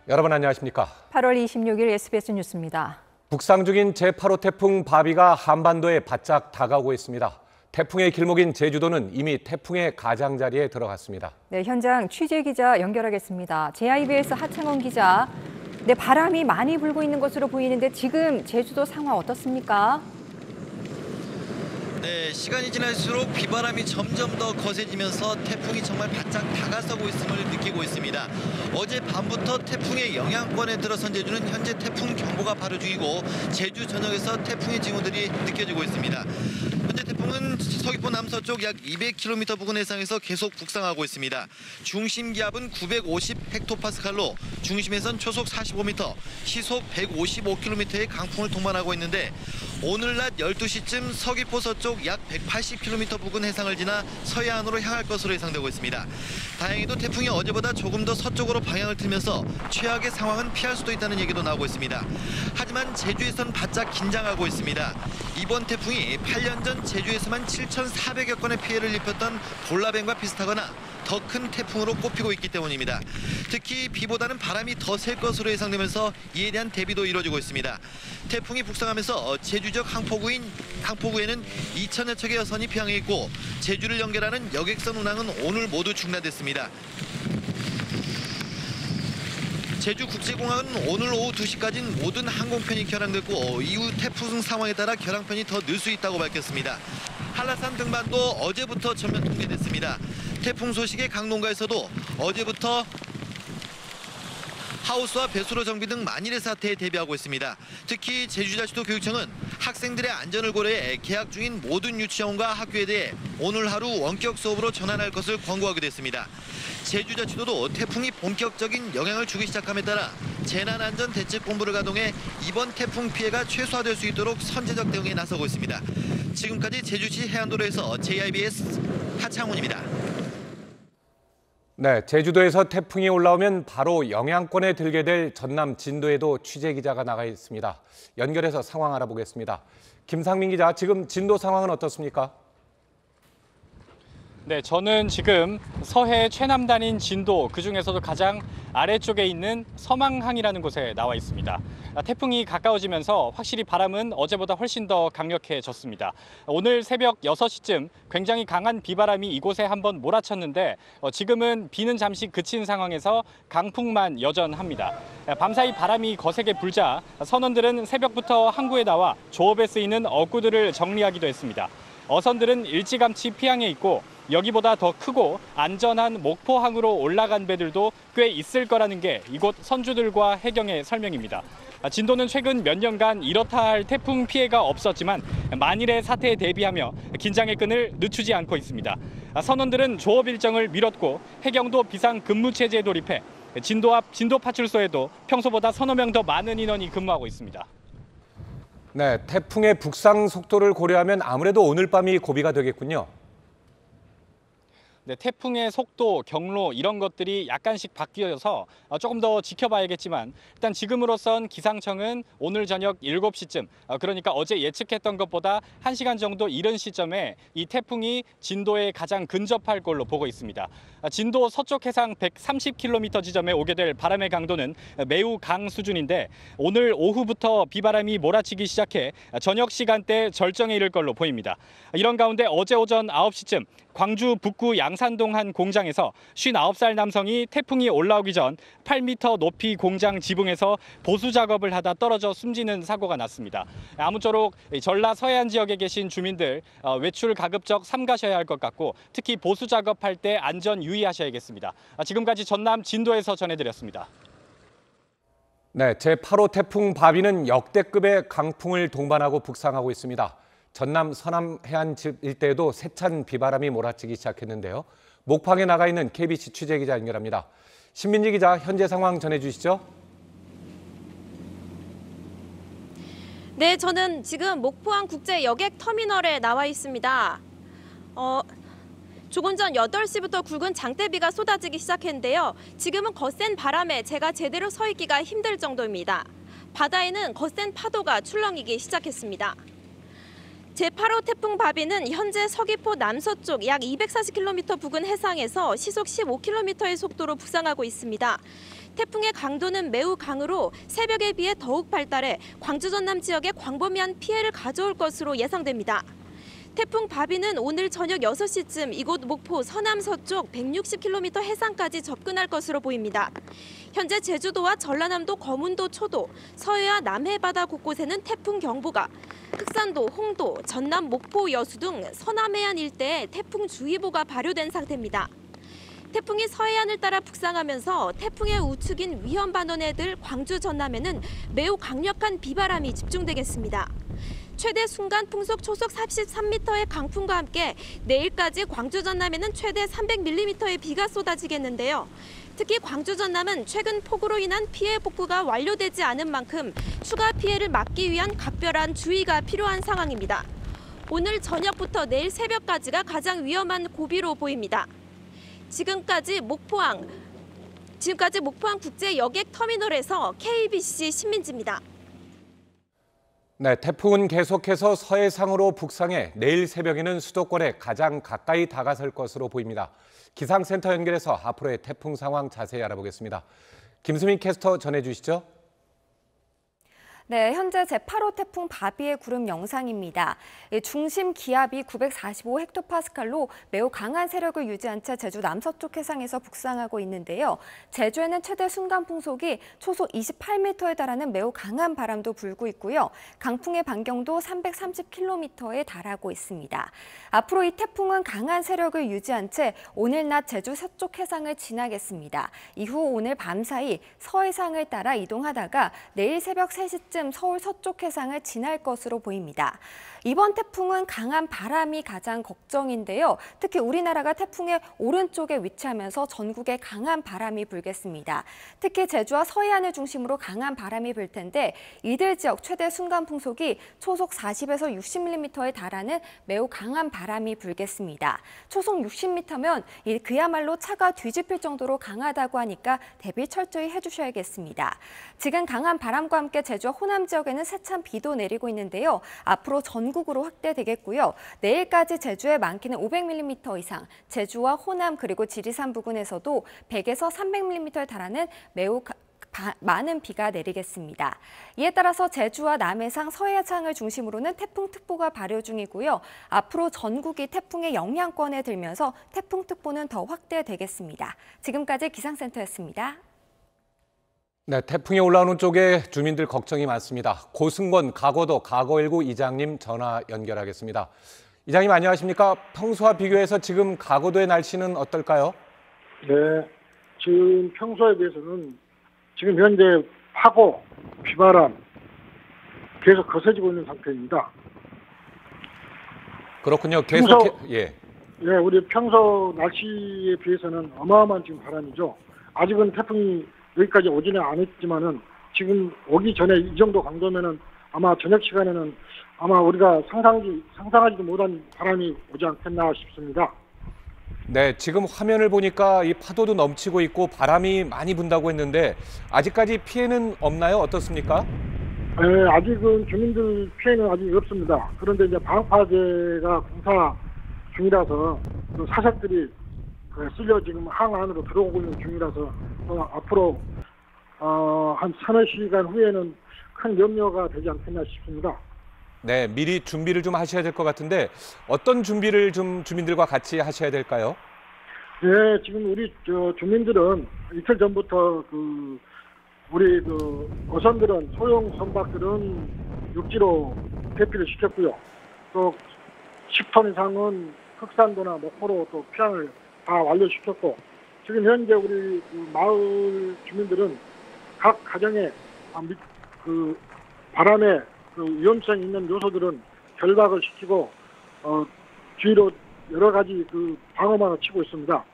여러분 안녕하십니까? 8월 26일 SBS 뉴스입니다. 북상 중인 제8호 태풍 바비가 한반도에 바짝 다가오고 있습니다. 태풍의 길목인 제주도는 이미 태풍의 가장자리에 들어갔습니다. 네, 현장 취재 기자 연결하겠습니다. JIBS 하창원 기자, 네, 바람이 많이 불고 있는 것으로 보이는데 지금 제주도 상황 어떻습니까? 네, 시간이 지날수록 비바람이 점점 더 거세지면서 태풍이 정말 바짝 다가서고 있음을 느끼고 있습니다. 어제 밤부터 태풍의 영향권에 들어선 제주는 현재 태풍 경보가 발효 중이고 제주 전역에서 태풍의 징후들이 느껴지고 있습니다. 현재 태풍은 서귀포 남서쪽 약 200km 부근 해상에서 계속 북상하고 있습니다. 중심 기압은 950헥토파스칼로 중심에선 초속 45m, 시속 155km의 강풍을 동반하고 있는데 오늘 낮 12시쯤 서귀포 서쪽 약 180km 부근 해상을 지나 서해안으로 향할 것으로 예상되고 있습니다. 다행히도 태풍이 어제보다 조금 더 서쪽으로 방향을 틀면서 최악의 상황은 피할 수도 있다는 얘기도 나오고 있습니다. 하지만 제주에선 바짝 긴장하고 있습니다. 이번 태풍이 8년 전 제주에서만 7,400여 건의 피해를 입혔던 볼라벤과 비슷하거나 더 큰 태풍으로 꼽히고 있기 때문입니다. 특히 비보다는 바람이 더 셀 것으로 예상되면서 이에 대한 대비도 이루어지고 있습니다. 태풍이 북상하면서 제주 지역 항포구에는 2,000여 척의 여선이 피항해 있고 제주를 연결하는 여객선 운항은 오늘 모두 중단됐습니다. 제주국제공항은 오늘 오후 2시까지는 모든 항공편이 결항됐고 이후 태풍 상황에 따라 결항편이 더 늘 수 있다고 밝혔습니다. 한라산 등반도 어제부터 전면 통제됐습니다. 태풍 소식에 강농가에서도 어제부터 하우스와 배수로 정비 등 만일의 사태에 대비하고 있습니다. 특히 제주자치도 교육청은 학생들의 안전을 고려해 개학 중인 모든 유치원과 학교에 대해 오늘 하루 원격 수업으로 전환할 것을 권고하기도 했습니다. 제주자치도도 태풍이 본격적인 영향을 주기 시작함에 따라 재난안전대책본부를 가동해 이번 태풍 피해가 최소화될 수 있도록 선제적 대응에 나서고 있습니다. 지금까지 제주시 해안도로에서 JIBS 하창훈입니다. 네, 제주도에서 태풍이 올라오면 바로 영향권에 들게 될 전남 진도에도 취재 기자가 나가 있습니다. 연결해서 상황 알아보겠습니다. 김상민 기자, 지금 진도 상황은 어떻습니까? 네, 저는 지금 서해 최남단인 진도, 그중에서도 가장 아래쪽에 있는 서망항이라는 곳에 나와 있습니다. 태풍이 가까워지면서 확실히 바람은 어제보다 훨씬 더 강력해졌습니다. 오늘 새벽 6시쯤 굉장히 강한 비바람이 이곳에 한번 몰아쳤는데 지금은 비는 잠시 그친 상황에서 강풍만 여전합니다. 밤사이 바람이 거세게 불자 선원들은 새벽부터 항구에 나와 조업에 쓰이는 어구들을 정리하기도 했습니다. 어선들은 일찌감치 피항해 있고 여기보다 더 크고 안전한 목포항으로 올라간 배들도 꽤 있을 거라는 게 이곳 선주들과 해경의 설명입니다. 진도는 최근 몇 년간 이렇다 할 태풍 피해가 없었지만 만일의 사태에 대비하며 긴장의 끈을 늦추지 않고 있습니다. 선원들은 조업 일정을 미뤘고 해경도 비상 근무 체제에 돌입해 진도 앞 진도 파출소에도 평소보다 서너 명 더 많은 인원이 근무하고 있습니다. 네, 태풍의 북상 속도를 고려하면 아무래도 오늘 밤이 고비가 되겠군요. 네, 태풍의 속도, 경로 이런 것들이 약간씩 바뀌어서 조금 더 지켜봐야겠지만 일단 지금으로선 기상청은 오늘 저녁 7시쯤 그러니까 어제 예측했던 것보다 1시간 정도 이른 시점에 이 태풍이 진도에 가장 근접할 걸로 보고 있습니다. 진도 서쪽 해상 130km 지점에 오게 될 바람의 강도는 매우 강 수준인데 오늘 오후부터 비바람이 몰아치기 시작해 저녁 시간대 절정에 이를 걸로 보입니다. 이런 가운데 어제 오전 9시쯤 광주 북구 양산동 한 공장에서 59살 남성이 태풍이 올라오기 전 8m 높이 공장 지붕에서 보수 작업을 하다 떨어져 숨지는 사고가 났습니다. 아무쪼록 전라 서해안 지역에 계신 주민들 외출 가급적 삼가셔야 할 것 같고 특히 보수 작업할 때 안전 유의하셔야겠습니다. 지금까지 전남 진도에서 전해드렸습니다. 네, 제8호 태풍 바비는 역대급의 강풍을 동반하고 북상하고 있습니다. 전남 서남 해안 일대에도 세찬 비바람이 몰아치기 시작했는데요. 목포항에 나가 있는 KBC 취재기자 연결합니다. 신민지 기자, 현재 상황 전해주시죠. 네, 저는 지금 목포항 국제 여객 터미널에 나와 있습니다. 조금 전 8시부터 굵은 장대비가 쏟아지기 시작했는데요. 지금은 거센 바람에 제가 제대로 서 있기가 힘들 정도입니다. 바다에는 거센 파도가 출렁이기 시작했습니다. 제8호 태풍 바비는 현재 서귀포 남서쪽 약 240km 부근 해상에서 시속 15km의 속도로 북상하고 있습니다. 태풍의 강도는 매우 강으로 새벽에 비해 더욱 발달해 광주 전남 지역에 광범위한 피해를 가져올 것으로 예상됩니다. 태풍 바비는 오늘 저녁 6시쯤 이곳 목포 서남 서쪽 160km 해상까지 접근할 것으로 보입니다. 현재 제주도와 전라남도 거문도 초도, 서해와 남해 바다 곳곳에는 태풍 경보가, 흑산도, 홍도, 전남 목포 여수 등 서남해안 일대에 태풍 주의보가 발효된 상태입니다. 태풍이 서해안을 따라 북상하면서 태풍의 우측인 위험 반원에 들 광주 전남에는 매우 강력한 비바람이 집중되겠습니다. 최대 순간 풍속 초속 43m의 강풍과 함께 내일까지 광주 전남에는 최대 300mm의 비가 쏟아지겠는데요. 특히 광주 전남은 최근 폭우로 인한 피해 복구가 완료되지 않은 만큼 추가 피해를 막기 위한 각별한 주의가 필요한 상황입니다. 오늘 저녁부터 내일 새벽까지가 가장 위험한 고비로 보입니다. 지금까지 목포항 국제 여객 터미널에서 KBC 신민지입니다. 네, 태풍은 계속해서 서해상으로 북상해 내일 새벽에는 수도권에 가장 가까이 다가설 것으로 보입니다. 기상센터 연결해서 앞으로의 태풍 상황 자세히 알아보겠습니다. 김수민 캐스터 전해주시죠. 네, 현재 제8호 태풍 바비의 구름 영상입니다. 중심 기압이 945헥토파스칼로 매우 강한 세력을 유지한 채 제주 남서쪽 해상에서 북상하고 있는데요. 제주에는 최대 순간 풍속이 초속 28m에 달하는 매우 강한 바람도 불고 있고요. 강풍의 반경도 330km에 달하고 있습니다. 앞으로 이 태풍은 강한 세력을 유지한 채 오늘 낮 제주 서쪽 해상을 지나겠습니다. 이후 오늘 밤 사이 서해상을 따라 이동하다가 내일 새벽 3시쯤 서울 서쪽 해상을 지날 것으로 보입니다. 이번 태풍은 강한 바람이 가장 걱정인데요. 특히 우리나라가 태풍의 오른쪽에 위치하면서 전국에 강한 바람이 불겠습니다. 특히 제주와 서해안을 중심으로 강한 바람이 불 텐데 이들 지역 최대 순간 풍속이 초속 40에서 60mm에 달하는 매우 강한 바람이 불겠습니다. 초속 60m면 그야말로 차가 뒤집힐 정도로 강하다고 하니까 대비 철저히 해주셔야겠습니다. 지금 강한 바람과 함께 제주와 호남 지역에는 세찬 비도 내리고 있는데요. 앞으로 전국으로 확대되겠고요. 내일까지 제주에 많게는 500mm 이상, 제주와 호남 그리고 지리산 부근에서도 100에서 300mm에 달하는 매우 많은 비가 내리겠습니다. 이에 따라서 제주와 남해상, 서해상을 중심으로는 태풍특보가 발효 중이고요. 앞으로 전국이 태풍의 영향권에 들면서 태풍특보는 더 확대되겠습니다. 지금까지 기상센터였습니다. 네, 태풍이 올라오는 쪽에 주민들 걱정이 많습니다. 고승권 가거도 가거19 이장님 전화 연결하겠습니다. 이장님 안녕하십니까? 평소와 비교해서 지금 가거도의 날씨는 어떨까요? 네, 지금 평소에 비해서는 지금 현재 파고, 비바람 계속 거세지고 있는 상태입니다. 그렇군요. 계속 우리 평소 날씨에 비해서는 어마어마한 지금 바람이죠. 아직은 태풍이 여기까지 오지는 않았지만은 지금 오기 전에 이 정도 강도면은 아마 저녁 시간에는 아마 우리가 상상하지도 못한 바람이 오지 않겠나 싶습니다. 네, 지금 화면을 보니까 이 파도도 넘치고 있고 바람이 많이 분다고 했는데 아직까지 피해는 없나요? 어떻습니까? 네, 아직은 주민들 피해는 아직 없습니다. 그런데 이제 방파제가 공사 중이라서 그 사색들이 쓸려 지금 항 안으로 들어오고 있는 중이라서 앞으로 한 서너 시간 후에는 큰 염려가 되지 않겠나 싶습니다. 네, 미리 준비를 좀 하셔야 될 것 같은데 어떤 준비를 좀 주민들과 같이 하셔야 될까요? 네, 지금 우리 주민들은 이틀 전부터 우리 어선들은 소형 선박들은 육지로 대피를 시켰고요. 또 10톤 이상은 흑산도나 목포로 또 피항을 다 완료시켰고 지금 현재 우리 마을 주민들은 각 가정에 바람에 위험성 있는 요소들은 결박을 시키고 주위로 여러 가지 방어망을 치고 있습니다.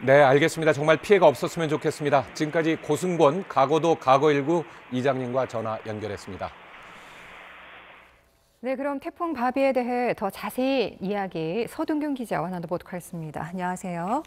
네, 알겠습니다. 정말 피해가 없었으면 좋겠습니다. 지금까지 고승권 가거도 가거19 이장님과 전화 연결했습니다. 네, 그럼 태풍 바비에 대해 더 자세히 이야기 서동균 기자와 나눠보도록 하겠습니다. 안녕하세요.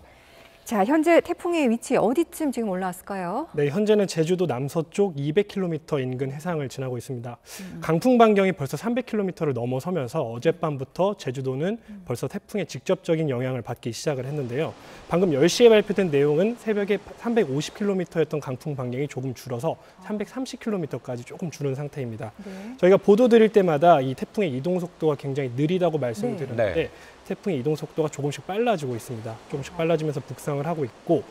자, 현재 태풍의 위치 어디쯤 지금 올라왔을까요? 네, 현재는 제주도 남서쪽 200km 인근 해상을 지나고 있습니다. 강풍 반경이 벌써 300km를 넘어서면서 어젯밤부터 제주도는 벌써 태풍의 직접적인 영향을 받기 시작을 했는데요. 방금 10시에 발표된 내용은 새벽에 350km였던 강풍 반경이 조금 줄어서 330km까지 조금 줄은 상태입니다. 네. 저희가 보도 드릴 때마다 이 태풍의 이동 속도가 굉장히 느리다고 말씀을 네. 드렸는데 네. 태풍의 이동 속도가 조금씩 빨라지고 있습니다. 조금씩 빨라지면서 북상을 하고 있고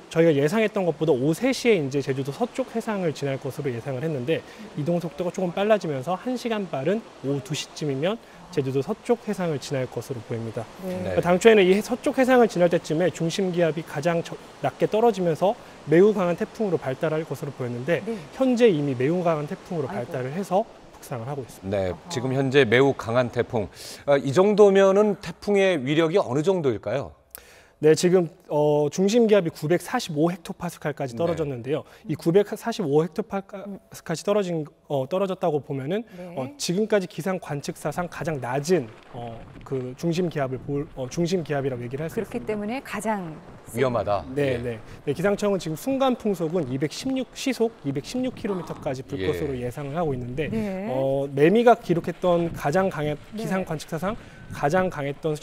저희가 예상했던 것보다 오후 3시에 이제 제주도 서쪽 해상을 지날 것으로 예상을 했는데 이동 속도가 조금 빨라지면서 1시간 빠른 오후 2시쯤이면 제주도 서쪽 해상을 지날 것으로 보입니다. 네. 당초에는 이 서쪽 해상을 지날 때쯤에 중심 기압이 가장 낮게 떨어지면서 매우 강한 태풍으로 발달할 것으로 보였는데 네. 현재 이미 매우 강한 태풍으로 아이고. 발달을 해서 북상을 하고 있습니다. 네, 지금 현재 매우 강한 태풍. 이 정도면은 태풍의 위력이 어느 정도일까요? 네, 지금 중심 기압이 945헥토파스칼까지 떨어졌는데요. 이 945헥토파스칼까지 떨어졌다고 보면은 네. 지금까지 기상 관측사상 가장 낮은 그 중심 기압을 중심 기압이라고 얘기를 할 수 그렇기 있습니다. 때문에 가장 위험하다. 네, 예. 네. 네, 기상청은 지금 순간 풍속은 시속 216km까지 불 예. 것으로 예상을 하고 있는데 네. 매미가 기록했던 가장 강한 기상 관측사상 가장 강했던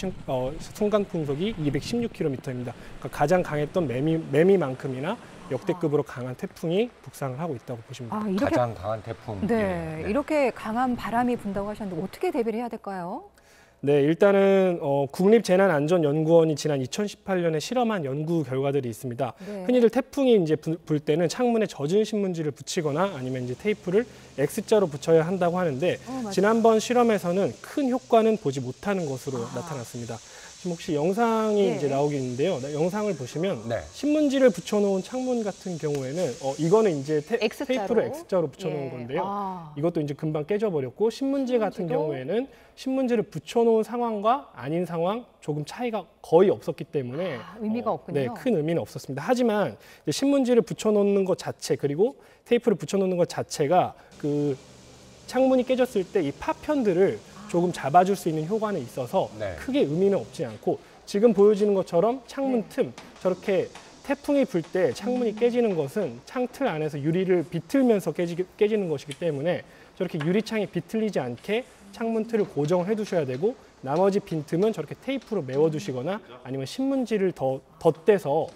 순간 풍속이 216km입니다. 그러니까 가장 강했던 매미만큼이나 역대급으로 강한 태풍이 북상을 하고 있다고 보시면 됩니다. 아, 이렇게 가장 강한 태풍. 네, 예. 이렇게 강한 바람이 분다고 하셨는데 어떻게 대비를 해야 될까요? 네, 일단은 국립재난안전연구원이 지난 2018년에 실험한 연구 결과들이 있습니다. 네. 흔히들 태풍이 이제 불 때는 창문에 젖은 신문지를 붙이거나 아니면 이제 테이프를 X자로 붙여야 한다고 하는데 맞아요. 지난번 실험에서는 큰 효과는 보지 못하는 것으로 나타났습니다. 지금 혹시 영상이 네. 이제 나오고 있는데요. 영상을 보시면 네. 신문지를 붙여놓은 창문 같은 경우에는 이거는 이제 X자로? 테이프를 X자로 붙여놓은 예. 건데요. 아. 이것도 이제 금방 깨져버렸고 신문지 같은 신문지도? 경우에는 신문지를 붙여놓은 상황과 아닌 상황 조금 차이가 거의 없었기 때문에 의미가 없군요. 네, 큰 의미는 없었습니다. 하지만 이제 신문지를 붙여놓는 것 자체 그리고 테이프를 붙여놓는 것 자체가 그 창문이 깨졌을 때 이 파편들을 조금 잡아줄 수 있는 효과는 있어서 네. 크게 의미는 없지 않고 지금 보여지는 것처럼 창문 네. 틈 저렇게 태풍이 불 때 창문이 깨지는 것은 창틀 안에서 유리를 비틀면서 깨지는 것이기 때문에 저렇게 유리창이 비틀리지 않게 창문 틀을 고정을 해두셔야 되고 나머지 빈틈은 저렇게 테이프로 메워두시거나 아니면 신문지를 더 덧대서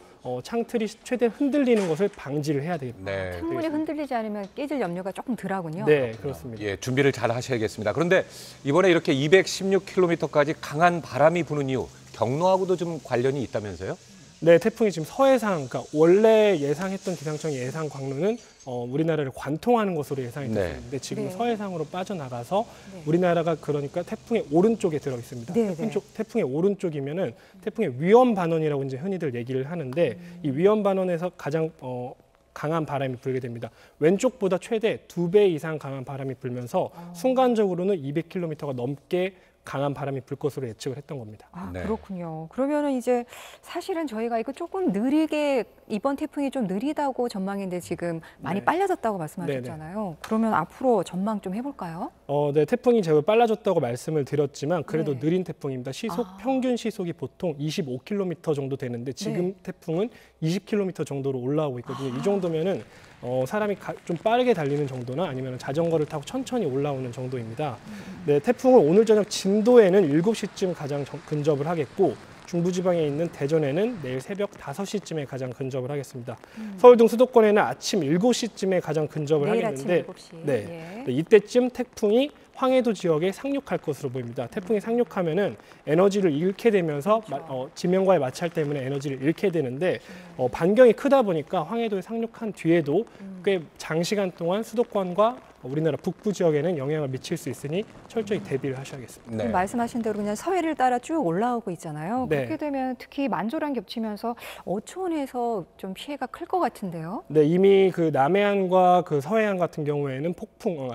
창틀이 최대한 흔들리는 것을 방지를 해야 되겠습니다. 네. 창문이 흔들리지 않으면 깨질 염려가 조금 덜하군요. 네, 그렇습니다. 예, 준비를 잘 하셔야겠습니다. 그런데 이번에 이렇게 216km까지 강한 바람이 부는 이유, 경로하고도 좀 관련이 있다면서요? 네, 태풍이 지금 서해상, 그러니까 원래 예상했던 기상청의 예상 광로는 우리나라를 관통하는 것으로 예상이 네. 됐었는데 지금 네. 서해상으로 빠져나가서 네. 우리나라가 그러니까 태풍의 오른쪽에 들어 있습니다. 네, 네. 태풍의 오른쪽이면은 태풍의 위험 반원이라고 이제 흔히들 얘기를 하는데 이 위험 반원에서 가장 강한 바람이 불게 됩니다. 왼쪽보다 최대 2배 이상 강한 바람이 불면서 순간적으로는 200km가 넘게 강한 바람이 불 것으로 예측을 했던 겁니다. 아, 네. 그렇군요. 그러면은 이제 사실은 저희가 이거 조금 느리게 이번 태풍이 좀 느리다고 전망인데 지금 많이 네. 빨라졌다고 말씀하셨잖아요. 그러면 앞으로 전망 좀 해볼까요? 네, 태풍이 제가 빨라졌다고 말씀을 드렸지만 그래도 네. 느린 태풍입니다. 평균 시속이 보통 25km 정도 되는데 지금 네. 태풍은 20km 정도로 올라오고 있거든요. 이 정도면은 사람이 좀 빠르게 달리는 정도나 아니면 자전거를 타고 천천히 올라오는 정도입니다. 네, 태풍은 오늘 저녁 진도에는 7시쯤 가장 근접을 하겠고 중부지방에 있는 대전에는 내일 새벽 5시쯤에 가장 근접을 하겠습니다. 서울 등 수도권에는 아침 7시쯤에 가장 근접을 내일 하겠는데 아침 7시. 네. 예. 네, 이때쯤 태풍이 황해도 지역에 상륙할 것으로 보입니다. 태풍이 상륙하면은 에너지를 잃게 되면서 지면과의 마찰 때문에 에너지를 잃게 되는데 반경이 크다 보니까 황해도에 상륙한 뒤에도 꽤 장시간 동안 수도권과 우리나라 북부 지역에는 영향을 미칠 수 있으니 철저히 대비를 하셔야겠습니다. 지금 말씀하신 대로 그냥 서해를 따라 쭉 올라오고 있잖아요. 네. 그렇게 되면 특히 만조랑 겹치면서 어촌에서 좀 피해가 클 것 같은데요. 네, 이미 그 남해안과 그 서해안 같은 경우에는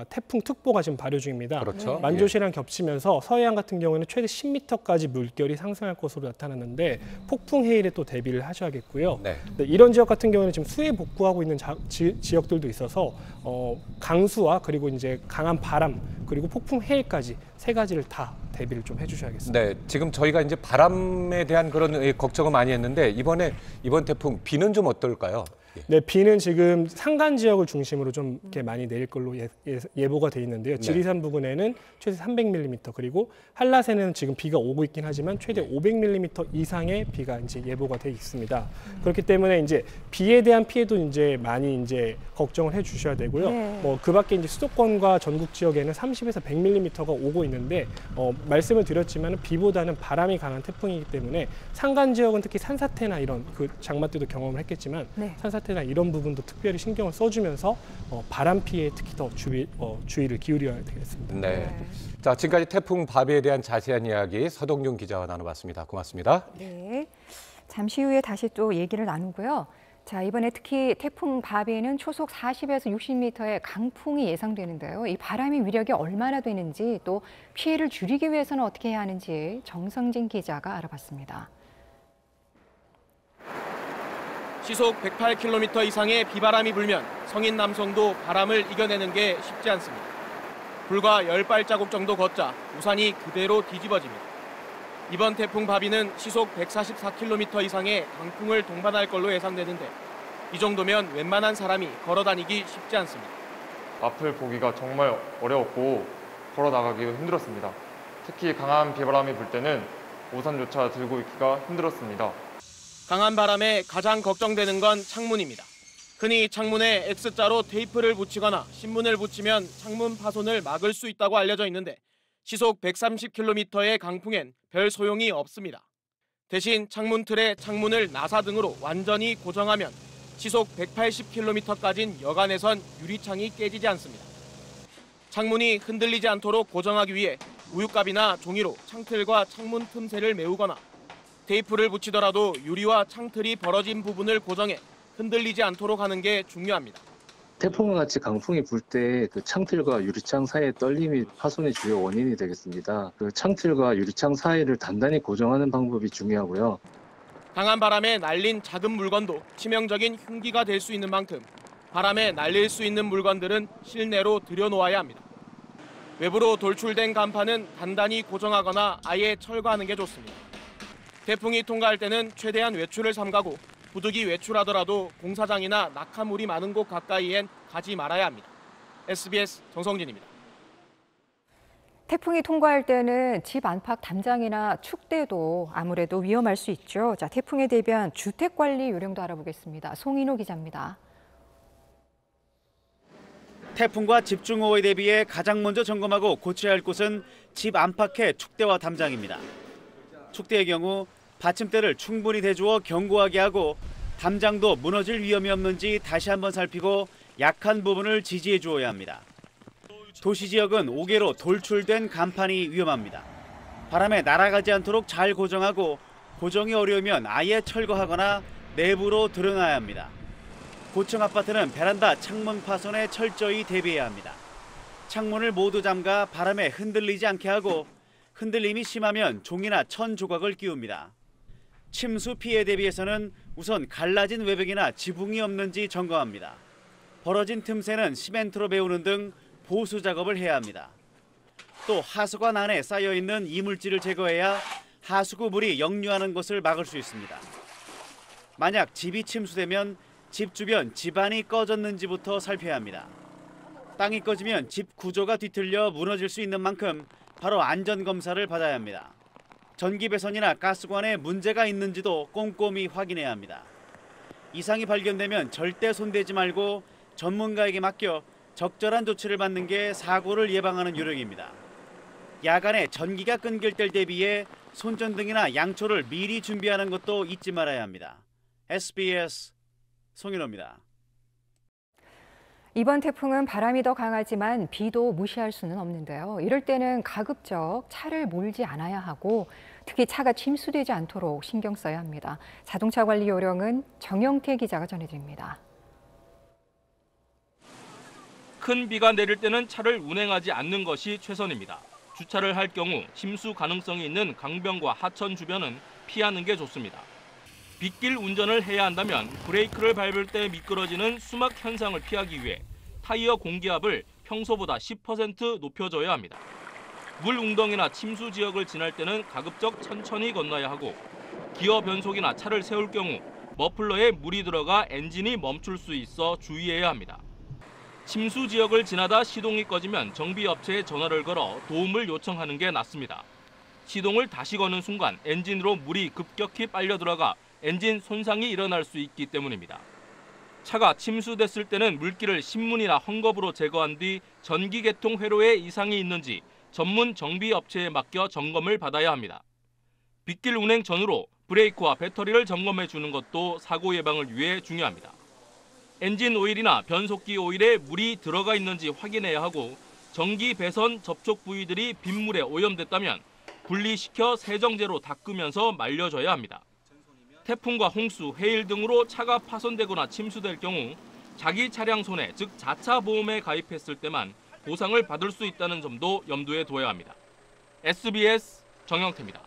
태풍특보가 지금 발효 중입니다. 그렇죠. 만조시랑 겹치면서 서해안 같은 경우에는 최대 10m까지 물결이 상승할 것으로 나타났는데 폭풍 해일에 또 대비를 하셔야겠고요. 네. 네, 이런 지역 같은 경우는 지금 수해 복구하고 있는 지역들도 있어서 강수와 그리고 이제 강한 바람 그리고 폭풍 해일까지 세 가지를 다 대비를 좀 해주셔야겠습니다. 네, 지금 저희가 이제 바람에 대한 그런 걱정을 많이 했는데 이번 태풍 비는 좀 어떨까요? 네, 비는 지금 산간 지역을 중심으로 좀 이렇게 많이 내릴 걸로 예보가 돼 있는데요. 지리산 부근에는 최대 300mm 그리고 한라산에는 지금 비가 오고 있긴 하지만 최대 500mm 이상의 비가 이제 예보가 돼 있습니다. 그렇기 때문에 이제 비에 대한 피해도 이제 많이 이제 걱정을 해주셔야 되고요. 뭐 그밖에 이제 수도권과 전국 지역에는 30에서 100mm가 오고 있는데 말씀을 드렸지만 비보다는 바람이 강한 태풍이기 때문에 산간 지역은 특히 산사태나 이런 그 장마 때도 경험을 했겠지만 산사태나 이런 부분도 특별히 신경을 써주면서 바람 피해에 특히 더 주의를 기울여야 되겠습니다. 네. 자, 지금까지 태풍 바비에 대한 자세한 이야기 서동윤 기자와 나눠봤습니다. 고맙습니다. 네. 잠시 후에 다시 또 얘기를 나누고요. 자, 이번에 특히 태풍 바비에는 초속 40에서 60m의 강풍이 예상되는데요. 이 바람의 위력이 얼마나 되는지 또 피해를 줄이기 위해서는 어떻게 해야 하는지 정성진 기자가 알아봤습니다. 시속 108km 이상의 비바람이 불면 성인 남성도 바람을 이겨내는 게 쉽지 않습니다. 불과 10발자국 정도 걷자 우산이 그대로 뒤집어집니다. 이번 태풍 바비는 시속 144km 이상의 강풍을 동반할 걸로 예상되는데 이 정도면 웬만한 사람이 걸어 다니기 쉽지 않습니다. 앞을 보기가 정말 어려웠고 걸어 나가기도 힘들었습니다. 특히 강한 비바람이 불 때는 우산조차 들고 있기가 힘들었습니다. 강한 바람에 가장 걱정되는 건 창문입니다. 흔히 창문에 X자로 테이프를 붙이거나 신문을 붙이면 창문 파손을 막을 수 있다고 알려져 있는데 시속 130km의 강풍엔 별 소용이 없습니다. 대신 창문 틀에 창문을 나사 등으로 완전히 고정하면 시속 180km까지는 여간에선 유리창이 깨지지 않습니다. 창문이 흔들리지 않도록 고정하기 위해 우유값이나 종이로 창틀과 창문 틈새를 메우거나 테이프를 붙이더라도 유리와 창틀이 벌어진 부분을 고정해 흔들리지 않도록 하는 게 중요합니다. 태풍과 같이 강풍이 불 때 그 창틀과 유리창 사이의 떨림이 파손의 주요 원인이 되겠습니다. 그 창틀과 유리창 사이를 단단히 고정하는 방법이 중요하고요. 강한 바람에 날린 작은 물건도 치명적인 흉기가 될 수 있는 만큼 바람에 날릴 수 있는 물건들은 실내로 들여놓아야 합니다. 외부로 돌출된 간판은 단단히 고정하거나 아예 철거하는 게 좋습니다. 태풍이 통과할 때는 최대한 외출을 삼가고 부득이 외출하더라도 공사장이나 낙하물이 많은 곳 가까이엔 가지 말아야 합니다. SBS 정성진입니다. 태풍이 통과할 때는 집 안팎 담장이나 축대도 아무래도 위험할 수 있죠. 자, 태풍에 대비한 주택관리 요령도 알아보겠습니다. 송인호 기자입니다. 태풍과 집중호우에 대비해 가장 먼저 점검하고 고쳐야 할 곳은 집 안팎의 축대와 담장입니다. 축대의 경우 받침대를 충분히 대주어 견고하게 하고 담장도 무너질 위험이 없는지 다시 한번 살피고 약한 부분을 지지해 주어야 합니다. 도시 지역은 옥외로 돌출된 간판이 위험합니다. 바람에 날아가지 않도록 잘 고정하고 고정이 어려우면 아예 철거하거나 내부로 들여놔야 합니다. 고층 아파트는 베란다 창문 파손에 철저히 대비해야 합니다. 창문을 모두 잠가 바람에 흔들리지 않게 하고 흔들림이 심하면 종이나 천 조각을 끼웁니다. 침수 피해 대비해서는 우선 갈라진 외벽이나 지붕이 없는지 점검합니다. 벌어진 틈새는 시멘트로 메우는 등 보수 작업을 해야 합니다. 또 하수관 안에 쌓여있는 이물질을 제거해야 하수구 물이 역류하는 것을 막을 수 있습니다. 만약 집이 침수되면 집 주변 집안이 꺼졌는지부터 살펴야 합니다. 땅이 꺼지면 집 구조가 뒤틀려 무너질 수 있는 만큼 바로 안전검사를 받아야 합니다. 전기 배선이나 가스관에 문제가 있는지도 꼼꼼히 확인해야 합니다. 이상이 발견되면 절대 손대지 말고 전문가에게 맡겨 적절한 조치를 받는 게 사고를 예방하는 요령입니다. 야간에 전기가 끊길 때 대비해 손전등이나 양초를 미리 준비하는 것도 잊지 말아야 합니다. SBS 송인호입니다. 이번 태풍은 바람이 더 강하지만 비도 무시할 수는 없는데요. 이럴 때는 가급적 차를 몰지 않아야 하고 특히 차가 침수되지 않도록 신경 써야 합니다. 자동차 관리 요령은 정영태 기자가 전해드립니다. 큰 비가 내릴 때는 차를 운행하지 않는 것이 최선입니다. 주차를 할 경우 침수 가능성이 있는 강변과 하천 주변은 피하는 게 좋습니다. 빗길 운전을 해야 한다면 브레이크를 밟을 때 미끄러지는 수막 현상을 피하기 위해 타이어 공기압을 평소보다 10% 높여줘야 합니다. 물 웅덩이나 침수 지역을 지날 때는 가급적 천천히 건너야 하고 기어 변속이나 차를 세울 경우 머플러에 물이 들어가 엔진이 멈출 수 있어 주의해야 합니다. 침수 지역을 지나다 시동이 꺼지면 정비업체에 전화를 걸어 도움을 요청하는 게 낫습니다. 시동을 다시 거는 순간 엔진으로 물이 급격히 빨려 들어가 엔진 손상이 일어날 수 있기 때문입니다. 차가 침수됐을 때는 물기를 신문이나 헝겊으로 제거한 뒤 전기 계통 회로에 이상이 있는지 전문 정비업체에 맡겨 점검을 받아야 합니다. 빗길 운행 전후로 브레이크와 배터리를 점검해 주는 것도 사고 예방을 위해 중요합니다. 엔진 오일이나 변속기 오일에 물이 들어가 있는지 확인해야 하고 전기 배선 접촉 부위들이 빗물에 오염됐다면 분리시켜 세정제로 닦으면서 말려줘야 합니다. 태풍과 홍수, 해일 등으로 차가 파손되거나 침수될 경우 자기 차량 손해, 즉 자차 보험에 가입했을 때만 보상을 받을 수 있다는 점도 염두에 둬야 합니다. SBS 정영태입니다.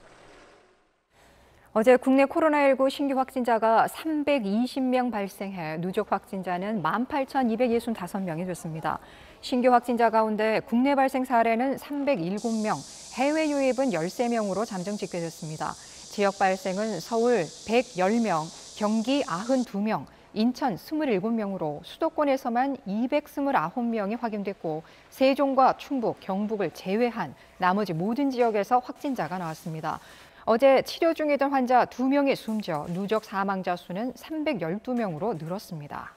어제 국내 코로나19 신규 확진자가 320명 발생해 누적 확진자는 18,265명이 됐습니다. 신규 확진자 가운데 국내 발생 사례는 307명, 해외 유입은 13명으로 잠정 집계됐습니다. 지역 발생은 서울 110명, 경기 92명, 인천 27명으로 수도권에서만 229명이 확인됐고 세종과 충북, 경북을 제외한 나머지 모든 지역에서 확진자가 나왔습니다. 어제 치료 중이던 환자 2명이 숨져 누적 사망자 수는 312명으로 늘었습니다.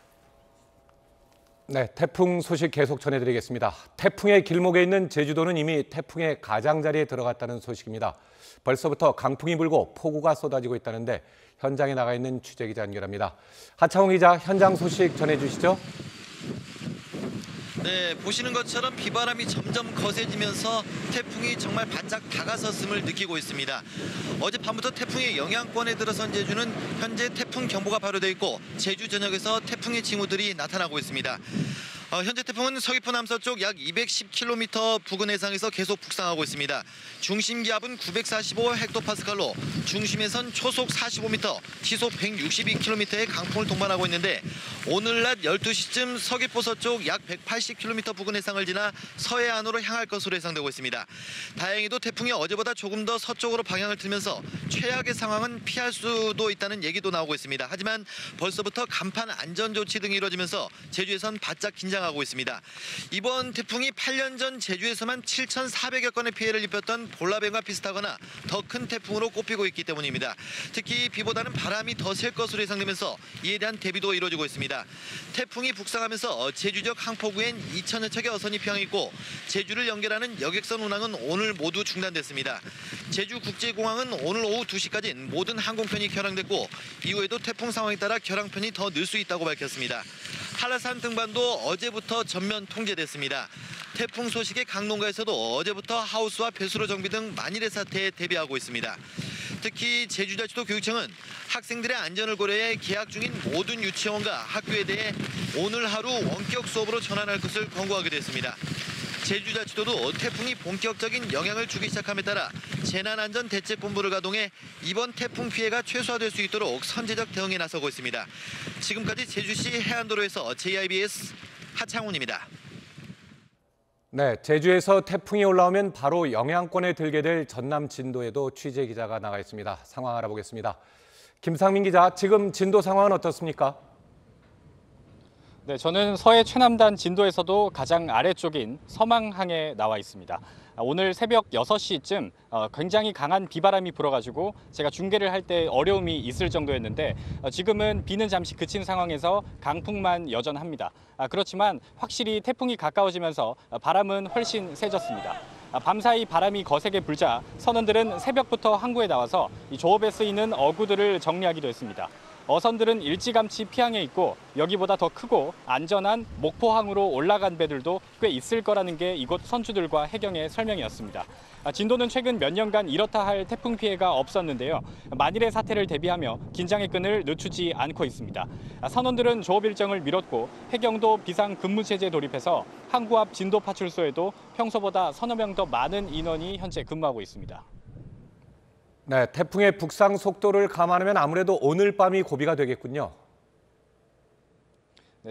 네, 태풍 소식 계속 전해드리겠습니다. 태풍의 길목에 있는 제주도는 이미 태풍의 가장자리에 들어갔다는 소식입니다. 벌써부터 강풍이 불고 폭우가 쏟아지고 있다는데 현장에 나가 있는 취재기자 연결합니다. 하창웅 기자, 현장 소식 전해주시죠. 네, 보시는 것처럼 비바람이 점점 거세지면서 태풍이 정말 바짝 다가섰음을 느끼고 있습니다. 어젯밤부터 태풍의 영향권에 들어선 제주는 현재 태풍 경보가 발효돼 있고 제주 전역에서 태풍의 징후들이 나타나고 있습니다. 현재 태풍은 서귀포 남서쪽 약 210km 부근 해상에서 계속 북상하고 있습니다. 중심 기압은 945헥토파스칼로 중심에선 초속 45m, 시속 162km의 강풍을 동반하고 있는데 오늘 낮 12시쯤 서귀포 서쪽 약 180km 부근 해상을 지나 서해안으로 향할 것으로 예상되고 있습니다. 다행히도 태풍이 어제보다 조금 더 서쪽으로 방향을 틀면서 최악의 상황은 피할 수도 있다는 얘기도 나오고 있습니다. 하지만 벌써부터 간판 안전조치 등이 이루어지면서 제주에선 바짝 긴장하고 있습니다. 이번 태풍이 8년 전 제주에서만 7,400여 건의 피해를 입혔던 볼라벤과 비슷하거나 더 큰 태풍으로 꼽히고 있기 때문입니다. 특히 비보다는 바람이 더 셀 것으로 예상되면서 이에 대한 대비도 이루어지고 있습니다. 태풍이 북상하면서 제주 지역 항포구엔 2천여 척의 어선이 피항해 있고 제주를 연결하는 여객선 운항은 오늘 모두 중단됐습니다. 제주국제공항은 오늘 오후 2시까지 모든 항공편이 결항됐고 이후에도 태풍 상황에 따라 결항편이 더 늘 수 있다고 밝혔습니다. 한라산 등반도 어제부터 전면 통제됐습니다. 태풍 소식에 강농가에서도 어제부터 하우스와 배수로 정비 등 만일의 사태에 대비하고 있습니다. 특히 제주자치도 교육청은 학생들의 안전을 고려해 개학 중인 모든 유치원과 학교에 대해 오늘 하루 원격 수업으로 전환할 것을 권고하게 됐습니다. 제주자치도도 태풍이 본격적인 영향을 주기 시작함에 따라 재난안전대책본부를 가동해 이번 태풍 피해가 최소화될 수 있도록 선제적 대응에 나서고 있습니다. 지금까지 제주시 해안도로에서 JIBS 하창훈입니다. 네, 제주에서 태풍이 올라오면 바로 영향권에 들게 될 전남 진도에도 취재 기자가 나가 있습니다. 상황 알아보겠습니다. 김상민 기자, 지금 진도 상황은 어떻습니까? 네, 저는 서해 최남단 진도에서도 가장 아래쪽인 서망항에 나와 있습니다. 오늘 새벽 6시쯤 굉장히 강한 비바람이 불어가지고 제가 중계를 할 때 어려움이 있을 정도였는데 지금은 비는 잠시 그친 상황에서 강풍만 여전합니다. 그렇지만 확실히 태풍이 가까워지면서 바람은 훨씬 세졌습니다. 밤사이 바람이 거세게 불자 선원들은 새벽부터 항구에 나와서 이 조업에 쓰이는 어구들을 정리하기도 했습니다. 어선들은 일찌감치 피항해 있고 여기보다 더 크고 안전한 목포항으로 올라간 배들도 꽤 있을 거라는 게 이곳 선주들과 해경의 설명이었습니다. 진도는 최근 몇 년간 이렇다 할 태풍 피해가 없었는데요. 만일의 사태를 대비하며 긴장의 끈을 늦추지 않고 있습니다. 선원들은 조업 일정을 미뤘고 해경도 비상 근무체제에 돌입해서 항구 앞 진도 파출소에도 평소보다 서너 명 더 많은 인원이 현재 근무하고 있습니다. 네, 태풍의 북상 속도를 감안하면 아무래도 오늘 밤이 고비가 되겠군요.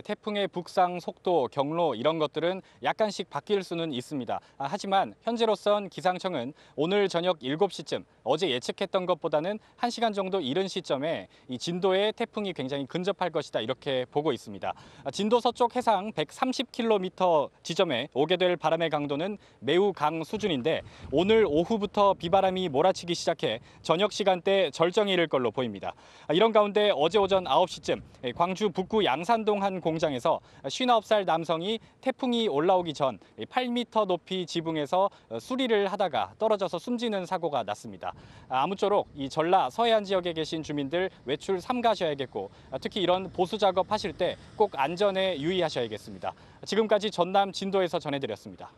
태풍의 북상 속도, 경로 이런 것들은 약간씩 바뀔 수는 있습니다. 하지만 현재로선 기상청은 오늘 저녁 7시쯤 어제 예측했던 것보다는 1시간 정도 이른 시점에 이 진도에 태풍이 굉장히 근접할 것이다 이렇게 보고 있습니다. 진도 서쪽 해상 130km 지점에 오게 될 바람의 강도는 매우 강 수준인데 오늘 오후부터 비바람이 몰아치기 시작해 저녁 시간대 절정이 이를 걸로 보입니다. 이런 가운데 어제 오전 9시쯤 광주 북구 양산동 한 공장에서 59살 남성이 태풍이 올라오기 전 8m 높이 지붕에서 수리를 하다가 떨어져서 숨지는 사고가 났습니다. 아무쪼록 이 전라 서해안 지역에 계신 주민들 외출 삼가셔야겠고 특히 이런 보수 작업 하실 때 꼭 안전에 유의하셔야겠습니다. 지금까지 전남 진도에서 전해드렸습니다.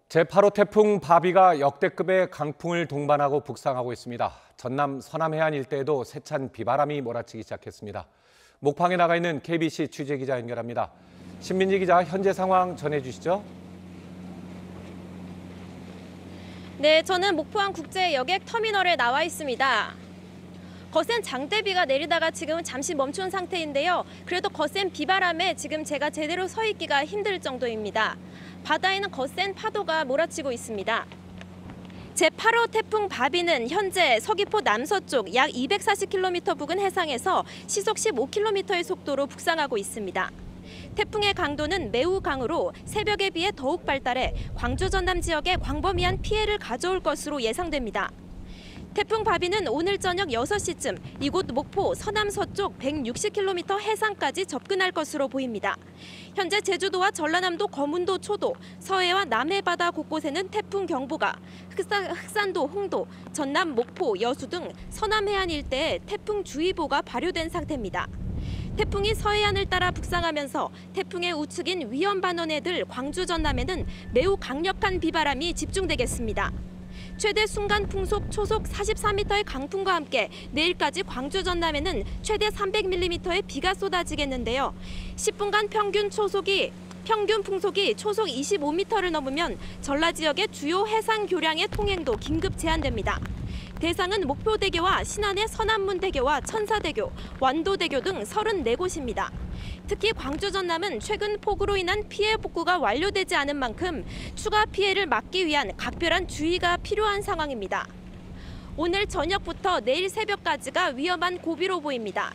제8호 태풍 바비가 역대급의 강풍을 동반하고 북상하고 있습니다. 전남 서남해안 일대에도 세찬 비바람이 몰아치기 시작했습니다. 목방에 나가 있는 KBC 취재기자 연결합니다. 신민지 기자, 현재 상황 전해주시죠. 네, 저는 목포항 국제여객 터미널에 나와 있습니다. 거센 장대비가 내리다가 지금은 잠시 멈춘 상태인데요. 그래도 거센 비바람에 지금 제가 제대로 서 있기가 힘들 정도입니다. 바다에는 거센 파도가 몰아치고 있습니다. 제8호 태풍 바비는 현재 서귀포 남서쪽 약 240km 부근 해상에서 시속 15km의 속도로 북상하고 있습니다. 태풍의 강도는 매우 강으로 새벽에 비해 더욱 발달해 광주 전남 지역에 광범위한 피해를 가져올 것으로 예상됩니다. 태풍 바비는 오늘 저녁 6시쯤 이곳 목포 서남서쪽 160km 해상까지 접근할 것으로 보입니다. 현재 제주도와 전라남도 거문도 초도, 서해와 남해 바다 곳곳에는 태풍 경보가, 흑산도, 홍도, 전남 목포, 여수 등 서남해안 일대에 태풍 주의보가 발효된 상태입니다. 태풍이 서해안을 따라 북상하면서 태풍의 우측인 위험반원에 들 광주 전남에는 매우 강력한 비바람이 집중되겠습니다. 최대 순간 풍속 초속 44m의 강풍과 함께 내일까지 광주 전남에는 최대 300mm의 비가 쏟아지겠는데요. 10분간 평균 풍속이 초속 25m를 넘으면 전라 지역의 주요 해상 교량의 통행도 긴급 제한됩니다. 대상은 목포대교와 신안의 서남문대교와 천사대교, 완도대교 등 34곳입니다. 특히 광주 전남은 최근 폭우로 인한 피해 복구가 완료되지 않은 만큼 추가 피해를 막기 위한 각별한 주의가 필요한 상황입니다. 오늘 저녁부터 내일 새벽까지가 위험한 고비로 보입니다.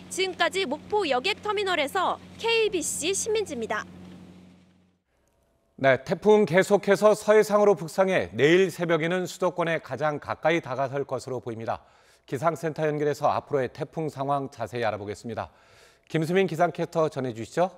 지금까지 목포 여객터미널에서 KBC 신민지입니다. 네, 태풍은 계속해서 서해상으로 북상해 내일 새벽에는 수도권에 가장 가까이 다가설 것으로 보입니다. 기상센터 연결해서 앞으로의 태풍 상황 자세히 알아보겠습니다. 김수민 기상캐스터 전해주시죠.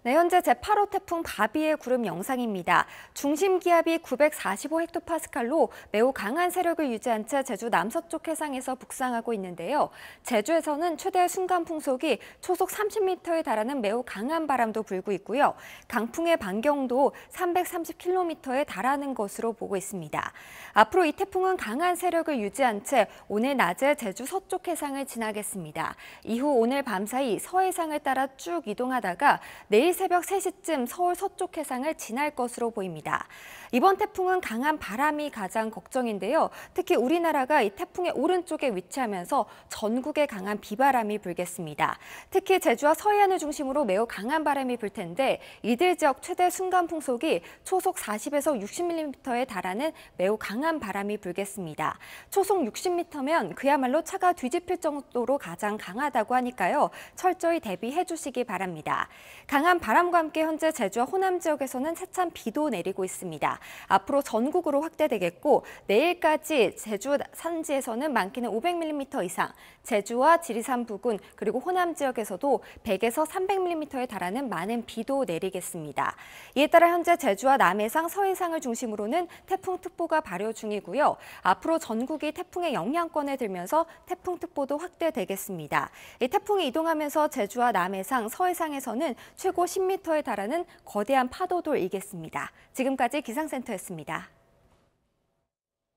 네, 현재 제8호 태풍 바비의 구름 영상입니다. 중심 기압이 945헥토파스칼로 매우 강한 세력을 유지한 채 제주 남서쪽 해상에서 북상하고 있는데요. 제주에서는 최대 순간 풍속이 초속 30m에 달하는 매우 강한 바람도 불고 있고요. 강풍의 반경도 330km에 달하는 것으로 보고 있습니다. 앞으로 이 태풍은 강한 세력을 유지한 채 오늘 낮에 제주 서쪽 해상을 지나겠습니다. 이후 오늘 밤사이 서해상을 따라 쭉 이동하다가 내일 새벽 3시쯤 서울 서쪽 해상을 지날 것으로 보입니다. 이번 태풍은 강한 바람이 가장 걱정인데요. 특히 우리나라가 이 태풍의 오른쪽에 위치하면서 전국에 강한 비바람이 불겠습니다. 특히 제주와 서해안을 중심으로 매우 강한 바람이 불 텐데 이들 지역 최대 순간 풍속이 초속 40에서 60mm에 달하는 매우 강한 바람이 불겠습니다. 초속 60m면 그야말로 차가 뒤집힐 정도로 가장 강하다고 하니까요. 철저히 대비해 주시기 바랍니다. 강한 바람과 함께 현재 제주와 호남 지역에서는 세찬 비도 내리고 있습니다. 앞으로 전국으로 확대되겠고 내일까지 제주 산지에서는 많게는 500mm 이상, 제주와 지리산 부근 그리고 호남 지역에서도 100에서 300mm에 달하는 많은 비도 내리겠습니다. 이에 따라 현재 제주와 남해상, 서해상을 중심으로는 태풍특보가 발효 중이고요. 앞으로 전국이 태풍의 영향권에 들면서 태풍특보도 확대되겠습니다. 이 태풍이 이동하면서 제주와 남해상, 서해상에서는 최고 10m에 달하는 거대한 파도도 일겠습니다. 지금까지 기상센터였습니다.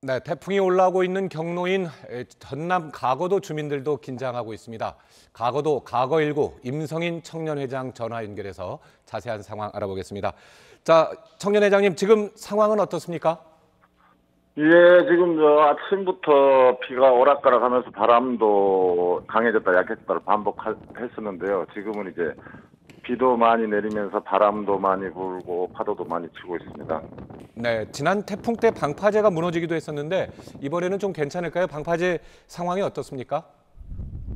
네, 태풍이 올라오고 있는 경로인 전남 가거도 주민들도 긴장하고 있습니다. 가거도 가거19 임성인 청년회장 전화 연결해서 자세한 상황 알아보겠습니다. 자, 청년회장님 지금 상황은 어떻습니까? 예, 지금 아침부터 비가 오락가락하면서 바람도 강해졌다 약해졌다를 반복했었는데요. 지금은 이제 비도 많이 내리면서 바람도 많이 불고 파도도 많이 치고 있습니다. 네, 지난 태풍 때 방파제가 무너지기도 했었는데 이번에는 좀 괜찮을까요? 방파제 상황이 어떻습니까?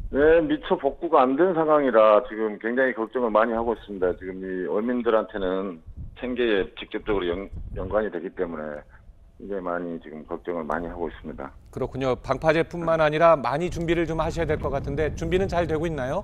네, 미처 복구가 안 된 상황이라 지금 굉장히 걱정을 많이 하고 있습니다. 지금 이 어민들한테는 생계에 직접적으로 연관이 되기 때문에 굉장히 많이 지금 걱정을 많이 하고 있습니다. 그렇군요. 방파제뿐만 아니라 많이 준비를 좀 하셔야 될 것 같은데 준비는 잘 되고 있나요?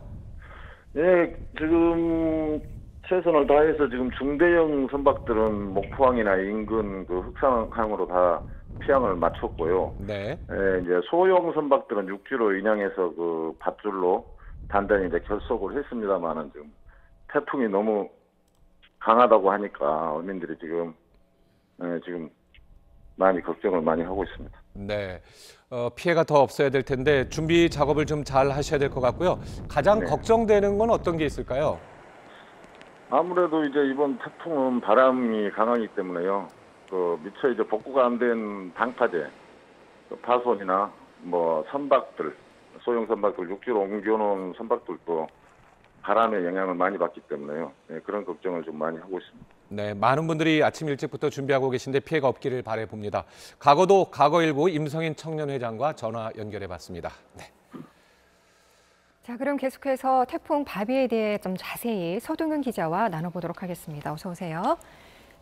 네, 지금 최선을 다해서 지금 중대형 선박들은 목포항이나 인근 그 흑산항으로 다 피항을 마쳤고요. 네. 네, 이제 소형 선박들은 육지로 인양해서 그 밧줄로 단단히 이제 결속을 했습니다만은 지금 태풍이 너무 강하다고 하니까 어민들이 지금 많이 걱정을 많이 하고 있습니다. 네, 피해가 더 없어야 될 텐데 준비 작업을 좀 잘 하셔야 될 것 같고요. 가장 네. 걱정되는 건 어떤 게 있을까요? 아무래도 이제 이번 태풍은 바람이 강하기 때문에요. 그 미처 이제 복구가 안 된 방파제, 파손이나 뭐 선박들, 소형 선박들, 육지로 옮겨놓은 선박들도 바람의 영향을 많이 받기 때문에요. 네, 그런 걱정을 좀 많이 하고 있습니다. 네, 많은 분들이 아침 일찍부터 준비하고 계신데 피해가 없기를 바라봅니다. 과거도 과거일보 임성인 청년회장과 전화 연결해봤습니다. 네. 자, 그럼 계속해서 태풍 바비에 대해 좀 자세히 서동근 기자와 나눠보도록 하겠습니다. 어서 오세요.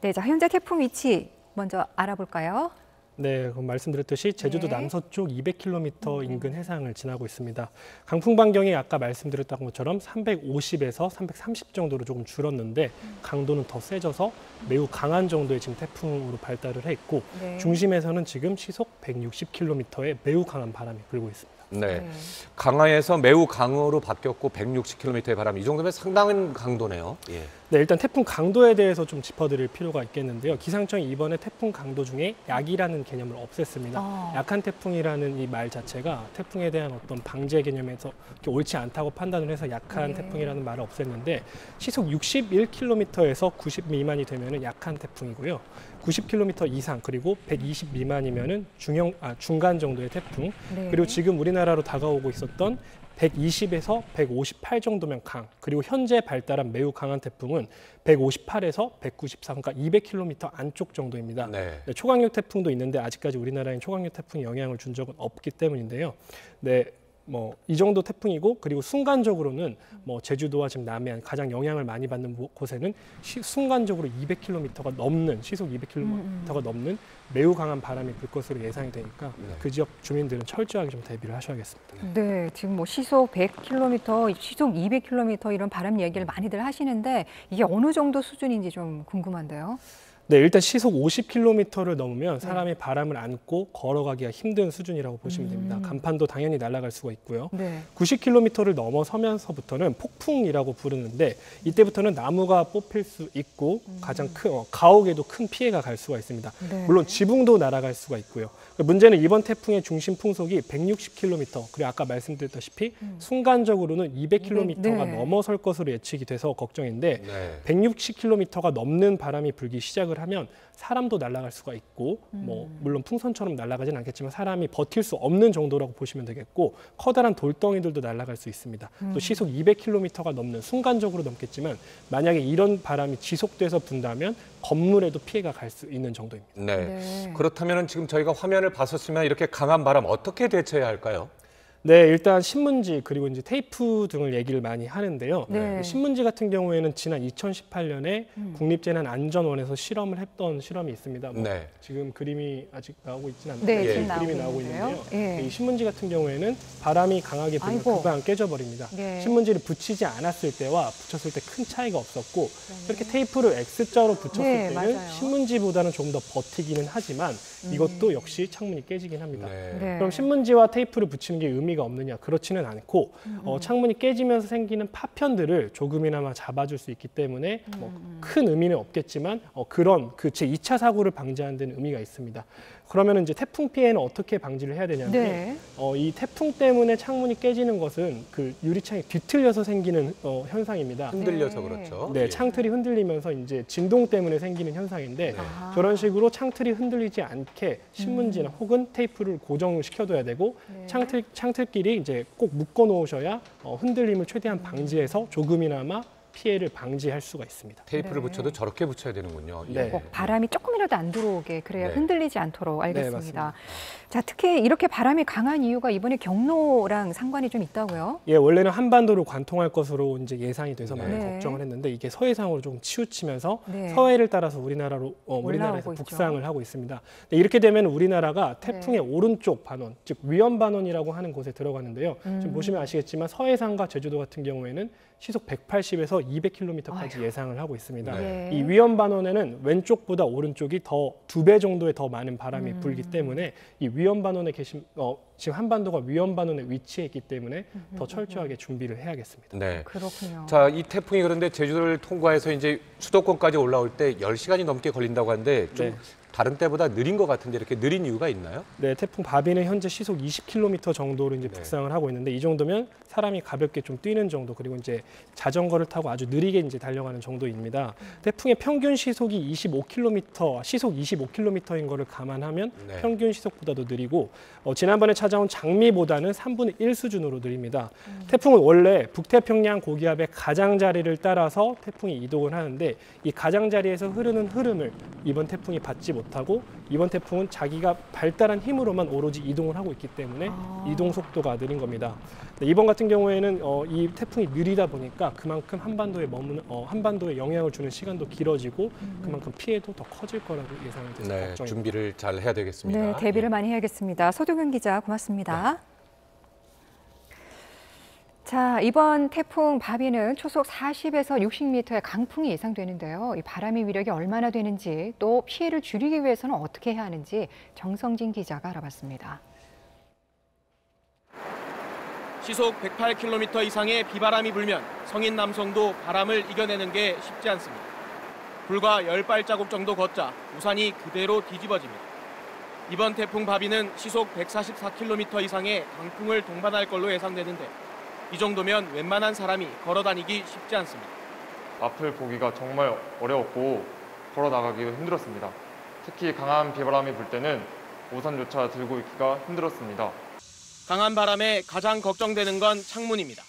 네, 자, 현재 태풍 위치 먼저 알아볼까요? 네, 그럼 말씀드렸듯이 제주도 네. 남서쪽 200km 인근 해상을 지나고 있습니다. 강풍 반경이 아까 말씀드렸던 것처럼 350에서 330 정도로 조금 줄었는데 강도는 더 세져서 매우 강한 정도의 지금 태풍으로 발달을 했고 네. 중심에서는 지금 시속 160km의 매우 강한 바람이 불고 있습니다. 네, 강화에서 매우 강으로 바뀌었고 160km의 바람, 이 정도면 상당한 강도네요. 예. 네, 일단 태풍 강도에 대해서 좀 짚어드릴 필요가 있겠는데요. 기상청이 이번에 태풍 강도 중에 약이라는 개념을 없앴습니다. 약한 태풍이라는 이 말 자체가 태풍에 대한 어떤 방제 개념에서 옳지 않다고 판단을 해서 약한 태풍이라는 말을 없앴는데 시속 61km에서 90 미만이 되면은 약한 태풍이고요. 90km 이상 그리고 120 미만이면은 중간 정도의 태풍. 네. 그리고 지금 우리나라로 다가오고 있었던 120에서 158 정도면 강, 그리고 현재 발달한 매우 강한 태풍은 158에서 194, 그러니까 200km 안쪽 정도입니다. 네. 네, 초강력 태풍도 있는데 아직까지 우리나라에 초강력 태풍이 영향을 준 적은 없기 때문인데요. 네, 뭐 이 정도 태풍이고 그리고 순간적으로는 뭐 제주도와 지금 남해안 가장 영향을 많이 받는 곳에는 순간적으로 200km가 넘는 시속 200km가 넘는 매우 강한 바람이 불 것으로 예상이 되니까 그 지역 주민들은 철저하게 좀 대비를 하셔야겠습니다. 네, 지금 뭐 시속 100km, 시속 200km 이런 바람 얘기를 많이들 하시는데 이게 어느 정도 수준인지 좀 궁금한데요. 네, 일단 시속 50km를 넘으면 사람이 바람을 안고 걸어가기가 힘든 수준이라고 보시면 됩니다. 간판도 당연히 날아갈 수가 있고요. 네. 90km를 넘어서면서부터는 폭풍이라고 부르는데 이때부터는 나무가 뽑힐 수 있고 가장 큰 가옥에도 큰 피해가 갈 수가 있습니다. 네. 물론 지붕도 날아갈 수가 있고요. 문제는 이번 태풍의 중심 풍속이 160km, 그리고 아까 말씀드렸다시피 순간적으로는 200km가 네. 넘어설 것으로 예측이 돼서 걱정인데 네. 160km가 넘는 바람이 불기 시작을 하면 사람도 날아갈 수가 있고 뭐 물론 풍선처럼 날아가진 않겠지만 사람이 버틸 수 없는 정도라고 보시면 되겠고 커다란 돌덩이들도 날아갈 수 있습니다. 또 시속 200km가 넘는 순간적으로 넘겠지만 만약에 이런 바람이 지속돼서 분다면 건물에도 피해가 갈 수 있는 정도입니다. 네. 네. 그렇다면 지금 저희가 화면을 봤었으면 이렇게 강한 바람 어떻게 대처해야 할까요? 네, 일단 신문지 그리고 이제 테이프 등을 얘기를 많이 하는데요. 네. 신문지 같은 경우에는 지난 2018년에 국립재난안전원에서 실험을 했던 실험이 있습니다. 뭐 네. 지금 그림이 아직 나오고 있지는 않는데 네, 지금 그림이 나오고 나오고 있는데요. 있는데요. 예. 이 신문지 같은 경우에는 바람이 강하게 불면 아이고. 금방 깨져버립니다. 네. 신문지를 붙이지 않았을 때와 붙였을 때 큰 차이가 없었고 이렇게 테이프를 X자로 붙였을 네, 때는 맞아요. 신문지보다는 좀 더 버티기는 하지만 이것도 역시 창문이 깨지긴 합니다. 네. 네. 그럼 신문지와 테이프를 붙이는 게 의미가 없느냐? 그렇지는 않고 창문이 깨지면서 생기는 파편들을 조금이나마 잡아줄 수 있기 때문에 뭐 큰 의미는 없겠지만 그런 그 제2차 사고를 방지하는 데는 의미가 있습니다. 그러면 이제 태풍 피해는 어떻게 방지를 해야 되냐면 네. 이 태풍 때문에 창문이 깨지는 것은 그 유리창이 뒤틀려서 생기는 현상입니다. 흔들려서 그렇죠. 네, 예. 창틀이 흔들리면서 이제 진동 때문에 생기는 현상인데 네. 저런 식으로 창틀이 흔들리지 않게 신문지나 혹은 테이프를 고정을 시켜둬야 되고 네. 창틀끼리 이제 꼭 묶어 놓으셔야 흔들림을 최대한 방지해서 조금이나마 피해를 방지할 수가 있습니다. 테이프를 네. 붙여도 저렇게 붙여야 되는군요. 네. 꼭 바람이 조금이라도 안 들어오게 그래야 네. 흔들리지 않도록 네, 알겠습니다. 맞습니다. 자, 특히 이렇게 바람이 강한 이유가 이번에 경로랑 상관이 좀 있다고요? 예, 원래는 한반도를 관통할 것으로 이제 예상이 돼서 많이 네. 걱정을 했는데 이게 서해상으로 좀 치우치면서 네. 서해를 따라서 우리나라에서 올라오고 있죠. 북상을 하고 있습니다. 네, 이렇게 되면 우리나라가 태풍의 오른쪽 반원, 즉 위험 반원이라고 하는 곳에 들어가는데요. 지금 보시면 아시겠지만 서해상과 제주도 같은 경우에는 시속 180에서 200km까지 예상을 하고 있습니다. 네. 이 위험 반원에는 왼쪽보다 오른쪽이 더 2배 정도의 더 많은 바람이 불기 때문에 이 위험 반원에 계신 지금 한반도가 위험 반원에 위치해 있기 때문에 더 철저하게 준비를 해야겠습니다. 네. 그렇군요. 자, 이 태풍이 그런데 제주도를 통과해서 이제 수도권까지 올라올 때 10시간이 넘게 걸린다고 하는데 좀 네. 다른 때보다 느린 것 같은데 이렇게 느린 이유가 있나요? 네, 태풍 바비는 현재 시속 20km 정도로 이제 북상을 하고 있는데 이 정도면 사람이 가볍게 좀 뛰는 정도 그리고 이제 자전거를 타고 아주 느리게 이제 달려가는 정도입니다. 태풍의 평균 시속이 25km, 시속 25km인 거를 감안하면 네. 평균 시속보다도 느리고 지난번에 찾아온 장미보다는 3분의 1 수준으로 느립니다. 태풍은 원래 북태평양 고기압의 가장자리를 따라서 태풍이 이동을 하는데 이 가장자리에서 흐르는 흐름을 이번 태풍이 받지 못하고 이번 태풍은 자기가 발달한 힘으로만 오로지 이동을 하고 있기 때문에 이동 속도가 느린 겁니다. 네, 이번 같은 경우에는 이 태풍이 느리다 보니까 그만큼 한반도에 영향을 주는 시간도 길어지고 그만큼 피해도 더 커질 거라고 예상이 돼서 네, 걱정입니다. 준비를 잘 해야 되겠습니다. 네, 대비를 많이 해야겠습니다. 서동윤 기자 고맙습니다. 네. 자, 이번 태풍 바비는 초속 40에서 60m의 강풍이 예상되는데요. 이 바람의 위력이 얼마나 되는지 또 피해를 줄이기 위해서는 어떻게 해야 하는지 정성진 기자가 알아봤습니다. 시속 108km 이상의 비바람이 불면 성인 남성도 바람을 이겨내는 게 쉽지 않습니다. 불과 10발자국 정도 걷자 우산이 그대로 뒤집어집니다. 이번 태풍 바비는 시속 144km 이상의 강풍을 동반할 걸로 예상되는데 이 정도면 웬만한 사람이 걸어 다니기 쉽지 않습니다. 앞을 보기가 정말 어려웠고 걸어 나가기도 힘들었습니다. 특히 강한 비바람이 불 때는 우산조차 들고 있기가 힘들었습니다. 강한 바람에 가장 걱정되는 건 창문입니다.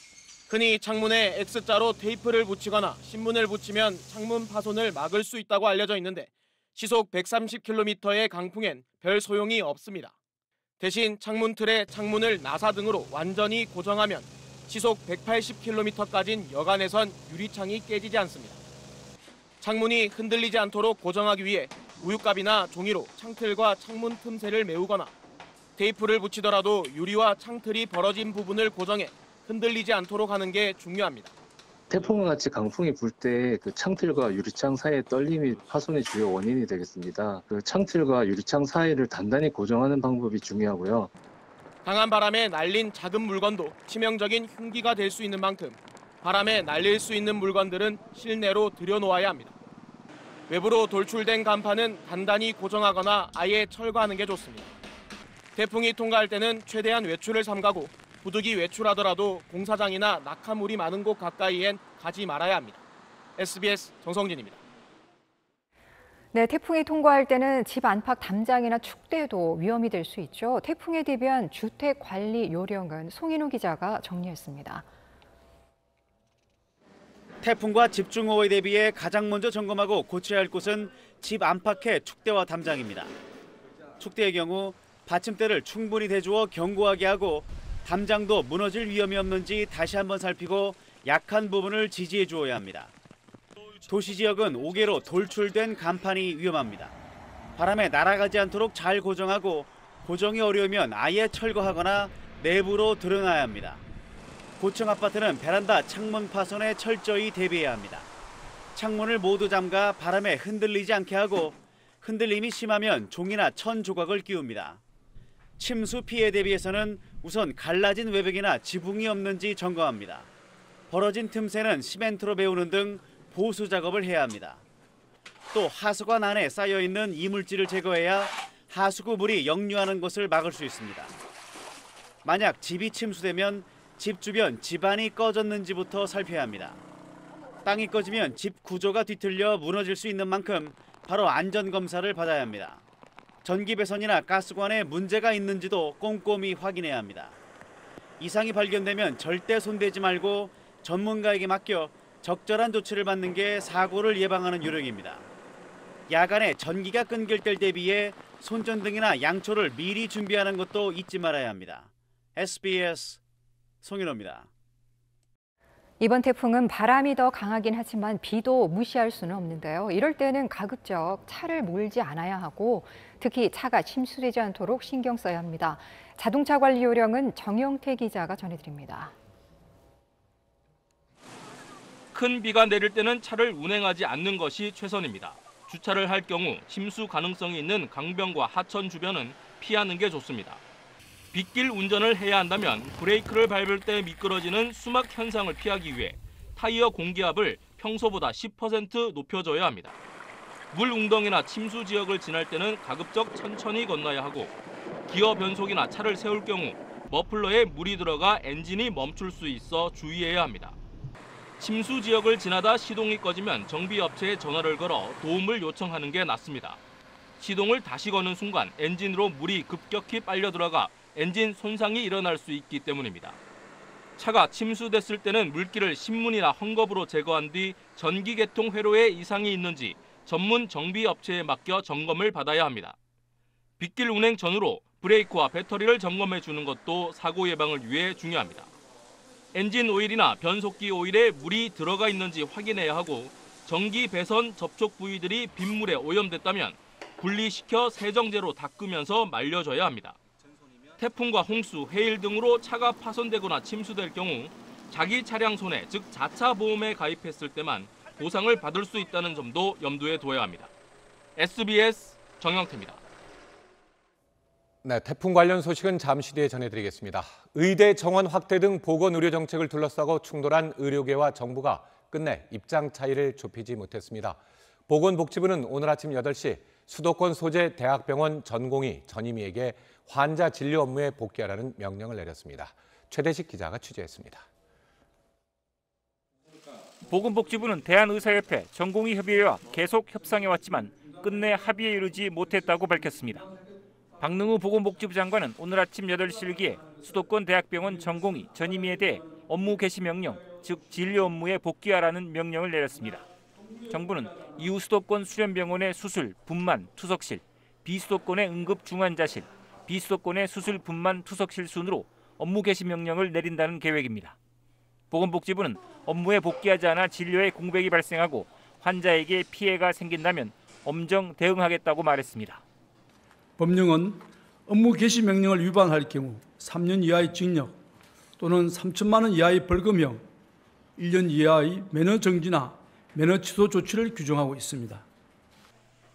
흔히 창문에 X자로 테이프를 붙이거나 신문을 붙이면 창문 파손을 막을 수 있다고 알려져 있는데 시속 130km의 강풍엔 별 소용이 없습니다. 대신 창문 틀에 창문을 나사 등으로 완전히 고정하면 시속 180km까지는 여간에선 유리창이 깨지지 않습니다. 창문이 흔들리지 않도록 고정하기 위해 우유값이나 종이로 창틀과 창문 틈새를 메우거나 테이프를 붙이더라도 유리와 창틀이 벌어진 부분을 고정해 흔들리지 않도록 하는 게 중요합니다. 태풍과 같이 강풍이 불 때 그 창틀과 유리창 사이의 떨림이 파손의 주요 원인이 되겠습니다. 그 창틀과 유리창 사이를 단단히 고정하는 방법이 중요하고요. 강한 바람에 날린 작은 물건도 치명적인 흉기가 될 수 있는 만큼 바람에 날릴 수 있는 물건들은 실내로 들여놓아야 합니다. 외부로 돌출된 간판은 단단히 고정하거나 아예 철거하는 게 좋습니다. 태풍이 통과할 때는 최대한 외출을 삼가고 부득이 외출하더라도 공사장이나 낙하물이 많은 곳 가까이엔 가지 말아야 합니다. SBS 정성진입니다. 네, 태풍이 통과할 때는 집 안팎 담장이나 축대도 위험이 될 수 있죠. 태풍에 대비한 주택 관리 요령은 송인우 기자가 정리했습니다. 태풍과 집중호우에 대비해 가장 먼저 점검하고 고쳐야 할 곳은 집 안팎의 축대와 담장입니다. 축대의 경우 받침대를 충분히 대주어 견고하게 하고 담장도 무너질 위험이 없는지 다시 한번 살피고 약한 부분을 지지해 주어야 합니다. 도시 지역은 옥외로 돌출된 간판이 위험합니다. 바람에 날아가지 않도록 잘 고정하고 고정이 어려우면 아예 철거하거나 내부로 드러나야 합니다. 고층 아파트는 베란다 창문 파손에 철저히 대비해야 합니다. 창문을 모두 잠가 바람에 흔들리지 않게 하고 흔들림이 심하면 종이나 천 조각을 끼웁니다. 침수 피해 대비해서는 우선 갈라진 외벽이나 지붕이 없는지 점검합니다. 벌어진 틈새는 시멘트로 메우는 등 보수 작업을 해야 합니다. 또 하수관 안에 쌓여있는 이물질을 제거해야 하수구 물이 역류하는 것을 막을 수 있습니다. 만약 집이 침수되면 집 주변 집안이 꺼졌는지부터 살펴야 합니다. 땅이 꺼지면 집 구조가 뒤틀려 무너질 수 있는 만큼 바로 안전검사를 받아야 합니다. 전기 배선이나 가스관에 문제가 있는지도 꼼꼼히 확인해야 합니다. 이상이 발견되면 절대 손대지 말고 전문가에게 맡겨 적절한 조치를 받는 게 사고를 예방하는 요령입니다. 야간에 전기가 끊길 때 대비해 손전등이나 양초를 미리 준비하는 것도 잊지 말아야 합니다. SBS 송윤호입니다. 이번 태풍은 바람이 더 강하긴 하지만 비도 무시할 수는 없는데요. 이럴 때는 가급적 차를 몰지 않아야 하고 특히 차가 침수되지 않도록 신경 써야 합니다. 자동차 관리 요령은 정영태 기자가 전해드립니다. 큰 비가 내릴 때는 차를 운행하지 않는 것이 최선입니다. 주차를 할 경우 침수 가능성이 있는 강변과 하천 주변은 피하는 게 좋습니다. 빗길 운전을 해야 한다면 브레이크를 밟을 때 미끄러지는 수막 현상을 피하기 위해 타이어 공기압을 평소보다 10% 높여줘야 합니다. 물 웅덩이나 침수 지역을 지날 때는 가급적 천천히 건너야 하고 기어 변속이나 차를 세울 경우 머플러에 물이 들어가 엔진이 멈출 수 있어 주의해야 합니다. 침수 지역을 지나다 시동이 꺼지면 정비업체에 전화를 걸어 도움을 요청하는 게 낫습니다. 시동을 다시 거는 순간 엔진으로 물이 급격히 빨려 들어가 엔진 손상이 일어날 수 있기 때문입니다. 차가 침수됐을 때는 물기를 신문이나 헝겊으로 제거한 뒤 전기 계통 회로에 이상이 있는지 전문 정비업체에 맡겨 점검을 받아야 합니다. 빗길 운행 전후로 브레이크와 배터리를 점검해 주는 것도 사고 예방을 위해 중요합니다. 엔진 오일이나 변속기 오일에 물이 들어가 있는지 확인해야 하고 전기 배선 접촉 부위들이 빗물에 오염됐다면 분리시켜 세정제로 닦으면서 말려줘야 합니다. 태풍과 홍수, 해일 등으로 차가 파손되거나 침수될 경우 자기 차량 손해, 즉 자차 보험에 가입했을 때만 보상을 받을 수 있다는 점도 염두에 둬야 합니다. SBS 정영태입니다. 네, 태풍 관련 소식은 잠시 뒤에 전해드리겠습니다. 의대 정원 확대 등 보건의료 정책을 둘러싸고 충돌한 의료계와 정부가 끝내 입장 차이를 좁히지 못했습니다. 보건복지부는 오늘 아침 8시 수도권 소재 대학병원 전공의 전임의에게 환자 진료 업무에 복귀하라는 명령을 내렸습니다. 최대식 기자가 취재했습니다. 보건복지부는 대한의사협회 전공의 협의회와 계속 협상해왔지만 끝내 합의에 이르지 못했다고 밝혔습니다. 박능우 보건복지부 장관은 오늘 아침 8시 일기에 수도권 대학병원 전공의 전임의에 대해 업무 개시 명령, 즉 진료 업무에 복귀하라는 명령을 내렸습니다. 정부는 이후 수도권 수련병원의 수술, 분만, 투석실, 비수도권의 응급 중환자실, 비수도권의 수술, 분만, 투석실 순으로 업무 개시 명령을 내린다는 계획입니다. 보건복지부는 업무에 복귀하지 않아 진료에 공백이 발생하고 환자에게 피해가 생긴다면 엄정 대응하겠다고 말했습니다. 법령은 업무 개시 명령을 위반할 경우 3년 이하의 징역 또는 3천만 원 이하의 벌금형, 1년 이하의 면허 정지나 면허 취소 조치를 규정하고 있습니다.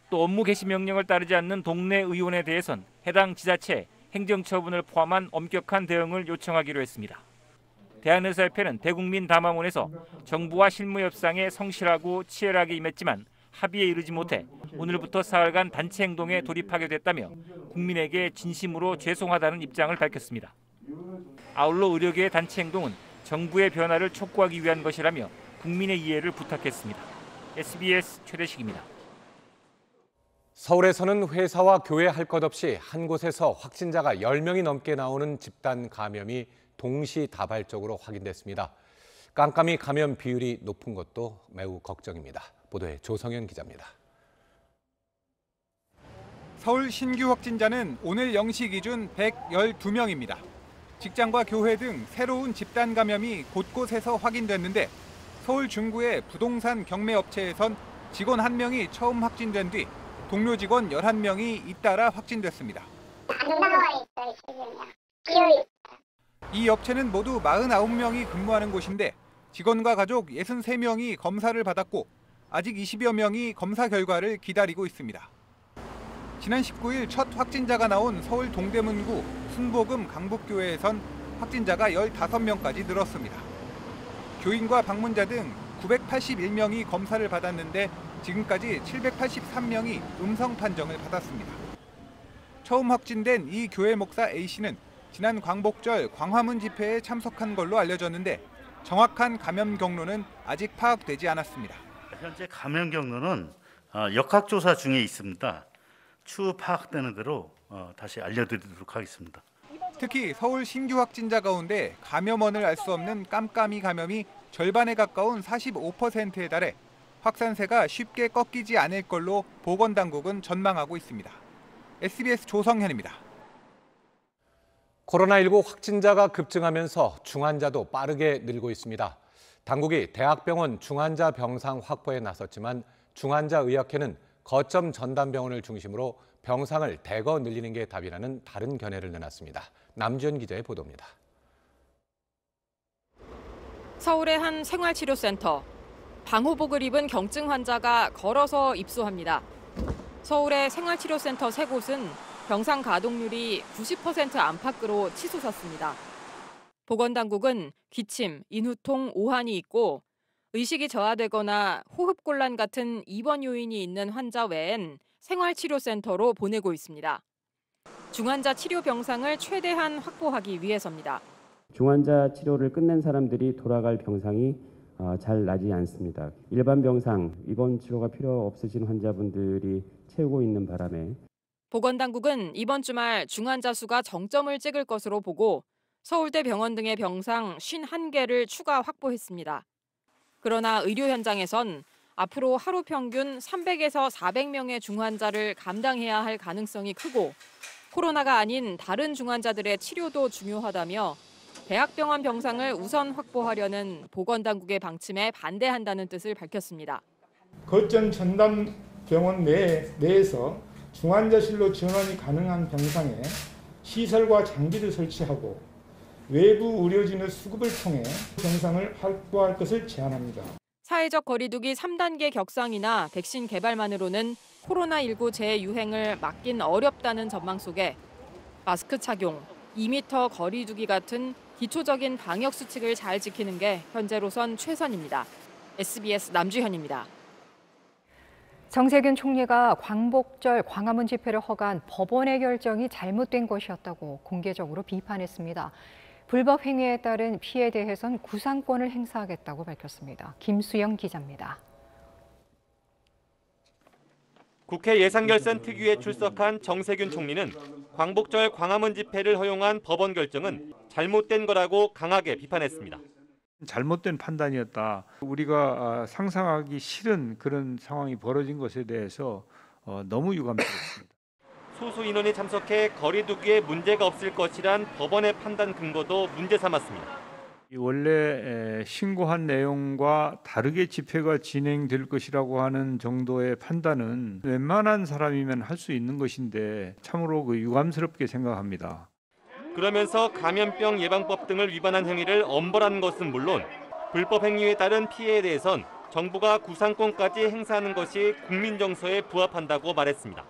또 업무 개시 명령을 따르지 않는 동네 의원에 대해선 해당 지자체 행정처분을 포함한 엄격한 대응을 요청하기로 했습니다. 대한의사협회는 대국민 담화문에서 정부와 실무 협상에 성실하고 치열하게 임했지만 합의에 이르지 못해 오늘부터 사흘간 단체 행동에 돌입하게 됐다며 국민에게 진심으로 죄송하다는 입장을 밝혔습니다. 아울러 의료계의 단체 행동은 정부의 변화를 촉구하기 위한 것이라며 국민의 이해를 부탁했습니다. SBS 최대식입니다. 서울에서는 회사와 교회 할 것 없이 한 곳에서 확진자가 10명이 넘게 나오는 집단 감염이 동시다발적으로 확인됐습니다. 깜깜이 감염 비율이 높은 것도 매우 걱정입니다. 보도에 조성현 기자입니다. 서울 신규 확진자는 오늘 0시 기준 112명입니다. 직장과 교회 등 새로운 집단 감염이 곳곳에서 확인됐는데 서울 중구의 부동산 경매업체에선 직원 1명이 처음 확진된 뒤 동료 직원 11명이 잇따라 확진됐습니다. 이 업체는 모두 49명이 근무하는 곳인데 직원과 가족 63명이 검사를 받았고 아직 20여 명이 검사 결과를 기다리고 있습니다. 지난 19일 첫 확진자가 나온 서울 동대문구 순복음 강북교회에선 확진자가 15명까지 늘었습니다. 교인과 방문자 등 981명이 검사를 받았는데 지금까지 783명이 음성 판정을 받았습니다. 처음 확진된 이 교회 목사 A씨는 지난 광복절 광화문 집회에 참석한 걸로 알려졌는데 정확한 감염 경로는 아직 파악되지 않았습니다. 현재 감염 경로는 역학조사 중에 있습니다. 추후 파악되는 대로 다시 알려드리도록 하겠습니다. 특히 서울 신규 확진자 가운데 감염원을 알 수 없는 깜깜이 감염이 절반에 가까운 45%에 달해 확산세가 쉽게 꺾이지 않을 걸로 보건당국은 전망하고 있습니다. SBS 조성현입니다. 코로나19 확진자가 급증하면서 중환자도 빠르게 늘고 있습니다. 당국이 대학병원 중환자 병상 확보에 나섰지만 중환자의학회는 거점 전담병원을 중심으로 병상을 대거 늘리는 게 답이라는 다른 견해를 내놨습니다. 남주현 기자의 보도입니다. 서울의 한 생활치료센터. 방호복을 입은 경증 환자가 걸어서 입소합니다. 서울의 생활치료센터 3곳은 병상 가동률이 90% 안팎으로 치솟았습니다. 보건당국은 기침, 인후통, 오한이 있고 의식이 저하되거나 호흡곤란 같은 입원 요인이 있는 환자 외엔 생활치료센터로 보내고 있습니다. 중환자 치료 병상을 최대한 확보하기 위해서입니다. 중환자 치료를 끝낸 사람들이 돌아갈 병상이 잘 나지 않습니다. 일반 병상, 입원 치료가 필요 없으신 환자분들이 채우고 있는 바람에 보건당국은 이번 주말 중환자 수가 정점을 찍을 것으로 보고 서울대 병원 등의 병상 51개를 추가 확보했습니다. 그러나 의료 현장에선 앞으로 하루 평균 300에서 400명의 중환자를 감당해야 할 가능성이 크고 코로나가 아닌 다른 중환자들의 치료도 중요하다며 대학병원 병상을 우선 확보하려는 보건당국의 방침에 반대한다는 뜻을 밝혔습니다. 거점 전담병원 내에서 중환자실로 전환이 가능한 병상에 시설과 장비를 설치하고 외부 의료진의 수급을 통해 병상을 확보할 것을 제안합니다. 사회적 거리두기 3단계 격상이나 백신 개발만으로는 코로나19 재유행을 막긴 어렵다는 전망 속에 마스크 착용, 2m 거리두기 같은 기초적인 방역 수칙을 잘 지키는 게 현재로선 최선입니다. SBS 남주현입니다. 정세균 총리가 광복절 광화문 집회를 허가한 법원의 결정이 잘못된 것이었다고 공개적으로 비판했습니다. 불법 행위에 따른 피해에 대해선 구상권을 행사하겠다고 밝혔습니다. 김수영 기자입니다. 국회 예산결산 특위에 출석한 정세균 총리는 광복절 광화문 집회를 허용한 법원 결정은 잘못된 거라고 강하게 비판했습니다. 잘못된 판단이었다. 우리가 상상하기 싫은 그런 상황이 벌어진 것에 대해서 너무 유감스럽습니다. 소수 인원이 참석해 거리두기에 문제가 없을 것이란 법원의 판단 근거도 문제 삼았습니다. 원래 신고한 내용과 다르게 집회가 진행될 것이라고 하는 정도의 판단은 웬만한 사람이면 할 수 있는 것인데 참으로 유감스럽게 생각합니다. 그러면서 감염병 예방법 등을 위반한 행위를 엄벌한 것은 물론 불법 행위에 따른 피해에 대해선 정부가 구상권까지 행사하는 것이 국민 정서에 부합한다고 말했습니다.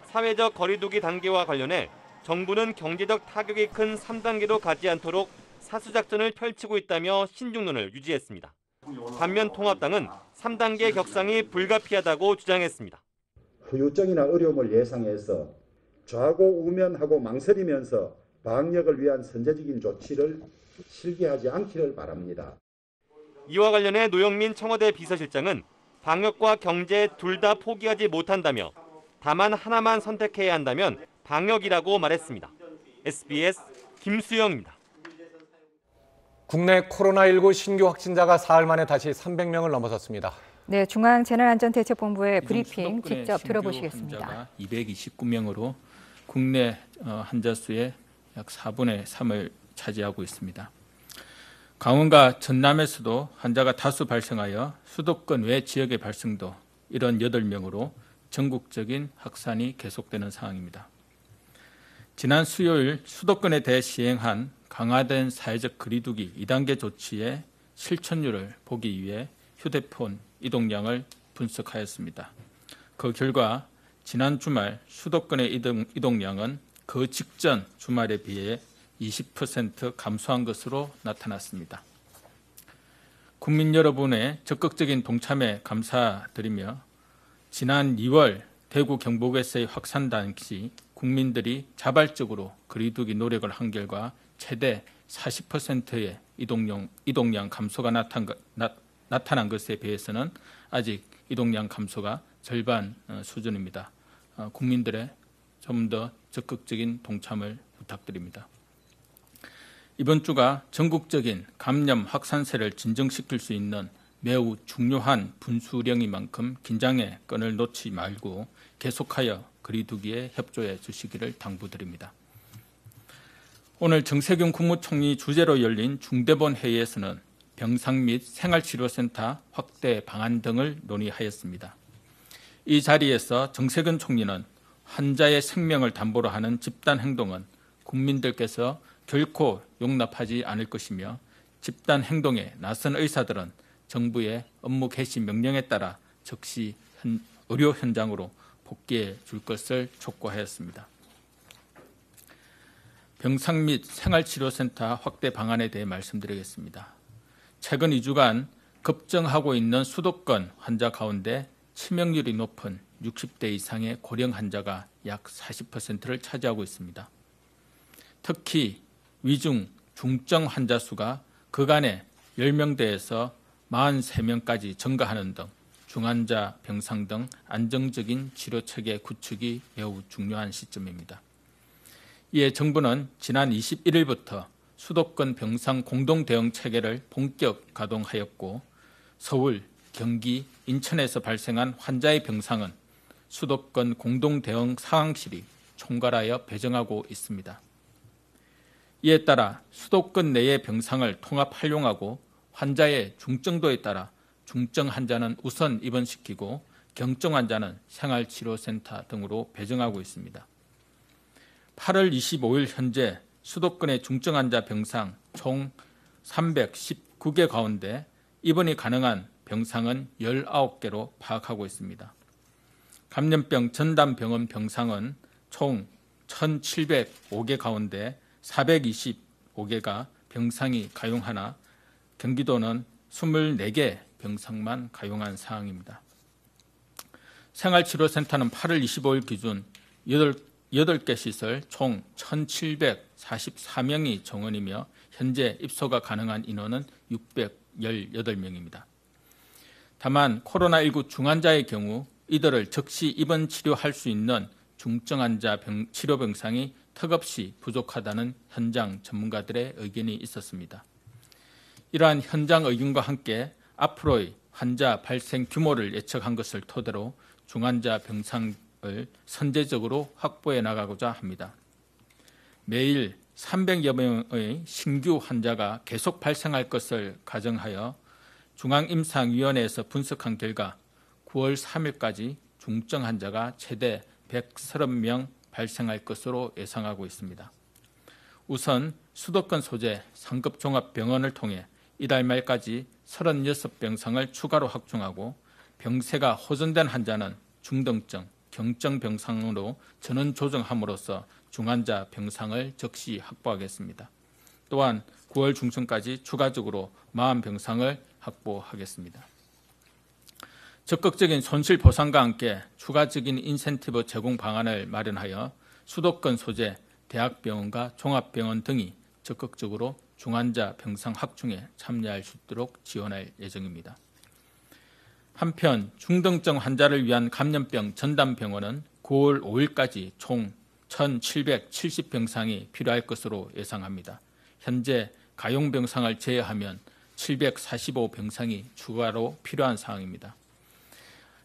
사회적 거리두기 단계와 관련해 정부는 경제적 타격이 큰 3단계로 가지 않도록 사수작전을 펼치고 있다며 신중론을 유지했습니다. 반면 통합당은 3단계 격상이 불가피하다고 주장했습니다. 후유증이나 어려움을 예상해서 좌고 우면하고 망설이면서 방역을 위한 선제적인 조치를 실기하지 않기를 바랍니다. 이와 관련해 노영민 청와대 비서실장은 방역과 경제 둘 다 포기하지 못한다며 다만 하나만 선택해야 한다면 방역이라고 말했습니다. SBS 김수영입니다. 국내 코로나19 신규 확진자가 사흘 만에 다시 300명을 넘어섰습니다. 네, 중앙재난안전대책본부의 브리핑 직접 들어보시겠습니다. 229명으로 국내 환자 수의 약 4분의 3을 차지하고 있습니다. 강원과 전남에서도 환자가 다수 발생하여 수도권 외 지역의 발생도 78명으로 전국적인 확산이 계속되는 상황입니다. 지난 수요일 수도권에 대해 시행한 강화된 사회적 거리두기 2단계 조치의 실천율을 보기 위해 휴대폰 이동량을 분석하였습니다. 그 결과 지난 주말 수도권의 이동량은 그 직전 주말에 비해 20% 감소한 것으로 나타났습니다. 국민 여러분의 적극적인 동참에 감사드리며 지난 2월 대구 경북에서의 확산 당시 국민들이 자발적으로 거리두기 노력을 한 결과 최대 40%의 이동량 감소가 나타난 것에 비해서는 아직 이동량 감소가 절반 수준입니다. 국민들의 좀 더 적극적인 동참을 부탁드립니다. 이번 주가 전국적인 감염 확산세를 진정시킬 수 있는 매우 중요한 분수령인 만큼 긴장의 끈을 놓지 말고 계속하여 거리두기에 협조해 주시기를 당부드립니다. 오늘 정세균 국무총리 주재로 열린 중대본 회의에서는 병상 및 생활치료센터 확대 방안 등을 논의하였습니다. 이 자리에서 정세균 총리는 환자의 생명을 담보로 하는 집단 행동은 국민들께서 결코 용납하지 않을 것이며 집단 행동에 나선 의사들은 정부의 업무 개시 명령에 따라 즉시 의료 현장으로 복귀해 줄 것을 촉구하였습니다. 병상 및 생활치료센터 확대 방안에 대해 말씀드리겠습니다. 최근 2주간 급증하고 있는 수도권 환자 가운데 치명률이 높은 60대 이상의 고령 환자가 약 40%를 차지하고 있습니다. 특히 위중, 중증 환자 수가 그간의 10명대에서 43명까지 증가하는 등 중환자 병상 등 안정적인 치료체계 구축이 매우 중요한 시점입니다. 이에 정부는 지난 21일부터 수도권 병상 공동대응 체계를 본격 가동하였고 서울, 경기, 인천에서 발생한 환자의 병상은 수도권 공동대응 상황실이 총괄하여 배정하고 있습니다. 이에 따라 수도권 내의 병상을 통합 활용하고 환자의 중증도에 따라 중증 환자는 우선 입원시키고 경증 환자는 생활치료센터 등으로 배정하고 있습니다. 8월 25일 현재 수도권의 중증 환자 병상 총 319개 가운데 입원이 가능한 병상은 19개로 파악하고 있습니다. 감염병 전담병원 병상은 총 1,705개 가운데 425개가 병상이 가용하나 경기도는 24개 병상만 가용한 상황입니다. 생활치료센터는 8월 25일 기준 8개 시설 총 1,744명이 정원이며 현재 입소가 가능한 인원은 618명입니다. 다만 코로나19 중환자의 경우 이들을 즉시 입원 치료할 수 있는 중증 환자 치료 병상이 턱없이 부족하다는 현장 전문가들의 의견이 있었습니다. 이러한 현장 의견과 함께 앞으로의 환자 발생 규모를 예측한 것을 토대로 중환자 병상을 선제적으로 확보해 나가고자 합니다. 매일 300여 명의 신규 환자가 계속 발생할 것을 가정하여 중앙임상위원회에서 분석한 결과 9월 3일까지 중증 환자가 최대 130명 발생할 것으로 예상하고 있습니다. 우선 수도권 소재 상급 종합병원을 통해 이달 말까지 36병상을 추가로 확충하고 병세가 호전된 환자는 중등증, 경증 병상으로 전원 조정함으로써 중환자 병상을 즉시 확보하겠습니다. 또한 9월 중순까지 추가적으로 40병상을 확보하겠습니다. 적극적인 손실 보상과 함께 추가적인 인센티브 제공 방안을 마련하여 수도권 소재 대학병원과 종합병원 등이 적극적으로 중환자 병상 확충에 참여할 수 있도록 지원할 예정입니다. 한편 중등증 환자를 위한 감염병 전담병원은 9월 5일까지 총 1,770병상이 필요할 것으로 예상합니다. 현재 가용병상을 제외하면 745병상이 추가로 필요한 상황입니다.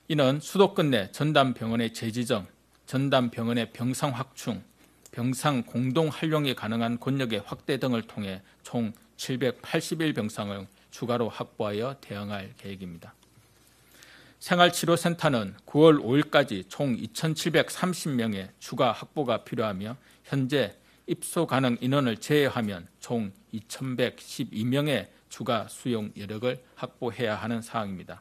이는 수도권 내 전담병원의 재지정, 전담병원의 병상 확충, 병상 공동 활용이 가능한 권역의 확대 등을 통해 총 781병상을 추가로 확보하여 대응할 계획입니다. 생활치료센터는 9월 5일까지 총 2,730명의 추가 확보가 필요하며 현재 입소 가능 인원을 제외하면 총 2,112명의 추가 수용 여력을 확보해야 하는 사항입니다.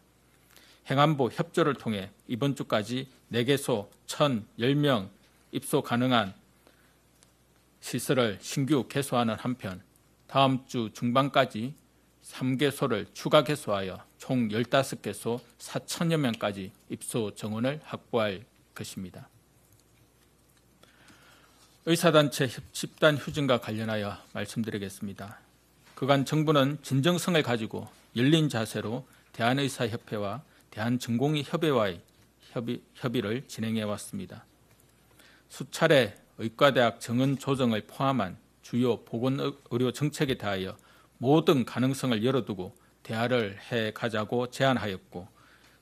행안부 협조를 통해 이번 주까지 4개소 1,010명 입소 가능한 시설을 신규 개소하는 한편 다음 주 중반까지 3개소를 추가 개소하여 총 15개소 4,000여 명까지 입소 정원을 확보할 것입니다. 의사단체 집단 휴진과 관련하여 말씀드리겠습니다. 그간 정부는 진정성을 가지고 열린 자세로 대한의사협회와 대한전공의협회와의 협의를 진행해 왔습니다. 수차례 의과대학 정원 조정을 포함한 주요 보건의료 정책에 대하여 모든 가능성을 열어두고 대화를 해가자고 제안하였고,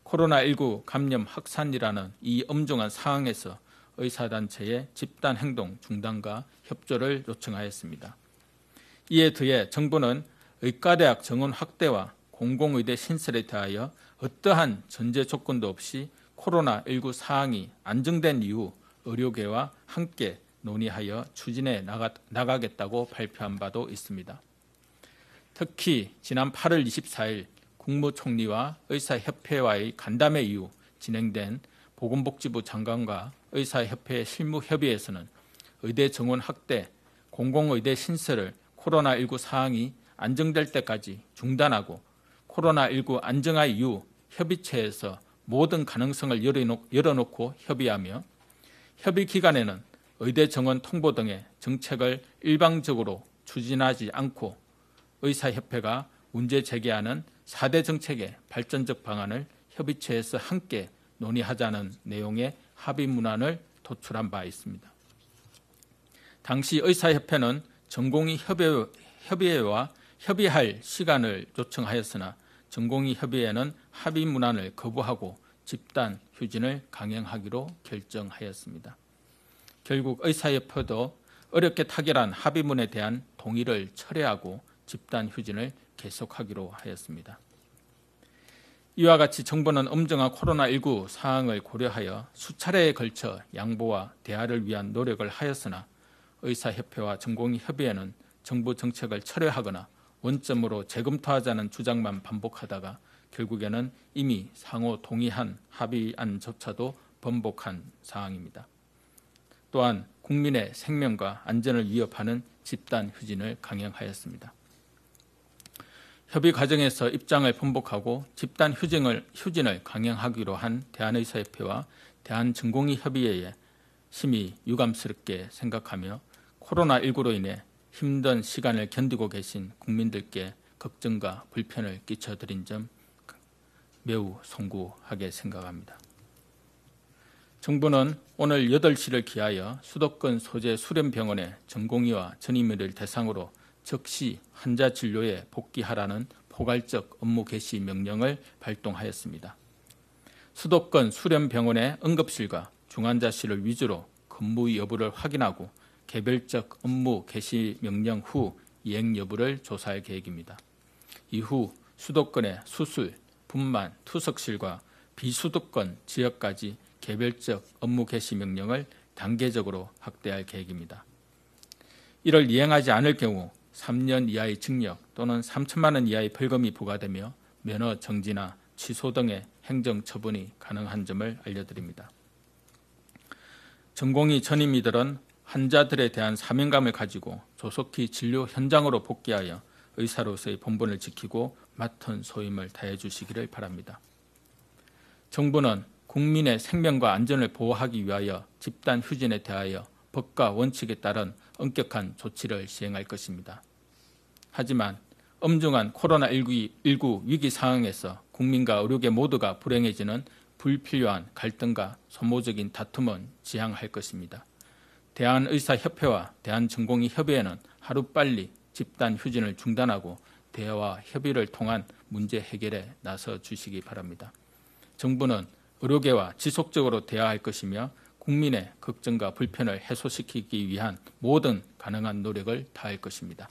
코로나19 감염 확산이라는 이 엄중한 상황에서 의사단체의 집단행동 중단과 협조를 요청하였습니다. 이에 더해 정부는 의과대학 정원 확대와 공공의대 신설에 대하여 어떠한 전제 조건도 없이 코로나19 상황이 안정된 이후 의료계와 함께 논의하여 추진해 나가겠다고 발표한 바도 있습니다. 특히 지난 8월 24일 국무총리와 의사협회와의 간담회 이후 진행된 보건복지부 장관과 의사협회 실무협의에서는 의대 정원 확대, 공공의대 신설을 코로나19 상황이 안정될 때까지 중단하고 코로나19 안정화 이후 협의체에서 모든 가능성을 열어놓고 협의하며, 협의 기간에는 의대 정원 통보 등의 정책을 일방적으로 추진하지 않고 의사협회가 문제 제기하는 4대 정책의 발전적 방안을 협의체에서 함께 논의하자는 내용의 합의 문안을 도출한 바 있습니다. 당시 의사협회는 전공의 협의회와 협의할 시간을 요청하였으나 전공의 협의회는 합의 문안을 거부하고 집단 휴진을 강행하기로 결정하였습니다. 결국 의사협회도 어렵게 타결한 합의문에 대한 동의를 철회하고 집단 휴진을 계속하기로 하였습니다. 이와 같이 정부는 엄중한 코로나19 상황을 고려하여 수차례에 걸쳐 양보와 대화를 위한 노력을 하였으나 의사협회와 전공의협의회는 정부 정책을 철회하거나 원점으로 재검토하자는 주장만 반복하다가 결국에는 이미 상호 동의한 합의안조차도 번복한 상황입니다. 또한 국민의 생명과 안전을 위협하는 집단 휴진을 강행하였습니다. 협의 과정에서 입장을 번복하고 집단 휴진을 강행하기로 한 대한의사협회와 대한전공의협의회에 심히 유감스럽게 생각하며 코로나19로 인해 힘든 시간을 견디고 계신 국민들께 걱정과 불편을 끼쳐드린 점 매우 송구하게 생각합니다. 정부는 오늘 8시를 기하여 수도권 소재 수련병원의 전공의와 전임의를 대상으로 즉시 환자 진료에 복귀하라는 포괄적 업무 개시 명령을 발동하였습니다. 수도권 수련병원의 응급실과 중환자실을 위주로 근무 여부를 확인하고 개별적 업무 개시 명령 후 이행 여부를 조사할 계획입니다. 이후 수도권의 수술, 분만, 투석실과 비수도권 지역까지 개별적 업무 개시 명령을 단계적으로 확대할 계획입니다. 이를 이행하지 않을 경우 3년 이하의 징역 또는 3천만 원 이하의 벌금이 부과되며 면허 정지나 취소 등의 행정 처분이 가능한 점을 알려드립니다. 전공의 전임의들은 환자들에 대한 사명감을 가지고 조속히 진료 현장으로 복귀하여 의사로서의 본분을 지키고 맡은 소임을 다해 주시기를 바랍니다. 정부는 국민의 생명과 안전을 보호하기 위하여 집단 휴진에 대하여 법과 원칙에 따른 엄격한 조치를 시행할 것입니다. 하지만 엄중한 코로나19 위기 상황에서 국민과 의료계 모두가 불행해지는 불필요한 갈등과 소모적인 다툼은 지양할 것입니다. 대한의사협회와 대한전공의협의회는 하루빨리 집단 휴진을 중단하고 대화와 협의를 통한 문제 해결에 나서 주시기 바랍니다. 정부는 의료계와 지속적으로 대화할 것이며 국민의 걱정과 불편을 해소시키기 위한 모든 가능한 노력을 다할 것입니다.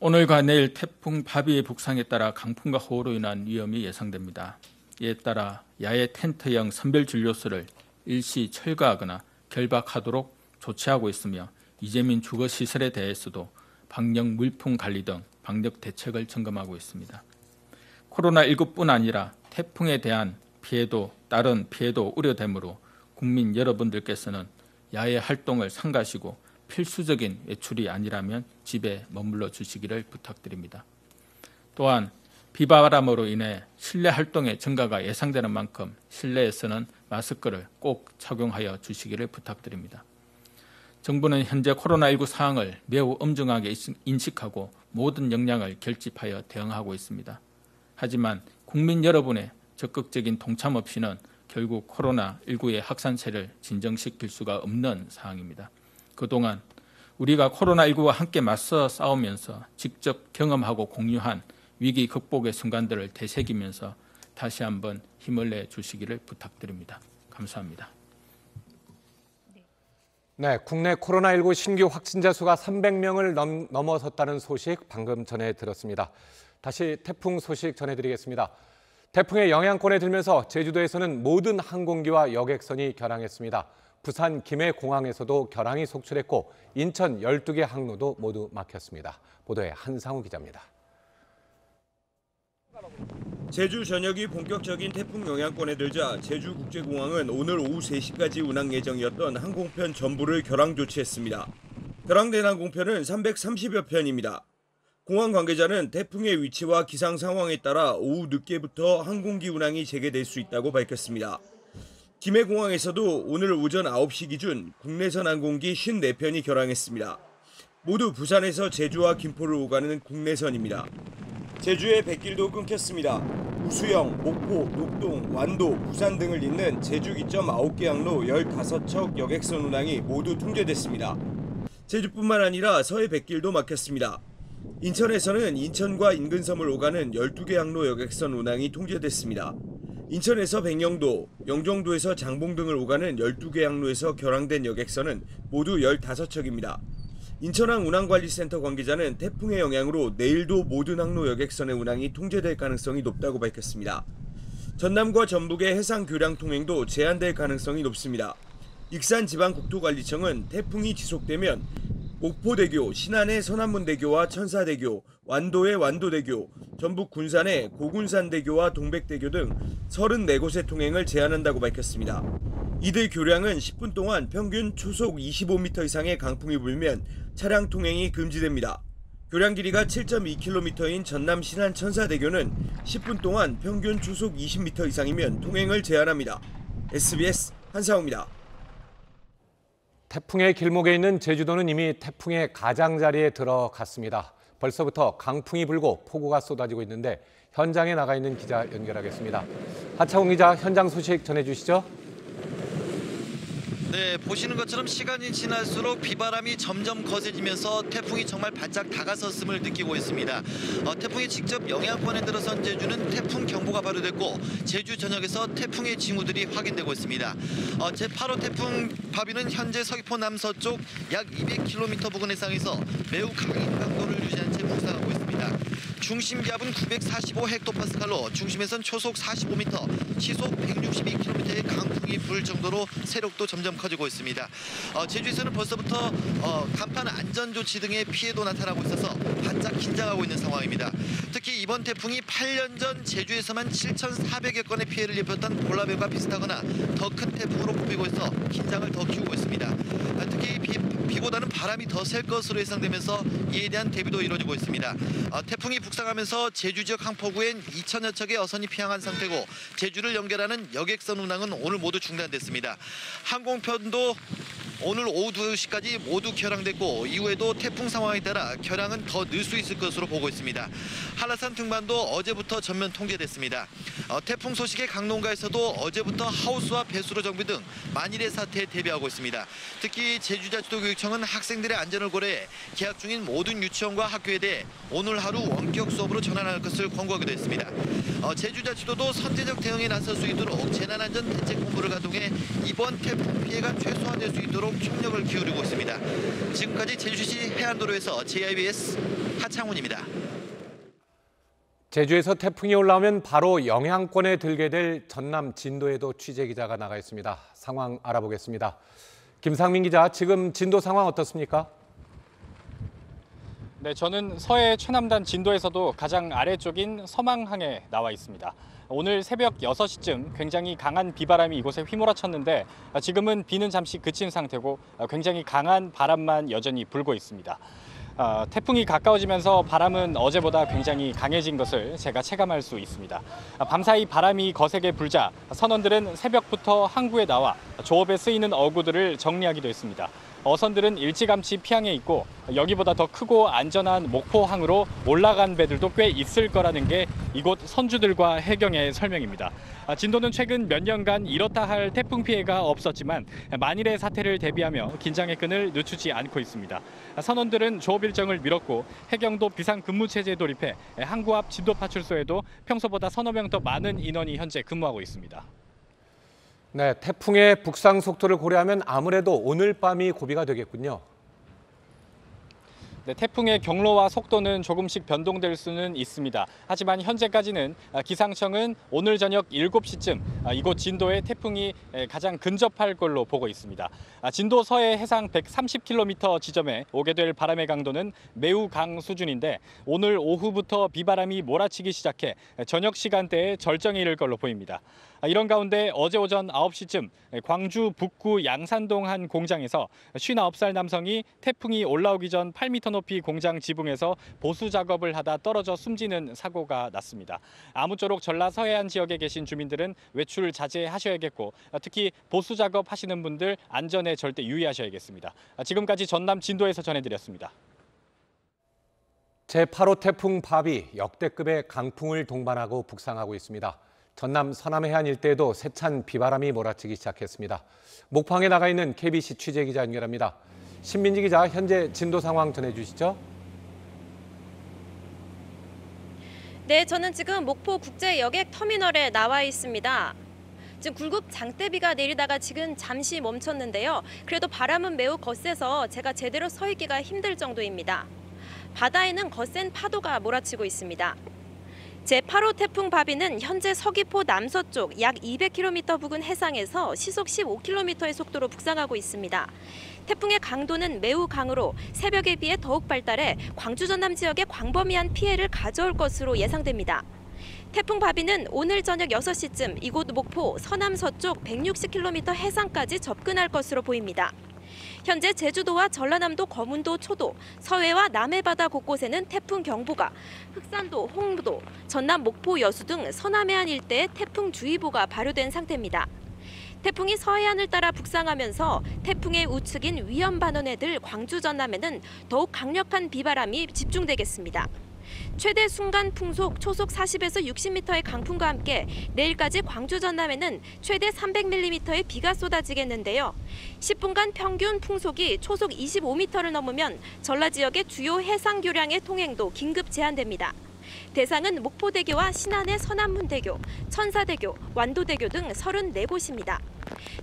오늘과 내일 태풍 바비의 북상에 따라 강풍과 호우로 인한 위험이 예상됩니다. 이에 따라 야외 텐트형 선별진료소를 일시 철거하거나 결박하도록 조치하고 있으며 이재민 주거시설에 대해서도 방역 물품 관리 등 방역 대책을 점검하고 있습니다. 코로나19뿐 아니라 태풍에 대한 다른 피해도 우려되므로 국민 여러분들께서는 야외 활동을 삼가시고 필수적인 외출이 아니라면 집에 머물러 주시기를 부탁드립니다. 또한 비바람으로 인해 실내 활동의 증가가 예상되는 만큼 실내에서는 마스크를 꼭 착용하여 주시기를 부탁드립니다. 정부는 현재 코로나19 상황을 매우 엄중하게 인식하고 모든 역량을 결집하여 대응하고 있습니다. 하지만 국민 여러분의 적극적인 동참 없이는 결국 코로나19의 확산세를 진정시킬 수가 없는 상황입니다. 그동안 우리가 코로나19와 함께 맞서 싸우면서 직접 경험하고 공유한 위기 극복의 순간들을 되새기면서 다시 한번 힘을 내주시기를 부탁드립니다. 감사합니다. 네, 국내 코로나19 신규 확진자 수가 300명을 넘어섰다는 소식 방금 전해 들었습니다. 다시 태풍 소식 전해드리겠습니다. 태풍의 영향권에 들면서 제주도에서는 모든 항공기와 여객선이 결항했습니다. 부산 김해공항에서도 결항이 속출했고 인천 12개 항로도 모두 막혔습니다. 보도에 한상우 기자입니다. 제주 전역이 본격적인 태풍 영향권에 들자 제주국제공항은 오늘 오후 3시까지 운항 예정이었던 항공편 전부를 결항 조치했습니다. 결항된 항공편은 330여 편입니다. 공항 관계자는 태풍의 위치와 기상 상황에 따라 오후 늦게부터 항공기 운항이 재개될 수 있다고 밝혔습니다. 김해공항에서도 오늘 오전 9시 기준 국내선 항공기 54편이 결항했습니다. 모두 부산에서 제주와 김포를 오가는 국내선입니다. 제주의 백길도 끊겼습니다. 우수영, 목포, 녹동, 완도, 부산 등을 잇는 제주 기점 9개 항로 15척 여객선 운항이 모두 통제됐습니다. 제주뿐만 아니라 서해 백길도 막혔습니다. 인천에서는 인천과 인근 섬을 오가는 12개 항로 여객선 운항이 통제됐습니다. 인천에서 백령도, 영종도에서 장봉 등을 오가는 12개 항로에서 결항된 여객선은 모두 15척입니다. 인천항 운항관리센터 관계자는 태풍의 영향으로 내일도 모든 항로 여객선의 운항이 통제될 가능성이 높다고 밝혔습니다. 전남과 전북의 해상 교량 통행도 제한될 가능성이 높습니다. 익산지방국토관리청은 태풍이 지속되면 목포대교, 신안의 서남문대교와 천사대교, 완도의 완도대교, 전북 군산의 고군산대교와 동백대교 등 34곳의 통행을 제한한다고 밝혔습니다. 이들 교량은 10분 동안 평균 초속 25m 이상의 강풍이 불면 차량 통행이 금지됩니다. 교량 길이가 7.2km인 전남 신안 천사대교는 10분 동안 평균 초속 20m 이상이면 통행을 제한합니다. SBS 한상우입니다. 태풍의 길목에 있는 제주도는 이미 태풍의 가장자리에 들어갔습니다. 벌써부터 강풍이 불고 폭우가 쏟아지고 있는데 현장에 나가 있는 기자 연결하겠습니다. 하창훈 기자, 현장 소식 전해주시죠. 네, 보시는 것처럼 시간이 지날수록 비바람이 점점 거세지면서 태풍이 정말 바짝 다가섰음을 느끼고 있습니다. 태풍이 직접 영향권에 들어선 제주는 태풍 경보가 발효됐고 제주 전역에서 태풍의 징후들이 확인되고 있습니다. 제8호 태풍 바비는 현재 서귀포 남서쪽 약 200km 부근 해상에서 매우 강인 강도를 유지한 채 북상하고 있습니다. 중심 기압은 945헥토파스칼로 중심에선 초속 45m, 시속 162km의 강풍이 불 정도로 세력도 점점 커지고 있습니다. 제주에서는 벌써부터 간판 안전조치 등의 피해도 나타나고 있어서 바짝 긴장하고 있는 상황입니다. 특히 이번 태풍이 8년 전 제주에서만 7,400여 건의 피해를 입혔던 볼라벨과 비슷하거나 더 큰 태풍으로 꼽히고 있어 긴장을 더 키우고 있습니다. 특히 비보다는 바람이 더 셀 것으로 예상되면서 이에 대한 대비도 이루어지고 있습니다. 태풍이 북상하면서 제주 지역 항포구엔 2천여 척의 어선이 피항한 상태고 제주를 연결하는 여객선 운항은 오늘 모두 중단됐습니다. 항공편도 오늘 오후 2시까지 모두 결항됐고 이후에도 태풍 상황에 따라 결항은 더 늘 수 있을 것으로 보고 있습니다. 한라산 등반도 어제부터 전면 통제됐습니다. 태풍 소식에 강농가에서도 어제부터 하우스와 배수로 정비 등 만일의 사태에 대비하고 있습니다. 특히 제주자치도교육청은 학생들의 안전을 고려해 개학 중인 모든 유치원과 학교에 대해 오늘 하루 원격 수업으로 전환할 것을 권고하기도 했습니다. 제주자치도도 선제적 대응에 나설 수 있도록 재난안전대책본부를 가동해 이번 태풍 피해가 최소화될 수 있도록 총력을 기울이고 있습니다. 지금까지 제주시 해안도로에서 JIBS 하창훈입니다. 제주에서 태풍이 올라오면 바로 영향권에 들게 될 전남 진도에도 취재기자가 나가 있습니다. 상황 알아보겠습니다. 김상민 기자, 지금 진도 상황 어떻습니까? 네, 저는 서해 최남단 진도에서도 가장 아래쪽인 서망항에 나와 있습니다. 오늘 새벽 6시쯤 굉장히 강한 비바람이 이곳에 휘몰아쳤는데 지금은 비는 잠시 그친 상태고 굉장히 강한 바람만 여전히 불고 있습니다. 태풍이 가까워지면서 바람은 어제보다 굉장히 강해진 것을 제가 체감할 수 있습니다. 밤사이 바람이 거세게 불자 선원들은 새벽부터 항구에 나와 조업에 쓰이는 어구들을 정리하기도 했습니다. 어선들은 일찌감치 피항에 있고 여기보다 더 크고 안전한 목포항으로 올라간 배들도 꽤 있을 거라는 게 이곳 선주들과 해경의 설명입니다. 진도는 최근 몇 년간 이렇다 할 태풍 피해가 없었지만 만일의 사태를 대비하며 긴장의 끈을 늦추지 않고 있습니다. 선원들은 조업 일정을 미뤘고 해경도 비상근무 체제에 돌입해 항구 앞 진도 파출소에도 평소보다 서너 명 더 많은 인원이 현재 근무하고 있습니다. 네, 태풍의 북상 속도를 고려하면 아무래도 오늘 밤이 고비가 되겠군요. 네, 태풍의 경로와 속도는 조금씩 변동될 수는 있습니다. 하지만 현재까지는 기상청은 오늘 저녁 7시쯤 이곳 진도에 태풍이 가장 근접할 걸로 보고 있습니다. 진도 서해 해상 130km 지점에 오게 될 바람의 강도는 매우 강 수준인데 오늘 오후부터 비바람이 몰아치기 시작해 저녁 시간대에 절정에 이를 걸로 보입니다. 이런 가운데 어제 오전 9시쯤 광주 북구 양산동 한 공장에서 59살 남성이 태풍이 올라오기 전 8m 높이 공장 지붕에서 보수 작업을 하다 떨어져 숨지는 사고가 났습니다. 아무쪼록 전라 서해안 지역에 계신 주민들은 외출 자제하셔야겠고 특히 보수 작업 하시는 분들 안전에 절대 유의하셔야겠습니다. 지금까지 전남 진도에서 전해드렸습니다. 제8호 태풍 바비 역대급의 강풍을 동반하고 북상하고 있습니다. 전남 서남 해안 일대에도 세찬 비바람이 몰아치기 시작했습니다. 목포항에 나가 있는 KBC 취재기자 연결합니다. 신민지 기자, 현재 진도 상황 전해주시죠. 네, 저는 지금 목포 국제여객 터미널에 나와 있습니다. 지금 굴곡 장대비가 내리다가 지금 잠시 멈췄는데요. 그래도 바람은 매우 거세서 제가 제대로 서 있기가 힘들 정도입니다. 바다에는 거센 파도가 몰아치고 있습니다. 제8호 태풍 바비는 현재 서귀포 남서쪽 약 200km 부근 해상에서 시속 15km의 속도로 북상하고 있습니다. 태풍의 강도는 매우 강으로 새벽에 비해 더욱 발달해 광주 전남 지역에 광범위한 피해를 가져올 것으로 예상됩니다. 태풍 바비는 오늘 저녁 6시쯤 이곳 목포 서남서쪽 160km 해상까지 접근할 것으로 보입니다. 현재 제주도와 전라남도 거문도 초도, 서해와 남해 바다 곳곳에는 태풍 경보가, 흑산도, 홍도, 전남 목포 여수 등 서남해안 일대에 태풍 주의보가 발효된 상태입니다. 태풍이 서해안을 따라 북상하면서 태풍의 우측인 위험 반원에 들 광주 전남에는 더욱 강력한 비바람이 집중되겠습니다. 최대 순간 풍속 초속 40에서 60m의 강풍과 함께 내일까지 광주 전남에는 최대 300mm의 비가 쏟아지겠는데요. 10분간 평균 풍속이 초속 25m를 넘으면 전라 지역의 주요 해상 교량의 통행도 긴급 제한됩니다. 대상은 목포대교와 신안의 서남문대교, 천사대교, 완도대교 등 34곳입니다.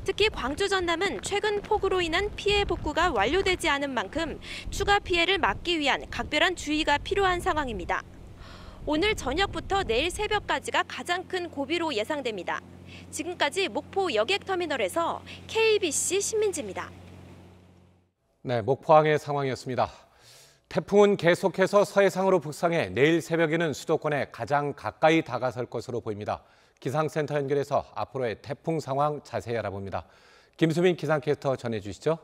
특히 광주 전남은 최근 폭우로 인한 피해 복구가 완료되지 않은 만큼 추가 피해를 막기 위한 각별한 주의가 필요한 상황입니다. 오늘 저녁부터 내일 새벽까지가 가장 큰 고비로 예상됩니다. 지금까지 목포 여객터미널에서 KBC 신민지입니다. 네, 목포항의 상황이었습니다. 태풍은 계속해서 서해상으로 북상해 내일 새벽에는 수도권에 가장 가까이 다가설 것으로 보입니다. 기상센터 연결해서 앞으로의 태풍 상황 자세히 알아봅니다. 김수민 기상캐스터 전해주시죠.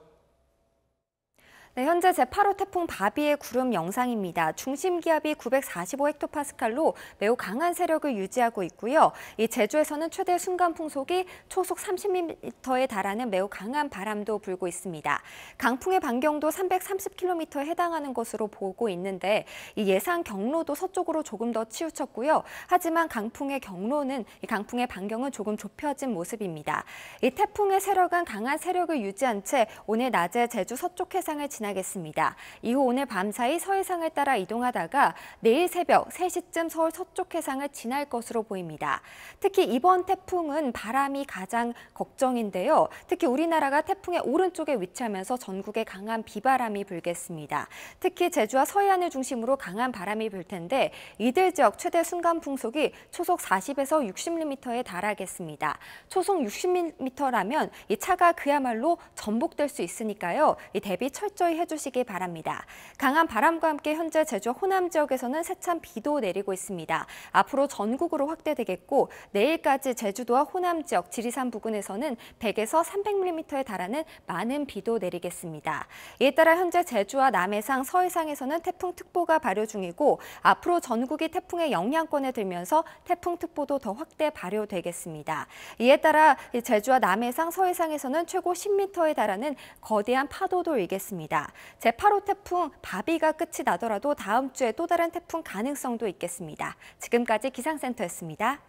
네, 현재 제8호 태풍 바비의 구름 영상입니다. 중심 기압이 945헥토파스칼로 매우 강한 세력을 유지하고 있고요. 이 제주에서는 최대 순간 풍속이 초속 30m에 달하는 매우 강한 바람도 불고 있습니다. 강풍의 반경도 330km에 해당하는 것으로 보고 있는데 이 예상 경로도 서쪽으로 조금 더 치우쳤고요. 하지만 강풍의 반경은 조금 좁혀진 모습입니다. 이 태풍의 세력은 강한 세력을 유지한 채 오늘 낮에 제주 서쪽 해상을 지나겠습니다. 이후 오늘 밤사이 서해상을 따라 이동하다가 내일 새벽 3시쯤 서울 서쪽 해상을 지날 것으로 보입니다. 특히 이번 태풍은 바람이 가장 걱정인데요. 특히 우리나라가 태풍의 오른쪽에 위치하면서 전국에 강한 비바람이 불겠습니다. 특히 제주와 서해안을 중심으로 강한 바람이 불 텐데 이들 지역 최대 순간 풍속이 초속 40에서 60mm에 달하겠습니다. 초속 60mm라면 이 차가 그야말로 전복될 수 있으니까요. 이 대비 철저히 철저히 해주시기 바랍니다. 강한 바람과 함께 현재 제주 호남 지역에서는 세찬 비도 내리고 있습니다. 앞으로 전국으로 확대되겠고 내일까지 제주도와 호남 지역, 지리산 부근에서는 100에서 300mm에 달하는 많은 비도 내리겠습니다. 이에 따라 현재 제주와 남해상, 서해상에서는 태풍특보가 발효 중이고 앞으로 전국이 태풍의 영향권에 들면서 태풍특보도 더 확대 발효되겠습니다. 이에 따라 제주와 남해상, 서해상에서는 최고 10m에 달하는 거대한 파도도 일겠습니다. 제8호 태풍 바비가 끝이 나더라도 다음 주에 또 다른 태풍 가능성도 있겠습니다. 지금까지 기상센터였습니다.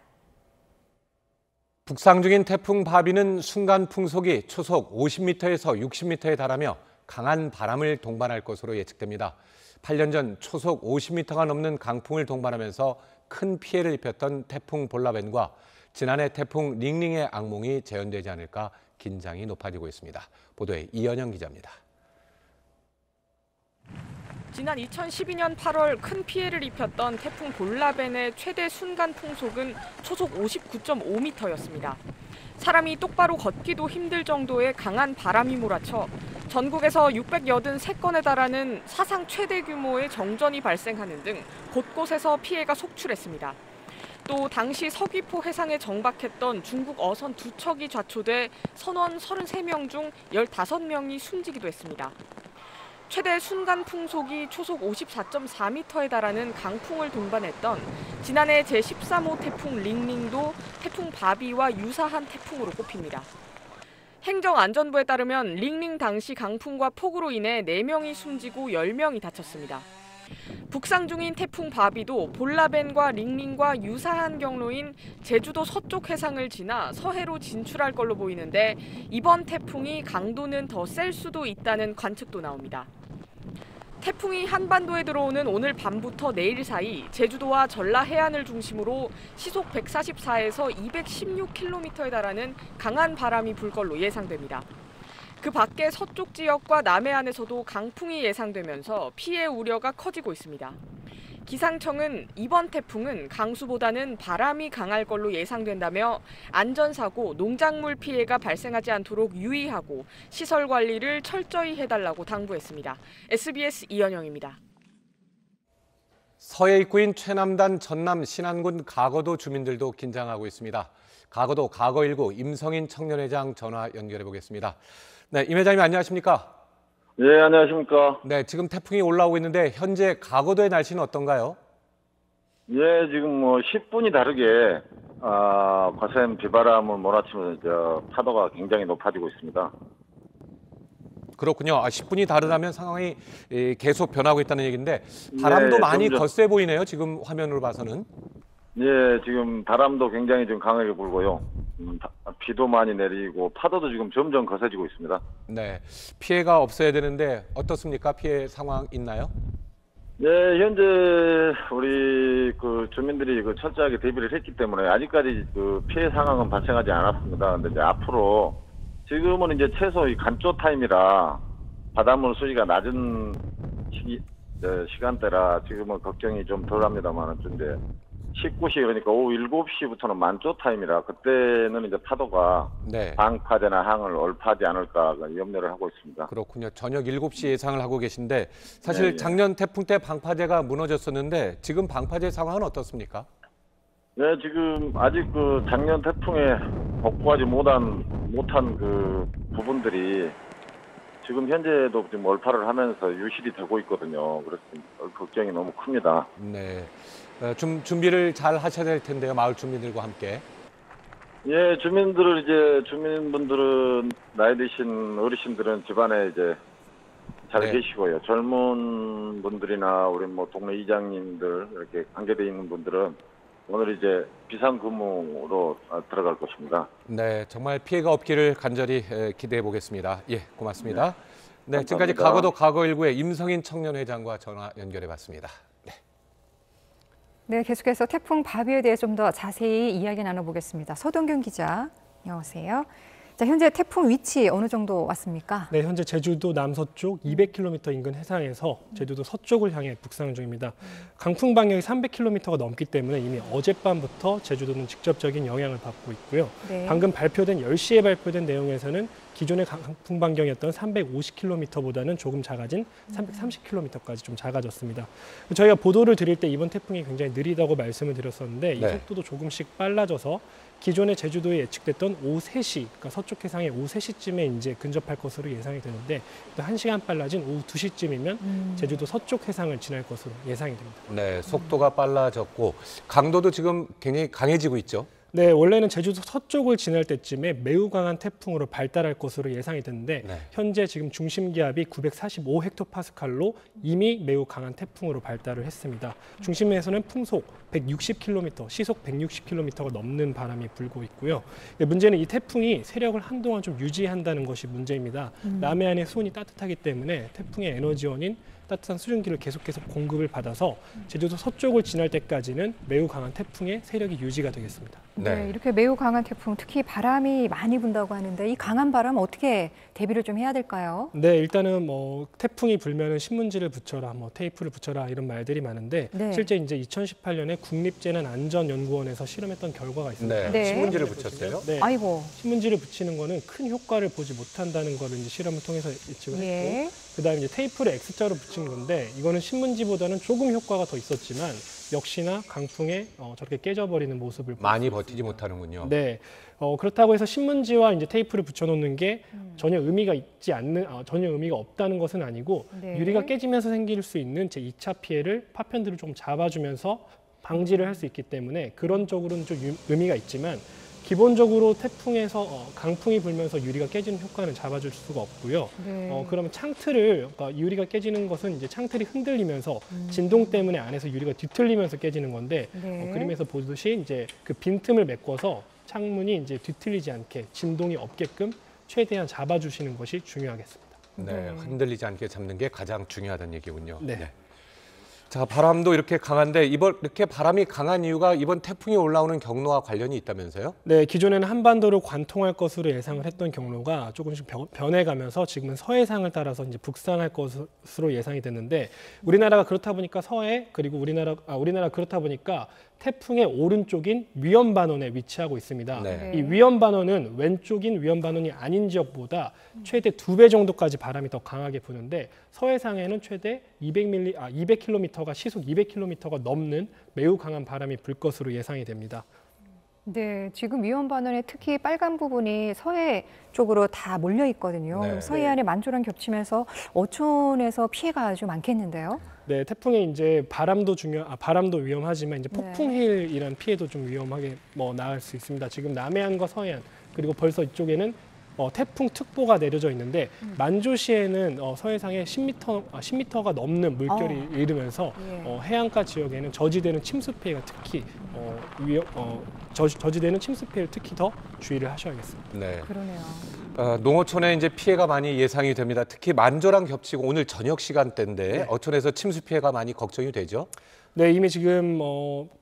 북상 중인 태풍 바비는 순간 풍속이 초속 50m에서 60m에 달하며 강한 바람을 동반할 것으로 예측됩니다. 8년 전 초속 50m가 넘는 강풍을 동반하면서 큰 피해를 입혔던 태풍 볼라벤과 지난해 태풍 링링의 악몽이 재현되지 않을까 긴장이 높아지고 있습니다. 보도에 이현영 기자입니다. 지난 2012년 8월 큰 피해를 입혔던 태풍 볼라벤의 최대 순간 풍속은 초속 59.5m였습니다. 사람이 똑바로 걷기도 힘들 정도의 강한 바람이 몰아쳐 전국에서 683건에 달하는 사상 최대 규모의 정전이 발생하는 등 곳곳에서 피해가 속출했습니다. 또 당시 서귀포 해상에 정박했던 중국 어선 2척이 좌초돼 선원 33명 중 15명이 숨지기도 했습니다. 최대 순간 풍속이 초속 54.4m에 달하는 강풍을 동반했던 지난해 제13호 태풍 링링도 태풍 바비와 유사한 태풍으로 꼽힙니다. 행정안전부에 따르면 링링 당시 강풍과 폭우로 인해 4명이 숨지고 10명이 다쳤습니다. 북상 중인 태풍 바비도 볼라벤과 링링과 유사한 경로인 제주도 서쪽 해상을 지나 서해로 진출할 걸로 보이는데 이번 태풍이 강도는 더 셀 수도 있다는 관측도 나옵니다. 태풍이 한반도에 들어오는 오늘 밤부터 내일 사이 제주도와 전라 해안을 중심으로 시속 144에서 216km에 달하는 강한 바람이 불 걸로 예상됩니다. 그 밖에 서쪽 지역과 남해안에서도 강풍이 예상되면서 피해 우려가 커지고 있습니다. 기상청은 이번 태풍은 강수보다는 바람이 강할 걸로 예상된다며 안전사고, 농작물 피해가 발생하지 않도록 유의하고 시설 관리를 철저히 해달라고 당부했습니다. SBS 이현영입니다. 서해 입구인 최남단 전남 신안군 가거도 주민들도 긴장하고 있습니다. 가거도 가거1구 임성인 청년회장 전화 연결해 보겠습니다. 네, 임 회장님 안녕하십니까? 네, 안녕하십니까? 네, 지금 태풍이 올라오고 있는데 현재 가거도의 날씨는 어떤가요? 예, 지금 10분이 다르게 거센 비바람을 몰아치면서 파도가 굉장히 높아지고 있습니다. 그렇군요. 10분이 다르다면 상황이 계속 변하고 있다는 얘기인데 바람도 많이 거세 보이네요. 지금 화면으로 봐서는. 예, 지금 바람도 굉장히 좀 강하게 불고요. 비도 많이 내리고 파도도 지금 점점 거세지고 있습니다. 네, 피해가 없어야 되는데 어떻습니까? 피해 상황 있나요? 네, 현재 우리 주민들이 철저하게 대비를 했기 때문에 아직까지 피해 상황은 발생하지 않았습니다. 근데 이제 앞으로 지금은 이제 최소 이 간조 타임이라 바닷물 수위가 낮은 시간대라 지금은 걱정이 좀 덜합니다만 좀 이제 19시 그러니까 오후 7시부터는 만조 타임이라 그때는 이제 파도가 방파제나 항을 얼파하지 않을까 염려를 하고 있습니다. 그렇군요. 저녁 7시 예상을 하고 계신데 사실 작년 태풍 때 방파제가 무너졌었는데 지금 방파제 상황은 어떻습니까? 네, 지금 아직 작년 태풍에 복구하지 못한 부분들이 지금 현재도 지금 얼파를 하면서 유실이 되고 있거든요. 그래서 걱정이 너무 큽니다. 네. 좀 준비를 잘 하셔야 될 텐데요. 마을 주민들과 함께. 예, 주민분들은 나이 드신 어르신들은 집안에 이제 잘 계시고요. 젊은 분들이나 우리 동네 이장님들 이렇게 관계되어 있는 분들은 오늘 이제 비상근무로 들어갈 것입니다. 네, 정말 피해가 없기를 간절히 기대해 보겠습니다. 예, 고맙습니다. 네, 지금까지 가거도 가거1구의 임성인 청년회장과 전화 연결해 봤습니다. 네, 계속해서 태풍 바비에 대해 좀 더 자세히 이야기 나눠보겠습니다. 서동균 기자, 안녕하세요. 자, 현재 태풍 위치 어느 정도 왔습니까? 네, 현재 제주도 남서쪽 200km 인근 해상에서 제주도 서쪽을 향해 북상 중입니다. 강풍 방향이 300km가 넘기 때문에 이미 어젯밤부터 제주도는 직접적인 영향을 받고 있고요. 방금 발표된 10시에 발표된 내용에서는 기존의 강풍 반경이었던 350km보다는 조금 작아진 330km까지 좀 작아졌습니다. 저희가 보도를 드릴 때 이번 태풍이 굉장히 느리다고 말씀을 드렸었는데 이 속도도 조금씩 빨라져서 기존의 제주도에 예측됐던 오후 3시, 그러니까 서쪽 해상에 오후 3시쯤에 이제 근접할 것으로 예상이 되는데 또 1시간 빨라진 오후 2시쯤이면 제주도 서쪽 해상을 지날 것으로 예상이 됩니다. 네, 속도가 빨라졌고 강도도 지금 굉장히 강해지고 있죠. 네, 원래는 제주도 서쪽을 지날 때쯤에 매우 강한 태풍으로 발달할 것으로 예상이 됐는데 현재 지금 중심 기압이 945헥토파스칼로 이미 매우 강한 태풍으로 발달을 했습니다. 중심에서는 풍속 160km, 시속 160km가 넘는 바람이 불고 있고요. 문제는 이 태풍이 세력을 한동안 좀 유지한다는 것이 문제입니다. 남해안의 수온이 따뜻하기 때문에 태풍의 에너지원인 따뜻한 수증기를 계속 공급을 받아서 제주도 서쪽을 지날 때까지는 매우 강한 태풍의 세력이 유지가 되겠습니다. 네, 이렇게 매우 강한 태풍, 특히 바람이 많이 분다고 하는데 이 강한 바람 어떻게 대비를 좀 해야 될까요? 네, 일단은 뭐 태풍이 불면은 신문지를 붙여라, 뭐 테이프를 붙여라 이런 말들이 많은데 실제 이제 2018년에 국립재난안전연구원에서 실험했던 결과가 있습니다. 신문지를 붙였어요? 네. 아이고. 신문지를 붙이는 거는 큰 효과를 보지 못한다는 거를 이제 실험을 통해서 예측을 했고, 그다음에 이제 테이프를 X자로 붙인 건데 이거는 신문지보다는 조금 효과가 더 있었지만 역시나 강풍에 저렇게 깨져버리는 모습을 많이 버티지 못하는군요. 네, 그렇다고 해서 신문지와 이제 테이프를 붙여놓는 게 전혀 의미가 전혀 의미가 없다는 것은 아니고 유리가 깨지면서 생길 수 있는 제 2차 피해를 파편들을 좀 잡아주면서 방지를 할 수 있기 때문에 그런 쪽으로는 좀 의미가 있지만. 기본적으로 태풍에서 강풍이 불면서 유리가 깨지는 효과는 잡아줄 수가 없고요. 그러면 창틀을 그러니까 유리가 깨지는 것은 이제 창틀이 흔들리면서 진동 때문에 안에서 유리가 뒤틀리면서 깨지는 건데 그림에서 보듯이 이제 그 빈틈을 메꿔서 창문이 이제 뒤틀리지 않게 진동이 없게끔 최대한 잡아주시는 것이 중요하겠습니다. 네, 흔들리지 않게 잡는 게 가장 중요하다는 얘기군요. 네. 자, 바람도 이렇게 강한데 이렇게 바람이 강한 이유가 이번 태풍이 올라오는 경로와 관련이 있다면서요? 네, 기존에는 한반도를 관통할 것으로 예상을 했던 경로가 조금씩 변해가면서 지금은 서해상을 따라서 이제 북상할 것으로 예상이 됐는데 우리나라가 그렇다 보니까 서해 그리고 우리나라 그렇다 보니까 태풍의 오른쪽인 위험반원에 위치하고 있습니다. 이 위험반원은 왼쪽인 위험반원이 아닌 지역보다 최대 2배 정도까지 바람이 더 강하게 부는데 서해상에는 최대 200km가 시속 200km가 넘는 매우 강한 바람이 불 것으로 예상이 됩니다. 네, 지금 위험반원에 특히 빨간 부분이 서해 쪽으로 다 몰려 있거든요. 서해안에 만조랑 겹치면서 어촌에서 피해가 아주 많겠는데요. 네, 태풍의 이제 바람도 위험하지만 이제 폭풍 해일이라는 피해도 좀 위험하게 나을 수 있습니다. 지금 남해안과 서해안 그리고 벌써 이쪽에는 태풍 특보가 내려져 있는데 만조시에는 서해상에 10m가 넘는 물결이 이르면서 해안가 지역에는 저지되는 침수 피해가 특히 저지되는 침수 피해를 특히 더 주의를 하셔야겠습니다. 네. 그러네요. 농어촌에 이제 피해가 많이 예상이 됩니다. 특히 만조랑 겹치고 오늘 저녁 시간대인데 어촌에서 침수 피해가 많이 걱정이 되죠? 네, 이미 지금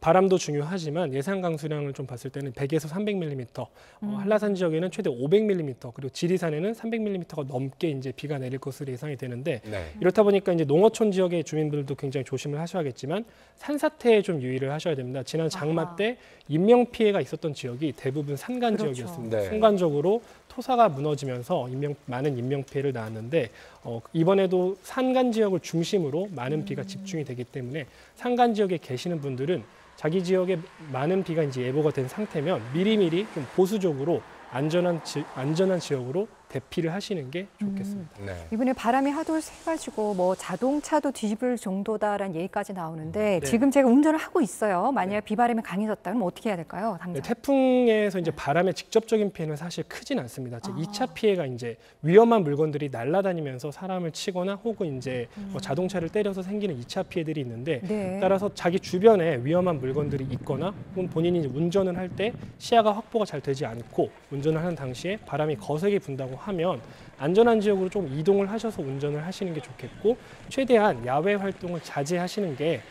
바람도 중요하지만 예상 강수량을 좀 봤을 때는 100에서 300mm, 한라산 지역에는 최대 500mm, 그리고 지리산에는 300mm가 넘게 이제 비가 내릴 것으로 예상이 되는데 이렇다 보니까 이제 농어촌 지역의 주민들도 굉장히 조심을 하셔야겠지만 산사태에 좀 유의를 하셔야 됩니다. 지난 장마 때 인명 피해가 있었던 지역이 대부분 산간 지역이었습니다. 순간적으로 토사가 무너지면서 많은 인명 피해를 낳았는데 이번에도 산간 지역을 중심으로 많은 비가 집중이 되기 때문에 산간 지역에 계시는 분들은 자기 지역에 많은 비가 이제 예보가 된 상태면 미리미리 좀 보수적으로 안전한 지역으로 대피를 하시는 게 좋겠습니다. 이번에 바람이 하도 세가지고 자동차도 뒤집을 정도다라는 얘기까지 나오는데 지금 제가 운전을 하고 있어요. 만약 비바람이 강해졌다 그러면 어떻게 해야 될까요? 당장? 태풍에서 이제 바람의 직접적인 피해는 사실 크진 않습니다. 2차 피해가 이제 위험한 물건들이 날아다니면서 사람을 치거나 혹은 이제 자동차를 때려서 생기는 2차 피해들이 있는데 따라서 자기 주변에 위험한 물건들이 있거나 혹은 본인이 운전을 할 때 시야가 확보가 잘 되지 않고 운전을 하는 당시에 바람이 거세게 분다고 하면 안전한 지역으로 좀 이동을 하셔서 운전을 하시는 게 좋겠고 최대한 야외 활동을 자제하시는 게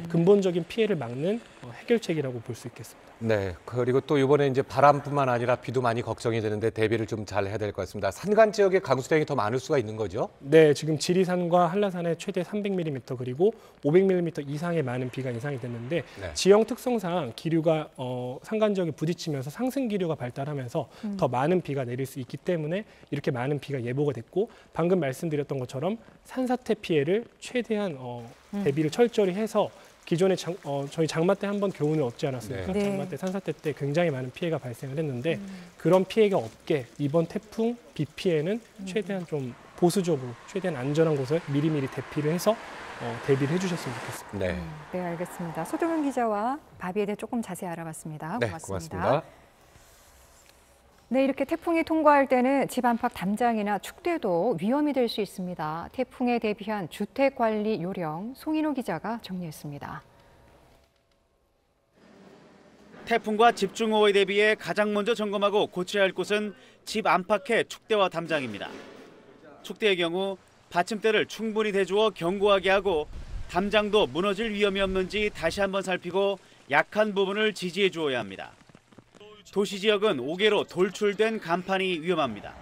근본적인 피해를 막는 해결책이라고 볼 수 있겠습니다. 네, 그리고 또 이번에 이제 바람뿐만 아니라 비도 많이 걱정이 되는데 대비를 좀 잘 해야 될 것 같습니다. 산간 지역에 강수량이 더 많을 수가 있는 거죠? 네, 지금 지리산과 한라산에 최대 300mm 그리고 500mm 이상의 많은 비가 예상이 됐는데 지형 특성상 기류가 산간 지역에 부딪히면서 상승 기류가 발달하면서 더 많은 비가 내릴 수 있기 때문에 이렇게 많은 비가 예보가 됐고 방금 말씀드렸던 것처럼 산사태 피해를 최대한 대비를 철저히 해서 기존에 저희 장마 때 한번 교훈을 얻지 않았습니까? 네. 장마 때 산사태 때 굉장히 많은 피해가 발생을 했는데 그런 피해가 없게 이번 태풍 비 피해는 최대한 좀 보수적으로 최대한 안전한 곳에 미리미리 대피를 해서 대비를 해주셨으면 좋겠습니다. 네. 네, 알겠습니다. 소동윤 기자와 바비에 대해 조금 자세히 알아봤습니다. 네, 고맙습니다. 고맙습니다. 네, 이렇게 태풍이 통과할 때는 집 안팎 담장이나 축대도 위험이 될 수 있습니다. 태풍에 대비한 주택관리 요령 송인호 기자가 정리했습니다. 태풍과 집중호우에 대비해 가장 먼저 점검하고 고쳐야 할 곳은 집 안팎의 축대와 담장입니다. 축대의 경우 받침대를 충분히 대주어 견고하게 하고 담장도 무너질 위험이 없는지 다시 한번 살피고 약한 부분을 지지해 주어야 합니다. 도시 지역은 옥외로 돌출된 간판이 위험합니다.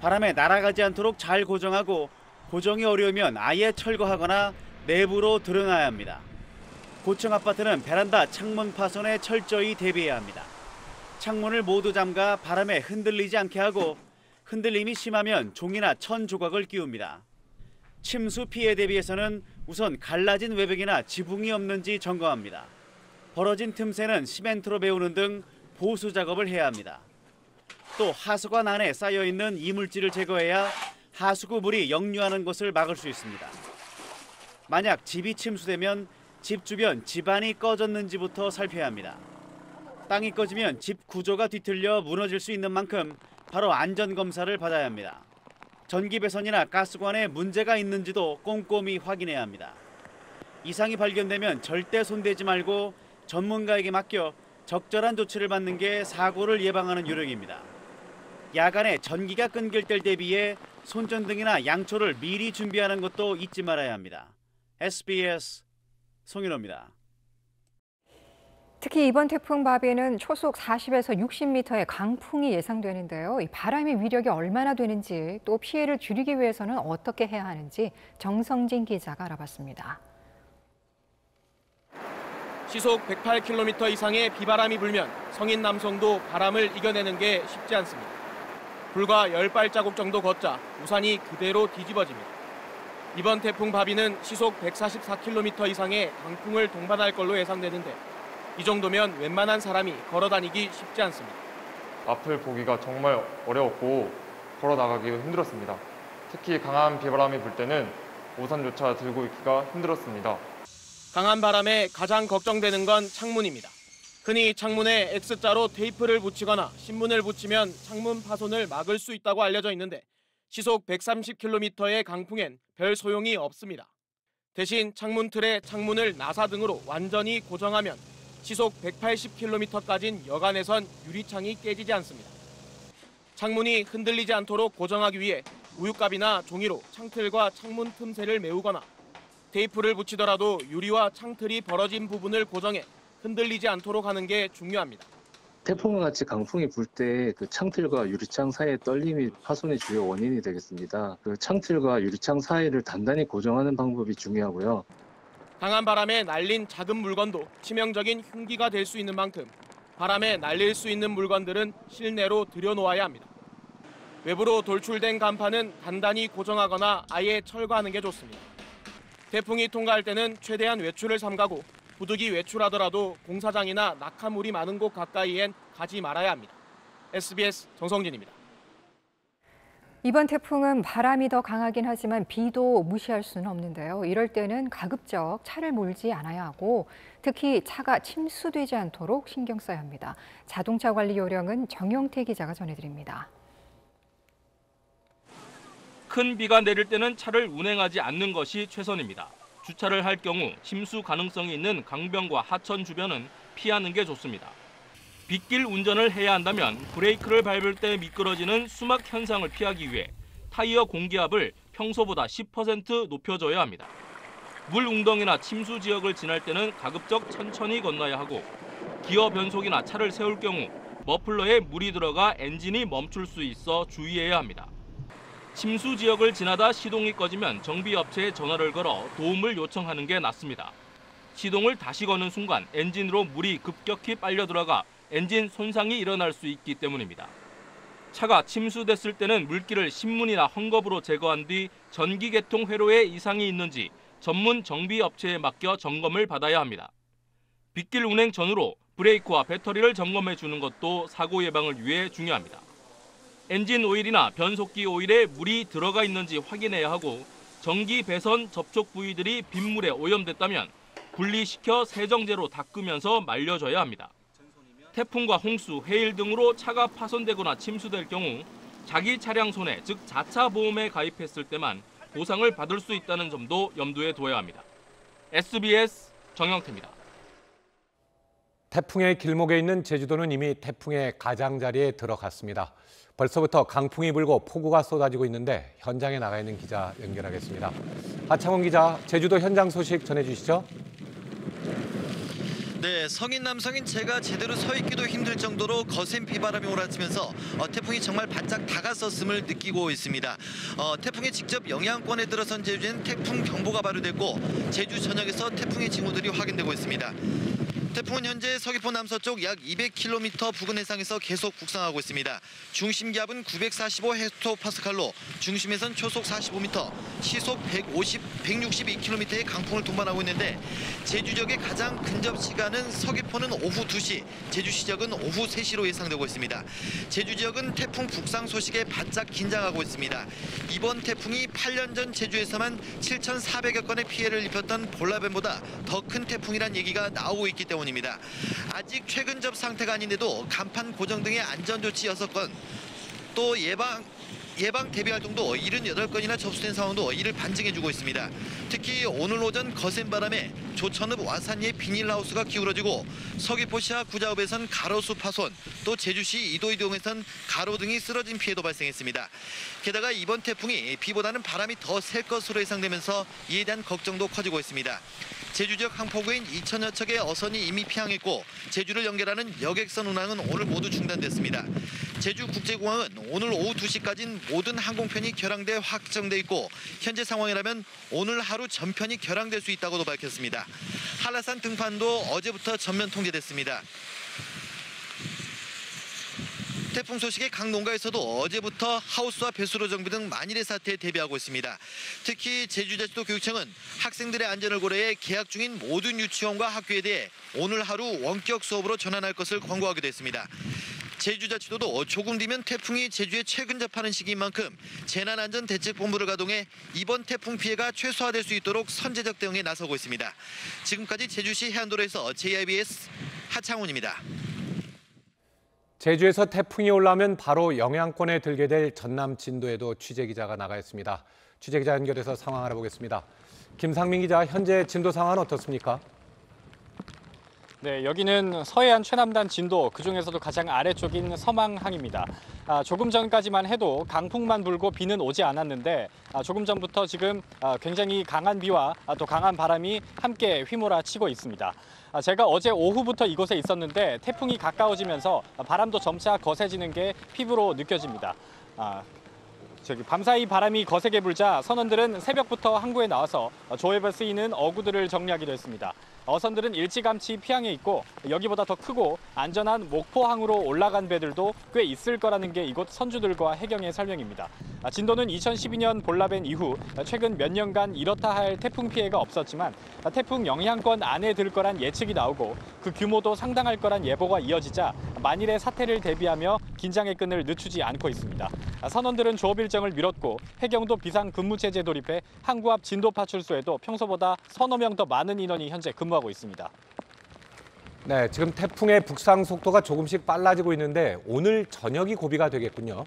바람에 날아가지 않도록 잘 고정하고 고정이 어려우면 아예 철거하거나 내부로 드러나야 합니다. 고층 아파트는 베란다 창문 파손에 철저히 대비해야 합니다. 창문을 모두 잠가 바람에 흔들리지 않게 하고 흔들림이 심하면 종이나 천 조각을 끼웁니다. 침수 피해 대비해서는 우선 갈라진 외벽이나 지붕이 없는지 점검합니다. 벌어진 틈새는 시멘트로 메우는 등 보수 작업을 해야 합니다. 또 하수관 안에 쌓여있는 이물질을 제거해야 하수구 물이 역류하는 것을 막을 수 있습니다. 만약 집이 침수되면 집 주변 집안이 꺼졌는지부터 살펴야 합니다. 땅이 꺼지면 집 구조가 뒤틀려 무너질 수 있는 만큼 바로 안전검사를 받아야 합니다. 전기 배선이나 가스관에 문제가 있는지도 꼼꼼히 확인해야 합니다. 이상이 발견되면 절대 손대지 말고 전문가에게 맡겨 적절한 조치를 받는 게 사고를 예방하는 요령입니다. 야간에 전기가 끊길 때 대비해 손전등이나 양초를 미리 준비하는 것도 잊지 말아야 합니다. SBS 송인호입니다. 특히 이번 태풍 바비는 초속 40에서 60m의 강풍이 예상되는데요. 이 바람의 위력이 얼마나 되는지 또 피해를 줄이기 위해서는 어떻게 해야 하는지 정성진 기자가 알아봤습니다. 시속 108km 이상의 비바람이 불면 성인 남성도 바람을 이겨내는 게 쉽지 않습니다. 불과 10발자국 정도 걷자 우산이 그대로 뒤집어집니다. 이번 태풍 바비는 시속 144km 이상의 강풍을 동반할 걸로 예상되는데 이 정도면 웬만한 사람이 걸어 다니기 쉽지 않습니다. 앞을 보기가 정말 어려웠고 걸어 나가기도 힘들었습니다. 특히 강한 비바람이 불 때는 우산조차 들고 있기가 힘들었습니다. 강한 바람에 가장 걱정되는 건 창문입니다. 흔히 창문에 X자로 테이프를 붙이거나 신문을 붙이면 창문 파손을 막을 수 있다고 알려져 있는데 시속 130km의 강풍엔 별 소용이 없습니다. 대신 창문 틀에 창문을 나사 등으로 완전히 고정하면 시속 180km까지는 여간에선 유리창이 깨지지 않습니다. 창문이 흔들리지 않도록 고정하기 위해 우유값이나 종이로 창틀과 창문 틈새를 메우거나 테이프를 붙이더라도 유리와 창틀이 벌어진 부분을 고정해 흔들리지 않도록 하는 게 중요합니다. 태풍과 같이 강풍이 불 때 그 창틀과 유리창 사이의 떨림이 파손의 주요 원인이 되겠습니다. 그 창틀과 유리창 사이를 단단히 고정하는 방법이 중요하고요. 강한 바람에 날린 작은 물건도 치명적인 흉기가 될 수 있는 만큼 바람에 날릴 수 있는 물건들은 실내로 들여놓아야 합니다. 외부로 돌출된 간판은 단단히 고정하거나 아예 철거하는 게 좋습니다. 태풍이 통과할 때는 최대한 외출을 삼가고 부득이 외출하더라도 공사장이나 낙하물이 많은 곳 가까이엔 가지 말아야 합니다. SBS 정성진입니다. 이번 태풍은 바람이 더 강하긴 하지만 비도 무시할 수는 없는데요. 이럴 때는 가급적 차를 몰지 않아야 하고 특히 차가 침수되지 않도록 신경 써야 합니다. 자동차 관리 요령은 정용태 기자가 전해드립니다. 큰 비가 내릴 때는 차를 운행하지 않는 것이 최선입니다. 주차를 할 경우 침수 가능성이 있는 강변과 하천 주변은 피하는 게 좋습니다. 빗길 운전을 해야 한다면 브레이크를 밟을 때 미끄러지는 수막 현상을 피하기 위해 타이어 공기압을 평소보다 10% 높여줘야 합니다. 물 웅덩이나 침수 지역을 지날 때는 가급적 천천히 건너야 하고 기어 변속이나 차를 세울 경우 머플러에 물이 들어가 엔진이 멈출 수 있어 주의해야 합니다. 침수 지역을 지나다 시동이 꺼지면 정비업체에 전화를 걸어 도움을 요청하는 게 낫습니다. 시동을 다시 거는 순간 엔진으로 물이 급격히 빨려 들어가 엔진 손상이 일어날 수 있기 때문입니다. 차가 침수됐을 때는 물기를 신문이나 헝겊으로 제거한 뒤 전기계통 회로에 이상이 있는지 전문 정비업체에 맡겨 점검을 받아야 합니다. 빗길 운행 전후로 브레이크와 배터리를 점검해 주는 것도 사고 예방을 위해 중요합니다. 엔진 오일이나 변속기 오일에 물이 들어가 있는지 확인해야 하고 전기 배선 접촉 부위들이 빗물에 오염됐다면 분리시켜 세정제로 닦으면서 말려줘야 합니다. 태풍과 홍수, 해일 등으로 차가 파손되거나 침수될 경우 자기 차량 손해, 즉 자차 보험에 가입했을 때만 보상을 받을 수 있다는 점도 염두에 둬야 합니다. SBS 정영태입니다. 태풍의 길목에 있는 제주도는 이미 태풍의 가장자리에 들어갔습니다. 벌써부터 강풍이 불고 폭우가 쏟아지고 있는데 현장에 나가 있는 기자 연결하겠습니다. 하창훈 기자, 제주도 현장 소식 전해주시죠. 네, 성인 남성인 제가 제대로 서 있기도 힘들 정도로 거센 비바람이 몰아치면서 태풍이 정말 바짝 다가섰음을 느끼고 있습니다. 태풍의 직접 영향권에 들어선 제주에는 태풍 경보가 발효됐고 제주 전역에서 태풍의 징후들이 확인되고 있습니다. 태풍은 현재 서귀포 남서쪽 약 200km 부근 해상에서 계속 북상하고 있습니다. 중심 기압은 945헥토파스칼로 중심에선 초속 45m, 시속 162km의 강풍을 동반하고 있는데 제주 지역의 가장 근접 시간은 서귀포는 오후 2시, 제주시 지역은 오후 3시로 예상되고 있습니다. 제주 지역은 태풍 북상 소식에 바짝 긴장하고 있습니다. 이번 태풍이 8년 전 제주에서만 7,400여 건의 피해를 입혔던 볼라벤보다 더 큰 태풍이란 얘기가 나오고 있기 때문입니다. 아직 최근접 상태가 아닌데도 간판 고정 등의 안전조치 6건, 또 예방 대비 활동도 78건이나 접수된 상황도 이를 반증해주고 있습니다. 특히 오늘 오전 거센 바람에 조천읍 와산리의 비닐하우스가 기울어지고 서귀포시와 구자읍에선 가로수 파손, 또 제주시 이도이동에선 가로 등이 쓰러진 피해도 발생했습니다. 게다가 이번 태풍이 비보다는 바람이 더 셀 것으로 예상되면서 이에 대한 걱정도 커지고 있습니다. 제주 지역 항포구인 2천여 척의 어선이 이미 피항했고 제주를 연결하는 여객선 운항은 오늘 모두 중단됐습니다. 제주국제공항은 오늘 오후 2시까지는 모든 항공편이 결항돼 확정돼 있고 현재 상황이라면 오늘 하루 전편이 결항될 수 있다고도 밝혔습니다. 한라산 등판도 어제부터 전면 통제됐습니다. 태풍 소식에 각 농가에서도 어제부터 하우스와 배수로 정비 등 만일의 사태에 대비하고 있습니다. 특히 제주자치도 교육청은 학생들의 안전을 고려해 개학 중인 모든 유치원과 학교에 대해 오늘 하루 원격 수업으로 전환할 것을 권고하기도 했습니다. 제주자치도도 조금 뒤면 태풍이 제주에 최근접하는 시기인 만큼 재난안전대책본부를 가동해 이번 태풍 피해가 최소화될 수 있도록 선제적 대응에 나서고 있습니다. 지금까지 제주시 해안도로에서 JIBS 하창훈입니다. 제주에서 태풍이 올라오면 바로 영향권에 들게 될 전남 진도에도 취재기자가 나가 있습니다. 취재기자 연결해서 상황 알아보겠습니다. 김상민 기자, 현재 진도 상황은 어떻습니까? 네, 여기는 서해안 최남단 진도, 그중에서도 가장 아래쪽인 서망항입니다. 조금 전까지만 해도 강풍만 불고 비는 오지 않았는데 조금 전부터 지금 굉장히 강한 비와 또 강한 바람이 함께 휘몰아치고 있습니다. 제가 어제 오후부터 이곳에 있었는데 태풍이 가까워지면서 바람도 점차 거세지는 게 피부로 느껴집니다. 밤사이 바람이 거세게 불자 선원들은 새벽부터 항구에 나와서 조업에 쓰이는 어구들을 정리하기로 했습니다. 어선들은 일찌감치 피항해 있고 여기보다 더 크고 안전한 목포항으로 올라간 배들도 꽤 있을 거라는 게 이곳 선주들과 해경의 설명입니다. 진도는 2012년 볼라벤 이후 최근 몇 년간 이렇다 할 태풍 피해가 없었지만 태풍 영향권 안에 들 거란 예측이 나오고 그 규모도 상당할 거란 예보가 이어지자 만일의 사태를 대비하며 긴장의 끈을 늦추지 않고 있습니다. 선원들은 조업 일정을 미뤘고 해경도 비상근무체제에 돌입해 항구 앞 진도 파출소에도 평소보다 서너 명 더 많은 인원이 현재 근무하고 있습니다. 네, 지금 태풍의 북상 속도가 조금씩 빨라지고 있는데 오늘 저녁이 고비가 되겠군요.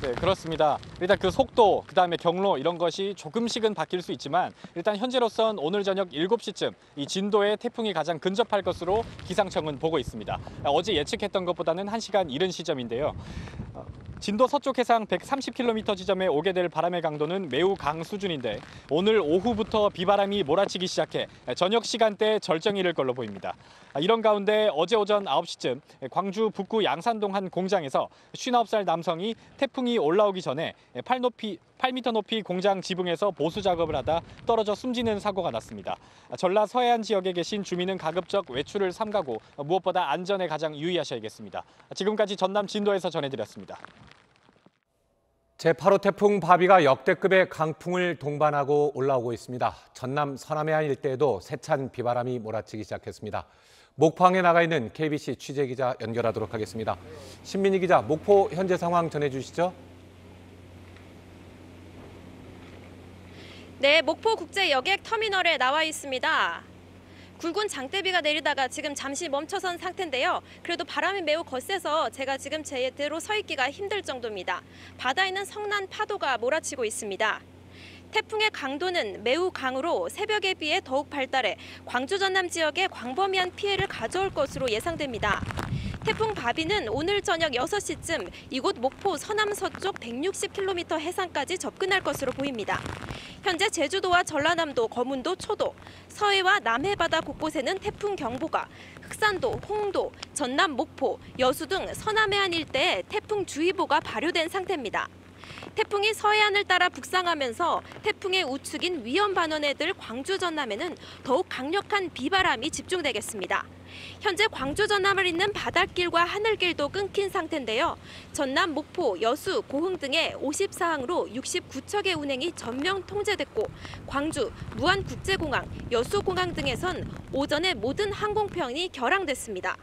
네, 그렇습니다. 일단 그 속도, 그다음에 경로 이런 것이 조금씩은 바뀔 수 있지만 일단 현재로선 오늘 저녁 7시쯤 이 진도에 태풍이 가장 근접할 것으로 기상청은 보고 있습니다. 어제 예측했던 것보다는 1시간 이른 시점인데요. 진도 서쪽 해상 130km 지점에 오게 될 바람의 강도는 매우 강 수준인데 오늘 오후부터 비바람이 몰아치기 시작해 저녁 시간대에 절정이 이를 걸로 보입니다. 이런 가운데 어제 오전 9시쯤 광주 북구 양산동 한 공장에서 59살 남성이 태풍이 올라오기 전에 8m 높이 공장 지붕에서 보수 작업을 하다 떨어져 숨지는 사고가 났습니다. 전라 서해안 지역에 계신 주민은 가급적 외출을 삼가고 무엇보다 안전에 가장 유의하셔야겠습니다. 지금까지 전남 진도에서 전해드렸습니다. 제8호 태풍 바비가 역대급의 강풍을 동반하고 올라오고 있습니다. 전남 서남해안 일대에도 세찬 비바람이 몰아치기 시작했습니다. 목포항에 나가 있는 KBC 취재기자 연결하도록 하겠습니다. 신민희 기자, 목포 현재 상황 전해주시죠. 네, 목포 국제 여객 터미널에 나와 있습니다. 굵은 장대비가 내리다가 지금 잠시 멈춰선 상태인데요. 그래도 바람이 매우 거세서 제가 지금 제대로 서 있기가 힘들 정도입니다. 바다에는 성난 파도가 몰아치고 있습니다. 태풍의 강도는 매우 강으로 새벽에 비해 더욱 발달해 광주 전남 지역에 광범위한 피해를 가져올 것으로 예상됩니다. 태풍 바비는 오늘 저녁 6시쯤 이곳 목포 서남서쪽 160km 해상까지 접근할 것으로 보입니다. 현재 제주도와 전라남도, 거문도, 초도, 서해와 남해 바다 곳곳에는 태풍 경보가, 흑산도, 홍도, 전남 목포, 여수 등 서남해안 일대에 태풍 주의보가 발효된 상태입니다. 태풍이 서해안을 따라 북상하면서 태풍의 우측인 위험 반원에 들 광주 전남에는 더욱 강력한 비바람이 집중되겠습니다. 현재 광주 전남을 잇는 바닷길과 하늘길도 끊긴 상태인데요. 전남, 목포, 여수, 고흥 등의 54항로 69척의 운행이 전면 통제됐고 광주, 무안국제공항, 여수공항 등에선 오전에 모든 항공편이 결항됐습니다.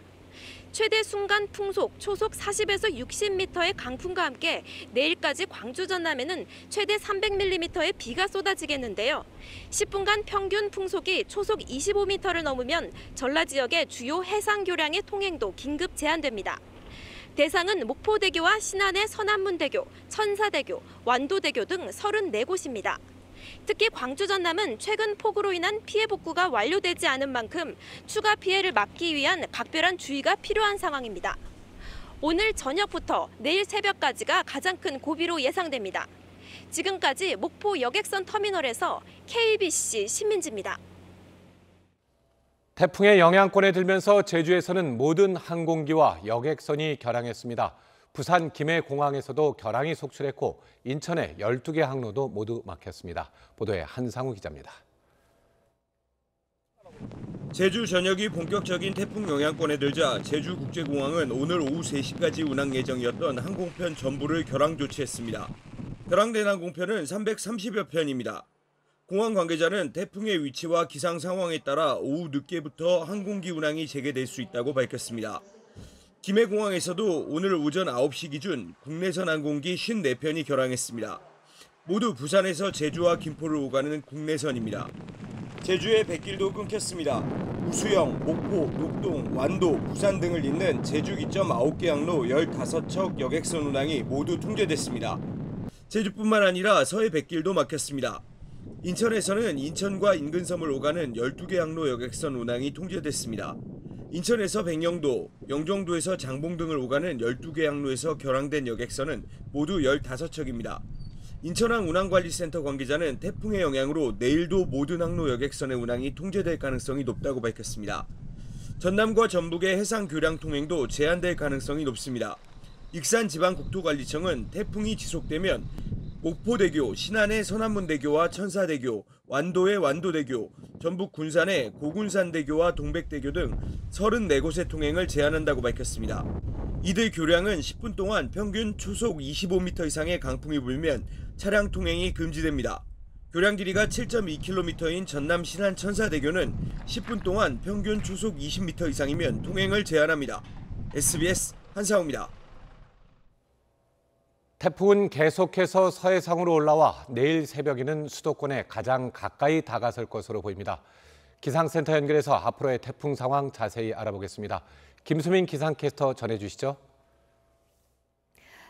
최대 순간 풍속 초속 40에서 60m의 강풍과 함께 내일까지 광주 전남에는 최대 300mm의 비가 쏟아지겠는데요. 10분간 평균 풍속이 초속 25m를 넘으면 전라 지역의 주요 해상 교량의 통행도 긴급 제한됩니다. 대상은 목포대교와 신안의 서남문대교, 천사대교, 완도대교 등 34곳입니다. 특히 광주 전남은 최근 폭우로 인한 피해 복구가 완료되지 않은 만큼 추가 피해를 막기 위한 각별한 주의가 필요한 상황입니다. 오늘 저녁부터 내일 새벽까지가 가장 큰 고비로 예상됩니다. 지금까지 목포 여객선 터미널에서 KBC 신민지입니다. 태풍의 영향권에 들면서 제주에서는 모든 항공기와 여객선이 결항했습니다. 부산 김해공항에서도 결항이 속출했고 인천의 12개 항로도 모두 막혔습니다. 보도에 한상우 기자입니다. 제주 전역이 본격적인 태풍 영향권에 들자 제주국제공항은 오늘 오후 3시까지 운항 예정이었던 항공편 전부를 결항 조치했습니다. 결항된 항공편은 330여 편입니다. 공항 관계자는 태풍의 위치와 기상 상황에 따라 오후 늦게부터 항공기 운항이 재개될 수 있다고 밝혔습니다. 김해공항에서도 오늘 오전 9시 기준 국내선 항공기 54편이 결항했습니다. 모두 부산에서 제주와 김포를 오가는 국내선입니다. 제주의 백길도 끊겼습니다. 우수영, 목포, 녹동, 완도, 부산 등을 잇는 제주 기점 9개 항로 15척 여객선 운항이 모두 통제됐습니다. 제주뿐만 아니라 서해 백길도 막혔습니다. 인천에서는 인천과 인근섬을 오가는 12개 항로 여객선 운항이 통제됐습니다. 인천에서 백령도, 영종도에서 장봉 등을 오가는 12개 항로에서 결항된 여객선은 모두 15척입니다. 인천항 운항관리센터 관계자는 태풍의 영향으로 내일도 모든 항로 여객선의 운항이 통제될 가능성이 높다고 밝혔습니다. 전남과 전북의 해상 교량 통행도 제한될 가능성이 높습니다. 익산지방국토관리청은 태풍이 지속되면 목포대교, 신안의 서남문대교와 천사대교, 완도의 완도대교, 전북 군산의 고군산대교와 동백대교 등 34곳의 통행을 제한한다고 밝혔습니다. 이들 교량은 10분 동안 평균 초속 25m 이상의 강풍이 불면 차량 통행이 금지됩니다. 교량 길이가 7.2km인 전남 신안 천사대교는 10분 동안 평균 초속 20m 이상이면 통행을 제한합니다. SBS 한상우입니다. 태풍은 계속해서 서해상으로 올라와 내일 새벽에는 수도권에 가장 가까이 다가설 것으로 보입니다. 기상센터 연결해서 앞으로의 태풍 상황 자세히 알아보겠습니다. 김수민 기상캐스터 전해주시죠.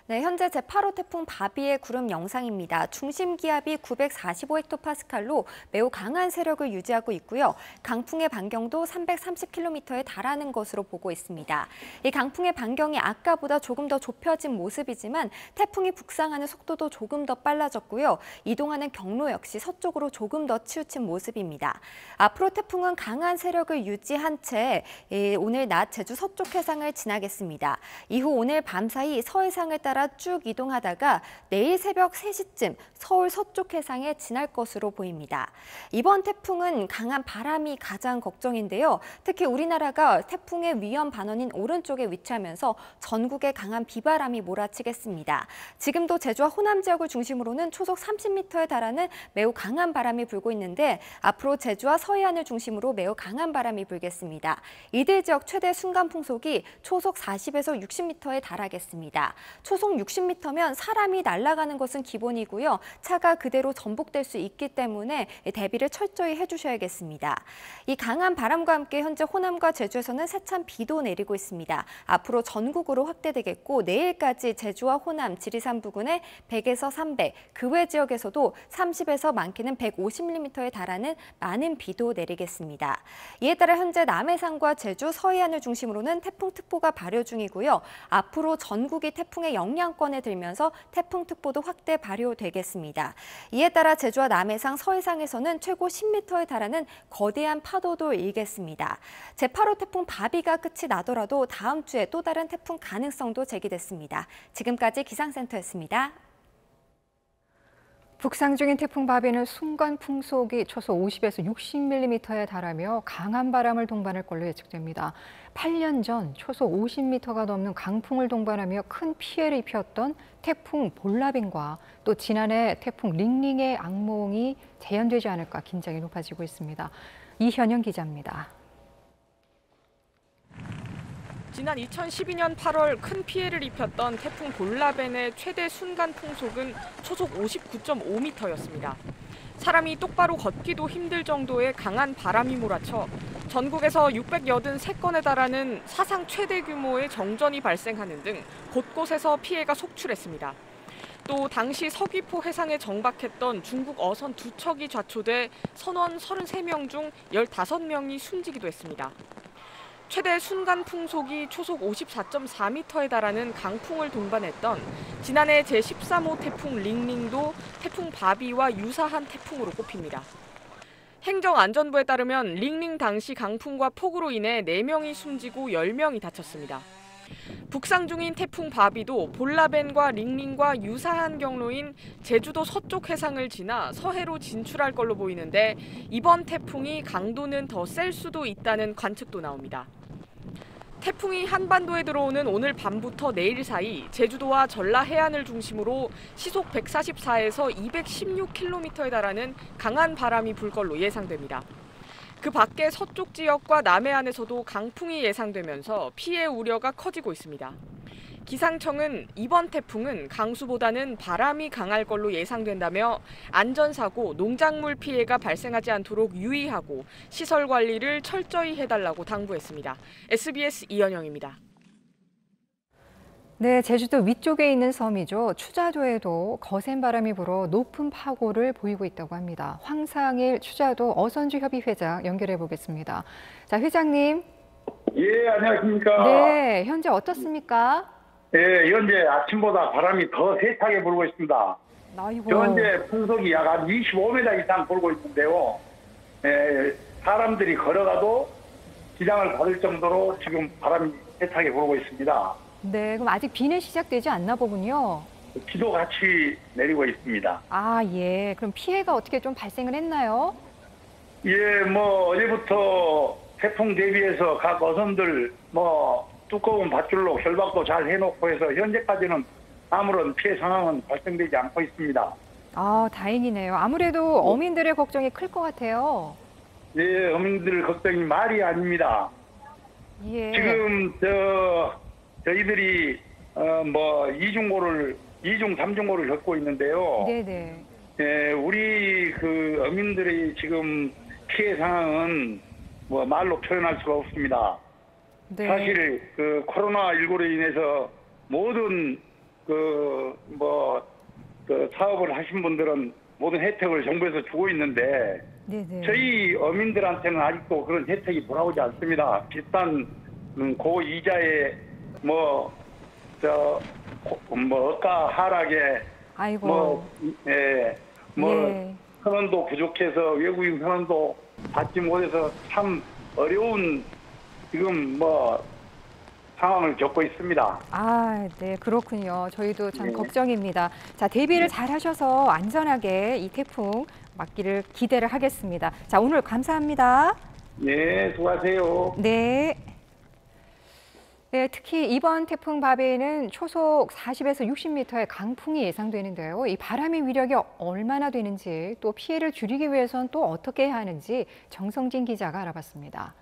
네, 현재 제8호 태풍 바비의 구름 영상입니다. 중심 기압이 945헥토파스칼로 매우 강한 세력을 유지하고 있고요. 강풍의 반경도 330km에 달하는 것으로 보고 있습니다. 이 강풍의 반경이 아까보다 조금 더 좁혀진 모습이지만 태풍이 북상하는 속도도 조금 더 빨라졌고요. 이동하는 경로 역시 서쪽으로 조금 더 치우친 모습입니다. 앞으로 태풍은 강한 세력을 유지한 채 오늘 낮 제주 서쪽 해상을 지나겠습니다. 이후 오늘 밤 사이 서해상을 따라 따라 쭉 이동하다가 내일 새벽 3시쯤 서울 서쪽 해상에 지날 것으로 보입니다. 이번 태풍은 강한 바람이 가장 걱정인데요. 특히 우리나라가 태풍의 위험 반원인 오른쪽에 위치하면서 전국에 강한 비바람이 몰아치겠습니다. 지금도 제주와 호남 지역을 중심으로는 초속 30m에 달하는 매우 강한 바람이 불고 있는데 앞으로 제주와 서해안을 중심으로 매우 강한 바람이 불겠습니다. 이들 지역 최대 순간 풍속이 초속 40에서 60m에 달하겠습니다. 초속 60m면 사람이 날아가는 것은 기본이고요. 차가 그대로 전복될 수 있기 때문에 대비를 철저히 해주셔야겠습니다. 이 강한 바람과 함께 현재 호남과 제주에서는 세찬 비도 내리고 있습니다. 앞으로 전국으로 확대되겠고 내일까지 제주와 호남, 지리산 부근에 100에서 300, 그 외 지역에서도 30에서 많게는 150mm에 달하는 많은 비도 내리겠습니다. 이에 따라 현재 남해상과 제주, 서해안을 중심으로는 태풍특보가 발효 중이고요. 앞으로 전국이 태풍의 영향권에 들면서 태풍특보도 확대 발효되겠습니다. 이에 따라 제주와 남해상, 서해상에서는 최고 10m에 달하는 거대한 파도도 일겠습니다. 제8호 태풍 바비가 끝이 나더라도 다음 주에 또 다른 태풍 가능성도 제기됐습니다. 지금까지 기상센터였습니다. 북상 중인 태풍 바비는 순간 풍속이 초속 50에서 60mm에 달하며 강한 바람을 동반할 걸로 예측됩니다. 8년 전 초속 50m가 넘는 강풍을 동반하며 큰 피해를 입혔던 태풍 볼라벤과 또 지난해 태풍 링링의 악몽이 재현되지 않을까 긴장이 높아지고 있습니다. 이현영 기자입니다. 지난 2012년 8월 큰 피해를 입혔던 태풍 볼라벤의 최대 순간 풍속은 초속 59.5m였습니다. 사람이 똑바로 걷기도 힘들 정도의 강한 바람이 몰아쳐 전국에서 683건에 달하는 사상 최대 규모의 정전이 발생하는 등 곳곳에서 피해가 속출했습니다. 또 당시 서귀포 해상에 정박했던 중국 어선 2척이 좌초돼 선원 33명 중 15명이 숨지기도 했습니다. 최대 순간 풍속이 초속 54.4m에 달하는 강풍을 동반했던 지난해 제13호 태풍 링링도 태풍 바비와 유사한 태풍으로 꼽힙니다. 행정안전부에 따르면 링링 당시 강풍과 폭우로 인해 4명이 숨지고 10명이 다쳤습니다. 북상 중인 태풍 바비도 볼라벤과 링링과 유사한 경로인 제주도 서쪽 해상을 지나 서해로 진출할 걸로 보이는데 이번 태풍이 강도는 더 셀 수도 있다는 관측도 나옵니다. 태풍이 한반도에 들어오는 오늘 밤부터 내일 사이 제주도와 전라 해안을 중심으로 시속 144에서 216km에 달하는 강한 바람이 불 걸로 예상됩니다. 그 밖에 서쪽 지역과 남해안에서도 강풍이 예상되면서 피해 우려가 커지고 있습니다. 기상청은 이번 태풍은 강수보다는 바람이 강할 걸로 예상된다며 안전사고, 농작물 피해가 발생하지 않도록 유의하고 시설 관리를 철저히 해달라고 당부했습니다. SBS 이현영입니다. 네, 제주도 위쪽에 있는 섬이죠. 추자도에도 거센 바람이 불어 높은 파고를 보이고 있다고 합니다. 황상일 추자도 어선주 협의 회장 연결해 보겠습니다. 자, 회장님. 예, 안녕하십니까. 네, 현재 어떻습니까? 예, 현재 아침보다 바람이 더 세차게 불고 있습니다. 아이고. 현재 풍속이 약 한 25m 이상 불고 있는데요. 예, 사람들이 걸어가도 지장을 받을 정도로 지금 바람이 세차게 불고 있습니다. 네, 그럼 아직 비는 시작되지 않나 보군요. 비도 같이 내리고 있습니다. 아, 예. 그럼 피해가 어떻게 좀 발생을 했나요? 예, 뭐 어제부터 태풍 대비해서 각 어선들 두꺼운 밧줄로 결박도 잘 해놓고 해서 현재까지는 아무런 피해 상황은 발생되지 않고 있습니다. 아, 다행이네요. 아무래도 어민들의 걱정이 클 것 같아요. 예, 어민들 걱정이 말이 아닙니다. 예. 지금 저희들이 이중 삼중고를 겪고 있는데요. 네네. 예, 우리 그 어민들의 지금 피해 상황은 말로 표현할 수가 없습니다. 네. 사실 그 코로나19로 인해서 모든 사업을 하신 분들은 모든 혜택을 정부에서 주고 있는데 네네. 저희 어민들한테는 아직도 그런 혜택이 돌아오지 않습니다. 비싼 고이자에 어가 하락에 아이고. 현원도 부족해서 외국인 현원도 받지 못해서 참 어려운 지금 상황을 겪고 있습니다. 아, 네, 그렇군요. 저희도 참 네. 걱정입니다. 자, 대비를 잘 하셔서 안전하게 이 태풍 막기를 기대를 하겠습니다. 자, 오늘 감사합니다. 네, 수고하세요. 네. 네, 특히 이번 태풍 바비에는 초속 40에서 60m의 강풍이 예상되는데요. 이 바람의 위력이 얼마나 되는지 또 피해를 줄이기 위해선 또 어떻게 해야 하는지 정성진 기자가 알아봤습니다.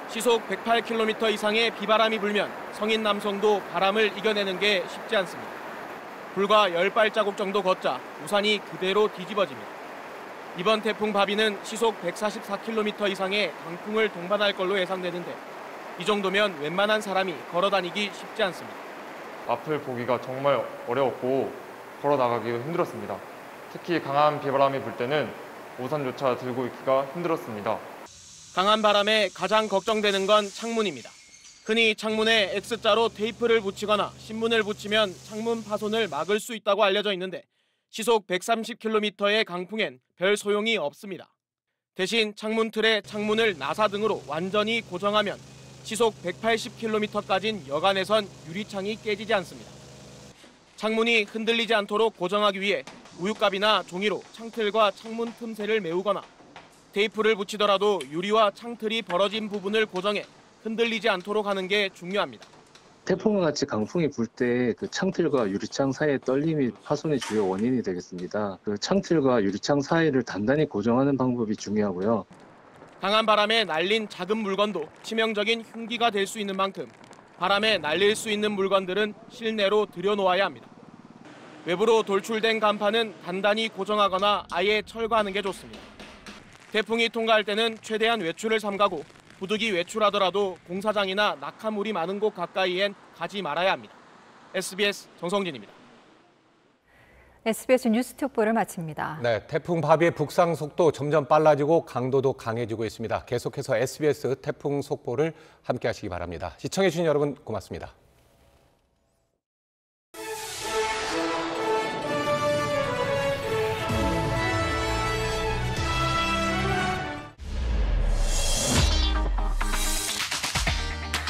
시속 108km 이상의 비바람이 불면 성인 남성도 바람을 이겨내는 게 쉽지 않습니다. 불과 10발자국 정도 걷자 우산이 그대로 뒤집어집니다. 이번 태풍 바비는 시속 144km 이상의 강풍을 동반할 걸로 예상되는데 이 정도면 웬만한 사람이 걸어 다니기 쉽지 않습니다. 앞을 보기가 정말 어려웠고 걸어 나가기도 힘들었습니다. 특히 강한 비바람이 불 때는 우산조차 들고 있기가 힘들었습니다. 강한 바람에 가장 걱정되는 건 창문입니다. 흔히 창문에 X자로 테이프를 붙이거나 신문을 붙이면 창문 파손을 막을 수 있다고 알려져 있는데 시속 130km의 강풍엔 별 소용이 없습니다. 대신 창문 틀에 창문을 나사 등으로 완전히 고정하면 시속 180km까지는 여간에선 유리창이 깨지지 않습니다. 창문이 흔들리지 않도록 고정하기 위해 우유값이나 종이로 창틀과 창문 틈새를 메우거나 테이프를 붙이더라도 유리와 창틀이 벌어진 부분을 고정해 흔들리지 않도록 하는 게 중요합니다. 태풍과 같이 강풍이 불 때 그 창틀과 유리창 사이의 떨림이 파손의 주요 원인이 되겠습니다. 그 창틀과 유리창 사이를 단단히 고정하는 방법이 중요하고요. 강한 바람에 날린 작은 물건도 치명적인 흉기가 될 수 있는 만큼 바람에 날릴 수 있는 물건들은 실내로 들여놓아야 합니다. 외부로 돌출된 간판은 단단히 고정하거나 아예 철거하는 게 좋습니다. 태풍이 통과할 때는 최대한 외출을 삼가고 부득이 외출하더라도 공사장이나 낙하물이 많은 곳 가까이엔 가지 말아야 합니다. SBS 정성진입니다. SBS 뉴스 특보를 마칩니다. 네, 태풍 바비의 북상 속도 점점 빨라지고 강도도 강해지고 있습니다. 계속해서 SBS 태풍 속보를 함께 하시기 바랍니다. 시청해주신 여러분 고맙습니다.